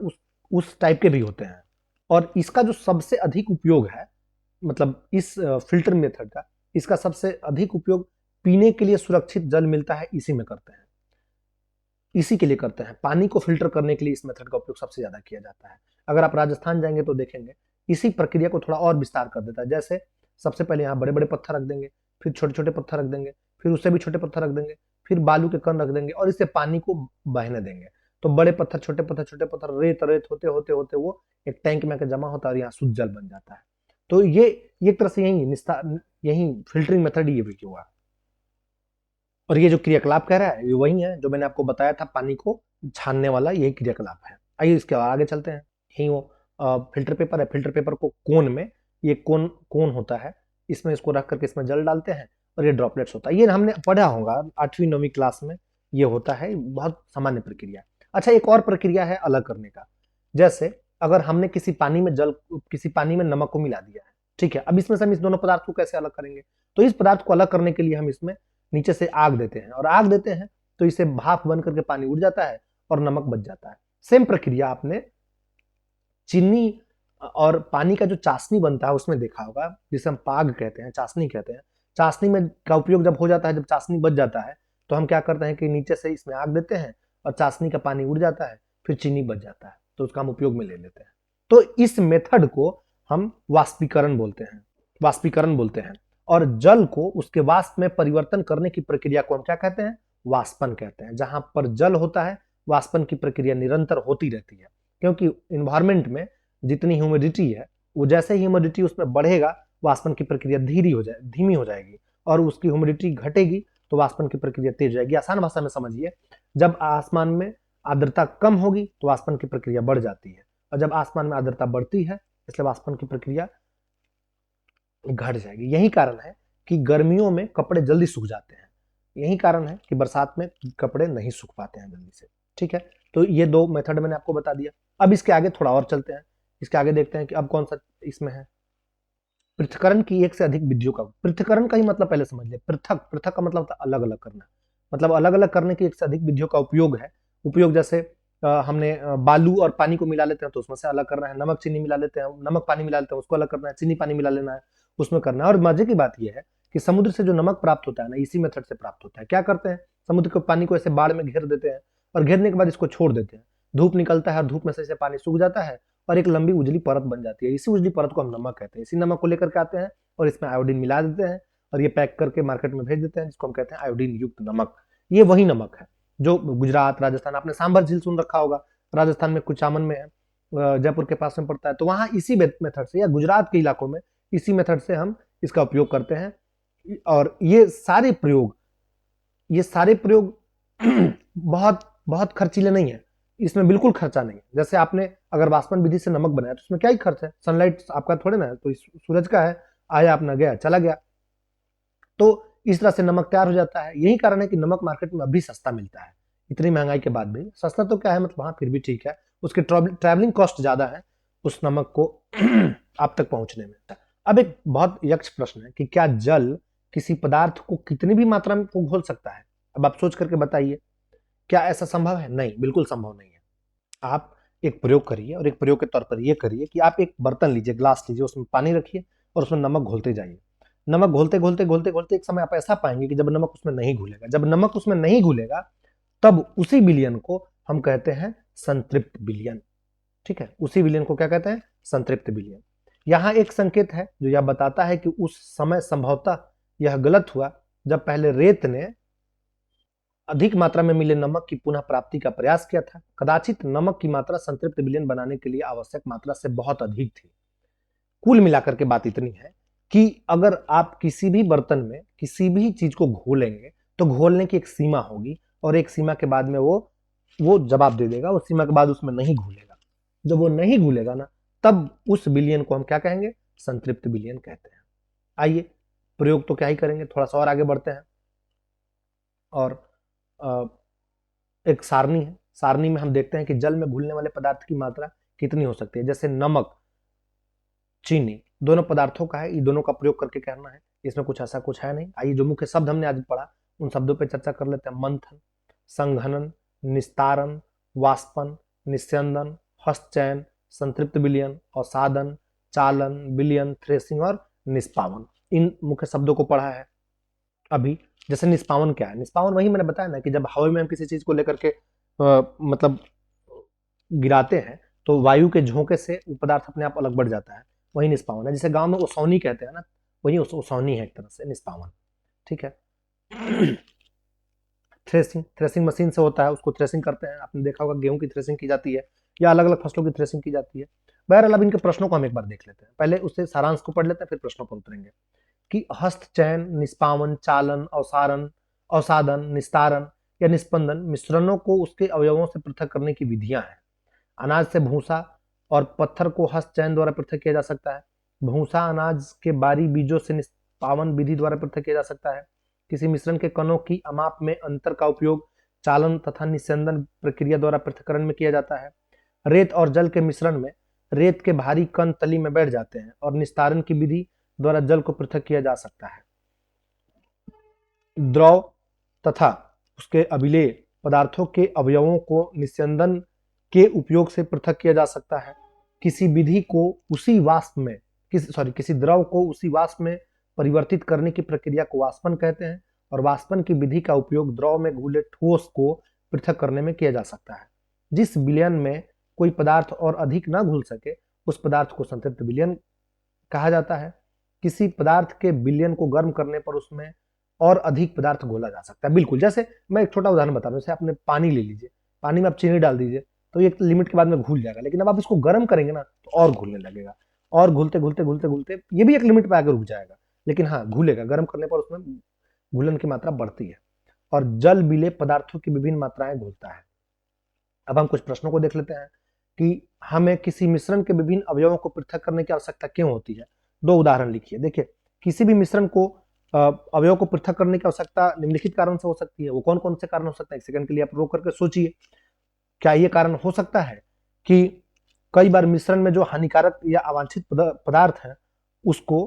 उस टाइप के भी होते हैं, और इसका जो सबसे अधिक उपयोग है, मतलब इस फिल्टर मेथड का, इसका सबसे अधिक उपयोग पीने के लिए सुरक्षित जल मिलता है इसी में करते हैं, इसी के लिए करते हैं। पानी को फिल्टर करने के लिए इस मेथड का उपयोग सबसे ज्यादा किया जाता है। अगर आप राजस्थान जाएंगे तो देखेंगे इसी प्रक्रिया को थोड़ा और विस्तार कर देता है। जैसे सबसे पहले यहाँ बड़े बड़े पत्थर रख देंगे, फिर छोटे छोटे पत्थर रख देंगे, फिर उससे भी छोटे पत्थर रख देंगे, फिर बालू के कण रख देंगे और इससे पानी को बहने देंगे। तो बड़े पत्थर छोटे पत्थर छोटे पत्थर रेत रेत होते होते होते वो एक टैंक में आकर जमा होता है और यहाँ शुद्ध जल बन जाता है। तो ये एक तरह से यही फिल्टरिंग मेथड ये भी हुआ। और ये जो क्रियाकलाप कह रहा है ये वही है जो मैंने आपको बताया था, पानी को छानने वाला यही क्रियाकलाप है। आइए इसके आगे चलते हैं। यही वो फिल्टर पेपर है। फिल्टर पेपर को कोन में, ये कोन कोन होता है, इसमें इसको रख करके इसमें जल डालते हैं और ये ड्रॉपलेट्स होता है। ये हमने पढ़ा होगा 8वीं 9वीं क्लास में, ये होता है, बहुत सामान्य प्रक्रिया। अच्छा, एक और प्रक्रिया है अलग करने का। जैसे अगर हमने किसी पानी में नमक को मिला दिया है, ठीक है, अब इसमें से हम इस दोनों पदार्थ को कैसे अलग करेंगे? तो इस पदार्थ को अलग करने के लिए हम इसमें नीचे से आग देते हैं, और आग देते हैं तो इसे भाप बन करके पानी उड़ जाता है और नमक बच जाता है। सेम प्रक्रिया आपने चीनी और पानी का जो चाशनी बनता है उसमें देखा होगा, जिसे हम पाग कहते हैं, चाशनी कहते हैं। चाशनी में का उपयोग जब हो जाता है, जब चाशनी बच जाता है, तो हम क्या करते हैं कि नीचे से इसमें आग देते हैं और चाशनी का पानी उड़ जाता है, फिर चीनी बच जाता है, तो उसका हम उपयोग में ले लेते हैं। तो इस मेथड को हम वाष्पीकरण बोलते हैं, वाष्पीकरण बोलते हैं। और जल को उसके वाष्प में परिवर्तन करने की प्रक्रिया को हम क्या कहते हैं? वाष्पन कहते हैं। जहां पर जल होता है, वाष्पन की प्रक्रिया निरंतर होती रहती है, क्योंकि इन्वायरमेंट में जितनी ह्यूमिडिटी है, वो जैसे ही ह्यूमिडिटी उसमें बढ़ेगा, वाष्पन की प्रक्रिया धीमी हो जाएगी, और उसकी ह्यूमिडिटी घटेगी तो वाष्पन की प्रक्रिया तेज हो जाएगी। आसान भाषा में समझिए, जब आसमान में आर्द्रता कम होगी तो वाष्पन की प्रक्रिया बढ़ जाती है, और जब आसमान में आर्द्रता बढ़ती है इसलिए वाष्पन की प्रक्रिया घट जाएगी। यही कारण है कि गर्मियों में कपड़े जल्दी सूख जाते हैं, यही कारण है कि बरसात में कपड़े नहीं सूख पाते हैं जल्दी से। ठीक है, तो ये दो मेथड मैंने आपको बता दिया। अब इसके आगे थोड़ा और चलते हैं, इसके आगे देखते हैं कि अब कौन सा इसमें है। पृथक्करण की एक से अधिक विधियों का, पृथक्करण का ही मतलब पहले समझ लिया। पृथक, पृथक का मतलब अलग अलग करना, मतलब अलग अलग करने की एक से अधिक विधियों का उपयोग है। उपयोग जैसे हमने बालू और पानी को मिला लेते हैं तो उसमें से अलग करना है, नमक चीनी मिला लेते हैं, नमक पानी मिला लेते हैं उसको अलग करना है, चीनी पानी मिला लेना है उसमें करना है। और मजे की बात यह है कि समुद्र से जो नमक प्राप्त होता है ना, इसी मेथड से प्राप्त होता है। क्या करते हैं, समुद्र के पानी को ऐसे बाढ़ में घेर देते हैं और घेरने के बाद इसको छोड़ देते हैं, धूप निकलता है और धूप में से पानी सूख जाता है और एक लंबी उजली परत बन जाती है। इसी उजली परत को हम नमक कहते हैं। इसी नमक को लेकर के आते हैं और इसमें आयोडीन मिला देते हैं और ये पैक करके मार्केट में भेज देते हैं, जिसको हम कहते हैं आयोडीन युक्त नमक। ये वही नमक है जो गुजरात, राजस्थान, आपने सांभर झील सुन रखा होगा, राजस्थान में कुचामन में है, जयपुर के पास में पड़ता है, तो वहां इसी मेथड से, या गुजरात के इलाकों में इसी मेथड से हम इसका उपयोग करते हैं। और ये सारे प्रयोग बहुत बहुत खर्चीले नहीं है, इसमें बिल्कुल खर्चा नहीं है। जैसे आपने अगर वाष्पन विधि से नमक बनाया तो उसमें क्या ही खर्च है, सनलाइट आपका थोड़े ना है, तो सूरज का है, आया अपना गया चला गया। तो इस तरह से नमक तैयार हो जाता है। यही कारण है कि नमक मार्केट में अभी सस्ता मिलता है, इतनी महंगाई के बाद भी सस्ता तो क्या है, मतलब हाँ फिर भी ठीक है, उसके ट्रैवलिंग कॉस्ट ज्यादा है उस नमक को आप तक पहुंचने में। अब एक बहुत यक्ष प्रश्न है कि क्या जल किसी पदार्थ को कितनी भी मात्रा में घोल सकता है? अब आप सोच करके बताइए, क्या ऐसा संभव है? नहीं, बिल्कुल संभव नहीं है। आप एक प्रयोग करिए, और एक प्रयोग के तौर पर यह करिए कि आप एक बर्तन लीजिए, ग्लास लीजिए, उसमें पानी रखिए और उसमें नमक घोलते जाइए। नमक घोलते घोलते घोलते घोलते एक समय आप ऐसा पाएंगे कि जब नमक उसमें नहीं घुलेगा, जब नमक उसमें नहीं घुलेगा तब उसी विलयन को हम कहते हैं संतृप्त विलयन। ठीक है, उसी विलयन को क्या कहते हैं? संतृप्त विलयन। यहां एक संकेत है जो यह बताता है कि उस समय संभवतः यह गलत हुआ जब पहले रेत ने अधिक मात्रा में मिले नमक की पुनः प्राप्ति का प्रयास किया था। कदाचित नमक की मात्रा संतृप्त विलयन बनाने के लिए आवश्यक मात्रा से बहुत अधिक थी। कुल मिलाकर के बात इतनी है कि अगर आप किसी भी बर्तन में किसी भी चीज को घोलेंगे तो घोलने की एक सीमा होगी, और एक सीमा के बाद में वो जवाब दे देगा, उस सीमा के बाद उसमें नहीं घुलेगा। जब वो नहीं घुलेगा ना, तब उस विलयन को हम क्या कहेंगे? संतृप्त विलयन कहते हैं। आइए, प्रयोग तो क्या ही करेंगे, थोड़ा सा और आगे बढ़ते हैं। और एक सारणी है, सारणी में हम देखते हैं कि जल में घुलने वाले पदार्थ की मात्रा कितनी हो सकती है। जैसे नमक, चीनी, दोनों पदार्थों का है, ये दोनों का प्रयोग करके करना है, इसमें कुछ ऐसा कुछ है नहीं। आइए जो मुख्य शब्द हमने आज पढ़ा उन शब्दों पे चर्चा कर लेते हैं। मंथन, संघनन, निस्तारण, वाष्पन, निस्यंदन, हस्तचयन, संतृप्त विलयन, अवसादन, चालन, विलयन, थ्रेसिंग और निष्पावन, इन मुख्य शब्दों को पढ़ा है अभी। जैसे निष्पावन क्या है? निष्पावन वही मैंने बताया ना कि जब हवा में हम किसी चीज को लेकर के मतलब गिराते हैं तो वायु के झोंके से वो पदार्थ अपने आप अलग बढ़ जाता है, वही निष्पावन है। जैसे गांव में ओसौनी कहते हैं ना, वही ओसौनी है एक तरह से निष्पावन। ठीक है। थ्रेसिंग, थ्रेसिंग मशीन से होता है, उसको थ्रेसिंग करते हैं। आपने देखा होगा गेहूं की थ्रेसिंग की जाती है या अलग अलग फसलों की थ्रेसिंग की जाती है। बहरहाल अब इनके प्रश्नों को हम एक बार देख लेते हैं, पहले उससे सारांश को पढ़ लेते हैं फिर प्रश्नों पर उतरेंगे। कि हस्तचयन, निष्पावन, चालन, अवसारण, अवसादन, निस्तारण या निस्पंदन मिश्रणों को उसके अवयवों से पृथक करने की विधियां हैं। अनाज से भूसा और पत्थर को हस्तचयन द्वारा पृथक किया जा सकता है। भूसा अनाज के बारी बीजों से निष्पावन विधि द्वारा पृथक किया जा सकता है। किसी मिश्रण के कणों की अमाप में अंतर का उपयोग चालन तथा निस्यंदन प्रक्रिया द्वारा पृथक्करण में किया जाता है। रेत और जल के मिश्रण में रेत के भारी कण तली में बैठ जाते हैं और निस्तारण की विधि द्वारा जल को पृथक किया जा सकता है। द्रव तथा उसके अभिलेय पदार्थों के अवयवों को निस्यंदन के उपयोग से पृथक किया जा सकता है। किसी विधि को उसी वाष्प में किसी द्रव को उसी वाष्प में परिवर्तित करने की प्रक्रिया को वाष्पन कहते हैं और वाष्पन की विधि का उपयोग द्रव में घुले ठोस को पृथक करने में किया जा सकता है। जिस विलयन में कोई पदार्थ और अधिक न घुल सके उस पदार्थ को संतृप्त विलयन कहा जाता है। किसी पदार्थ के विलयन को गर्म करने पर उसमें और अधिक पदार्थ घोला जा सकता है। बिल्कुल, जैसे मैं एक छोटा उदाहरण बता रहा हूँ, जैसे आपने पानी ले लीजिए, पानी में आप चीनी डाल दीजिए तो एक लिमिट के बाद में घुल जाएगा, लेकिन अब आप इसको गर्म करेंगे ना तो और घुलने लगेगा, और घुलते घुलते घुलते घुलते ये भी एक लिमिट पे आकर रुक जाएगा, लेकिन हाँ घुलेगा। गर्म करने पर उसमें घुलन की मात्रा बढ़ती है और जल विलेय पदार्थों की विभिन्न मात्राएं घुलता है। अब हम कुछ प्रश्नों को देख लेते हैं कि हमें किसी मिश्रण के विभिन्न अवयवों को पृथक करने की आवश्यकता क्यों होती है। दो उदाहरण लिखिए। देखिए, किसी भी मिश्रण को अवयव को पृथक करने की आवश्यकता निम्नलिखित कारण से हो सकती है। वो कौन कौन से कारण हो सकते हैं? एक सेकंड के लिए आप रोक करके सोचिए। क्या ये कारण हो सकता है कि कई बार मिश्रण में जो हानिकारक या अवांछित पदार्थ है उसको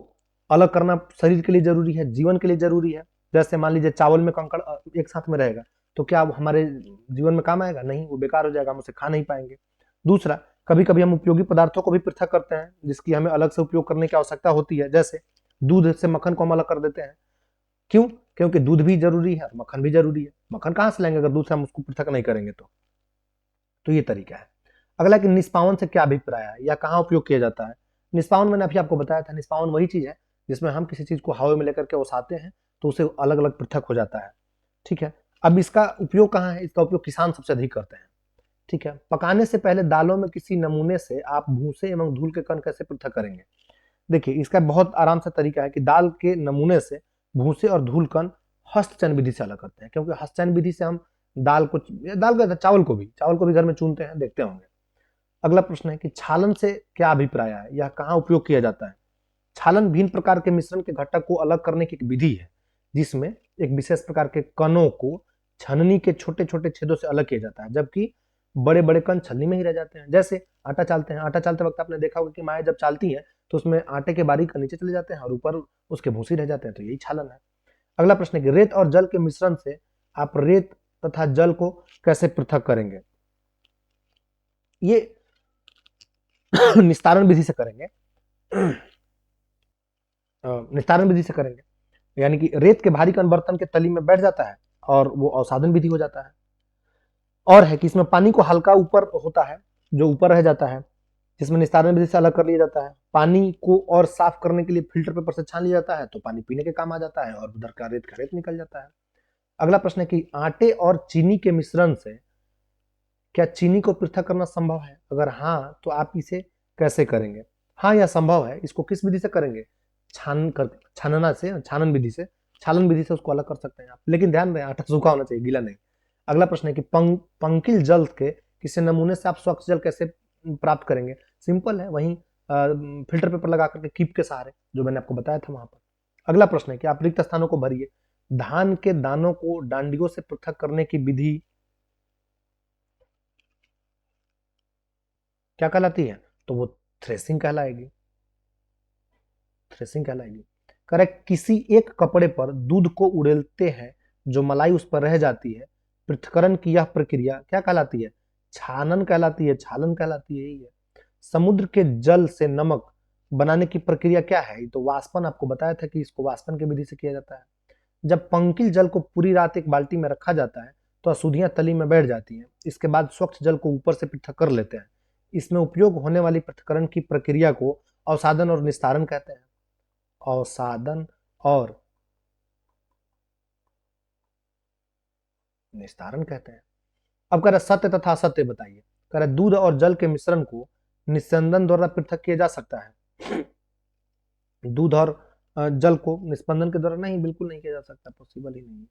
अलग करना शरीर के लिए जरूरी है, जीवन के लिए जरूरी है। जैसे मान लीजिए चावल में कंकड़ एक साथ में रहेगा तो क्या वो हमारे जीवन में काम आएगा? नहीं, वो बेकार हो जाएगा, हम उसे खा नहीं पाएंगे। दूसरा, कभी कभी हम उपयोगी पदार्थों को भी पृथक करते हैं जिसकी हमें अलग से उपयोग करने की आवश्यकता होती है। जैसे दूध से मक्खन को हम अलग कर देते हैं। क्यों? क्योंकि दूध भी जरूरी है और मक्खन भी जरूरी है। मक्खन कहां से लाएंगे अगर दूध से हम उसको पृथक नहीं करेंगे तो ये तरीका है। अगला कि निष्पावन से क्या अभिप्राय है या कहाँ उपयोग किया जाता है? निष्पावन मैंने अभी आपको बताया था, निष्पावन वही चीज है जिसमें हम किसी चीज को हवा में लेकर के ओसाते हैं तो उसे अलग अलग पृथक हो जाता है। ठीक है। अब इसका उपयोग कहाँ है? इसका उपयोग किसान सबसे अधिक करते हैं। ठीक है। पकाने से पहले दालों में किसी नमूने से आप भूसे एवं धूल के कण कैसे पृथक करेंगे? देखिए, इसका बहुत आराम से तरीका है कि दाल के नमूने से भूसे और धूल कण हस्तचयन विधि से अलग करते हैं, क्योंकि हस्तचयन विधि से हम दाल का चावल को भी घर में चूनते हैं, देखते होंगे। अगला प्रश्न है कि छालन से क्या अभिप्राय है या कहाँ उपयोग किया जाता है? छालन भिन्न प्रकार के मिश्रण के घटक को अलग करने की एक विधि है जिसमें एक विशेष प्रकार के कणों को छननी के छोटे छोटे छेदों से अलग किया जाता है, जबकि बड़े बड़े कण छलनी में ही रह जाते हैं। जैसे आटा चालते हैं, आटा चालते वक्त आपने देखा होगा कि माएं जब चालती हैं तो उसमें आटे के बारीक नीचे चले जाते हैं और ऊपर उसके भूसी रह जाते हैं, तो यही छालन है। अगला प्रश्न है कि रेत और जल के मिश्रण से आप रेत तथा जल को कैसे पृथक करेंगे? ये निस्तारण विधि से करेंगे। निस्तारण विधि से करेंगे, यानी कि रेत के भारी कण बर्तन के तली में बैठ जाता है और वो अवसादन विधि हो जाता है। और है कि इसमें पानी को हल्का ऊपर होता है जो ऊपर रह जाता है, जिसमें निस्तारण विधि से अलग कर लिया जाता है। पानी को और साफ करने के लिए फिल्टर पेपर से छान लिया जाता है तो पानी पीने के काम आ जाता है और उधर का रेत निकल जाता है। अगला प्रश्न है कि आटे और चीनी के मिश्रण से क्या चीनी को पृथक करना संभव है? अगर हाँ तो आप इसे कैसे करेंगे? हाँ, यह संभव है। इसको किस विधि से करेंगे? छानन विधि से उसको अलग कर सकते हैं आप, लेकिन ध्यान दें आटा सूखा होना चाहिए, गीला नहीं। अगला प्रश्न है कि पंकिल जल के किसी नमूने से आप स्वच्छ जल कैसे प्राप्त करेंगे? सिंपल है, वहीं फिल्टर पेपर लगा करके कीप के सहारे, जो मैंने आपको बताया था वहां पर। अगला प्रश्न है कि आप रिक्त स्थानों को भरिए। धान के दानों को डांडियों से पृथक करने की विधि क्या कहलाती है? तो वो थ्रेसिंग कहलाएगी। थ्रेसिंग कहलाएगी। करेक्ट, किसी एक कपड़े पर दूध को उड़ेलते हैं, जो मलाई उस पर रह जाती है, पृथक्करण की यह प्रक्रिया क्या कहलाती है? छानन कहलाती है, छालन कहलाती है, यही है। समुद्र के जल से नमक बनाने की प्रक्रिया क्या है? ये तो वाष्पन, आपको बताया था कि इसको वाष्पन की विधि से किया जाता है। जब पंकिल जल को पूरी रात एक बाल्टी में रखा जाता है तो अशुद्धियां तली में बैठ जाती हैं। इसके बाद स्वच्छ जल को ऊपर से पृथक कर लेते हैं। इसमें उपयोग होने वाली पृथक्करण की प्रक्रिया को अवसादन और निस्तारण कहते हैं। अवसादन और निस्तारण कहते हैं। अब कह रहे सत्य तथा असत्य बताइए। कह रहे दूध और जल के मिश्रण को निस्पंदन द्वारा पृथक किया जा सकता है। दूध और जल को निस्पंदन के द्वारा नहीं, बिल्कुल नहीं किया जा सकता, पॉसिबल ही नहीं है।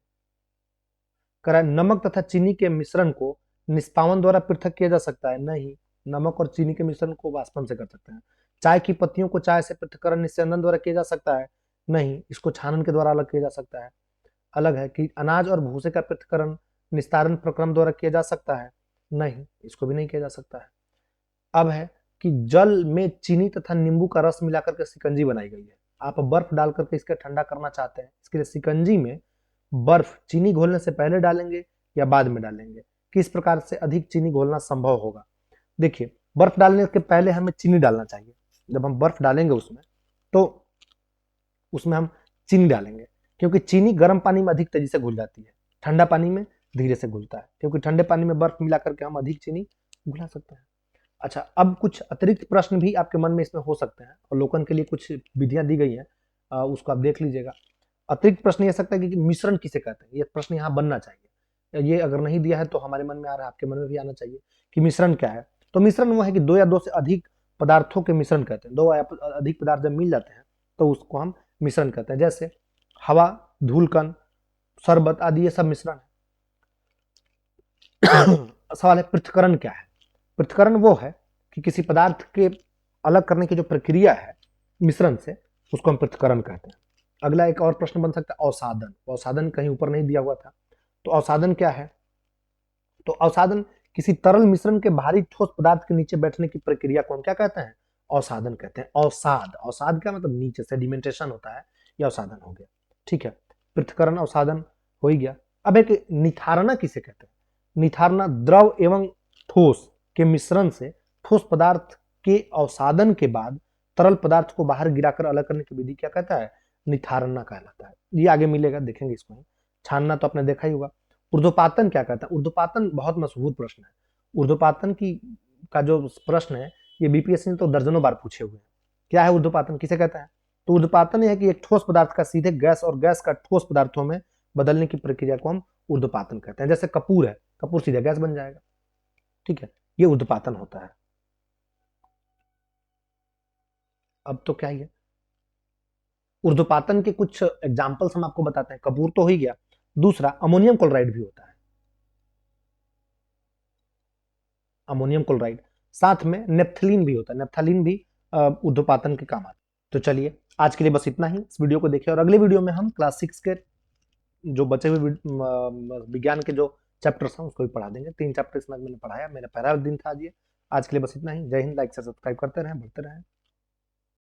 कह रहा है नमक तथा चीनी के मिश्रण को निष्पावन द्वारा पृथक किया जा सकता है, नहीं, नमक और चीनी के मिश्रण को वाष्पन से कर सकते हैं। चाय की पत्तियों को चाय से पृथक्करण निस्यंदन द्वारा किया जा सकता है, नहीं, इसको छानन के द्वारा अलग किया जा सकता है। अलग है कि अनाज और भूसे का पृथक्करण निस्तारण प्रक्रम द्वारा किया जा सकता है, नहीं, इसको भी नहीं किया जा सकता है। अब है कि जल में चीनी तथा नींबू का रस मिलाकर के शिकंजी बनाई गई है। आप बर्फ डालकर के इसका ठंडा करना चाहते हैं, इसके लिए शिकंजी में बर्फ चीनी घोलने से पहले डालेंगे या बाद में डालेंगे? किस प्रकार से अधिक चीनी घोलना संभव होगा? देखिए, बर्फ डालने के पहले हमें चीनी डालना चाहिए। जब हम बर्फ डालेंगे उसमें, तो उसमें हम चीनी डालेंगे, क्योंकि चीनी गर्म पानी में अधिक तेजी से घुल जाती है, ठंडा पानी में धीरे से घुलता है, क्योंकि ठंडे पानी में बर्फ मिला करके हम अधिक चीनी घुला सकते हैं। अच्छा, अब कुछ अतिरिक्त प्रश्न भी आपके मन में इसमें हो सकते हैं, अवलोकन के लिए कुछ विधियां दी गई हैं, उसको आप देख लीजिएगा। अतिरिक्त प्रश्न ये सकता है कि मिश्रण किसे कहते हैं, ये प्रश्न यहाँ बनना चाहिए। ये अगर नहीं दिया है तो हमारे मन में आ रहा है, आपके मन में भी आना चाहिए कि मिश्रण क्या है। तो मिश्रण वो है कि दो या दो से अधिक पदार्थों के मिश्रण कहते हैं। दो या अधिक पदार्थ जब मिल जाते हैं तो उसको हम मिश्रण कहते हैं। जैसे हवा, धूलकण, शरबत आदि, ये सब मिश्रण है। सवाल है पृथक्करण क्या है? पृथक्करण वो है कि किसी पदार्थ के अलग करने की जो प्रक्रिया है मिश्रण से, उसको हम पृथक्करण कहते हैं। अगला एक और प्रश्न बन सकता है अवसादन। अवसादन कहीं ऊपर नहीं दिया हुआ था, तो अवसादन क्या है? तो अवसादन किसी तरल मिश्रण के भारी ठोस पदार्थ के नीचे बैठने की प्रक्रिया को हम क्या कहते हैं? अवसादन कहते हैं। अवसाद, अवसाद क्या मतलब? नीचे सेडिमेंटेशन होता है, यह अवसादन हो गया। ठीक है, पृथक्करण अवसादन हो ही गया। अब एक निथारना किसे कहते हैं? निथारना द्रव एवं ठोस के मिश्रण से ठोस पदार्थ के अवसादन के बाद तरल पदार्थ को बाहर गिराकर अलग करने की विधि क्या कहता है? निथारना कहलाता है। ये आगे मिलेगा, देखेंगे इसको। छानना तो आपने देखा ही होगा। ऊर्ध्वपातन क्या कहता है? ऊर्ध्वपातन बहुत मशहूर प्रश्न है। ऊर्ध्वपातन की का जो प्रश्न है, ये बीपीएससी ने तो दर्जनों बार पूछे हुए हैं। क्या है ऊर्ध्वपातन, किसे कहता है? तो ऊर्ध्वपातन यह है कि एक ठोस पदार्थ का सीधे गैस और गैस का ठोस पदार्थों में बदलने की प्रक्रिया को हम ऊर्ध्वपातन कहते हैं। जैसे कपूर है, कपूर सीधे गैस बन जाएगा। ठीक है, ये ऊर्ध्वपातन होता है। अब तो क्या ही है, ऊर्ध्वपातन के कुछ एग्जाम्पल्स हम आपको बताते हैं। कपूर तो हो ही गया, दूसरा अमोनियम क्लोराइड भी होता है। अमोनियम क्लोराइड, साथ में नेप्थलीन भी होता है। नेप्थलीन भी ऊर्ध्वपातन के काम आता है। तो चलिए, आज के लिए बस इतना ही। इस वीडियो को देखिए और अगले वीडियो में हम क्लास 6 के जो बचे हुए विज्ञान के जो चैप्टर्स हैं उसको भी पढ़ा देंगे। 3 चैप्टर इसमें मैंने पढ़ाया, मेरा पहला दिन था आज ये। आज के लिए बस इतना ही। जय हिंद। लाइक से सब्सक्राइब करते रहें, बढ़ते रहें।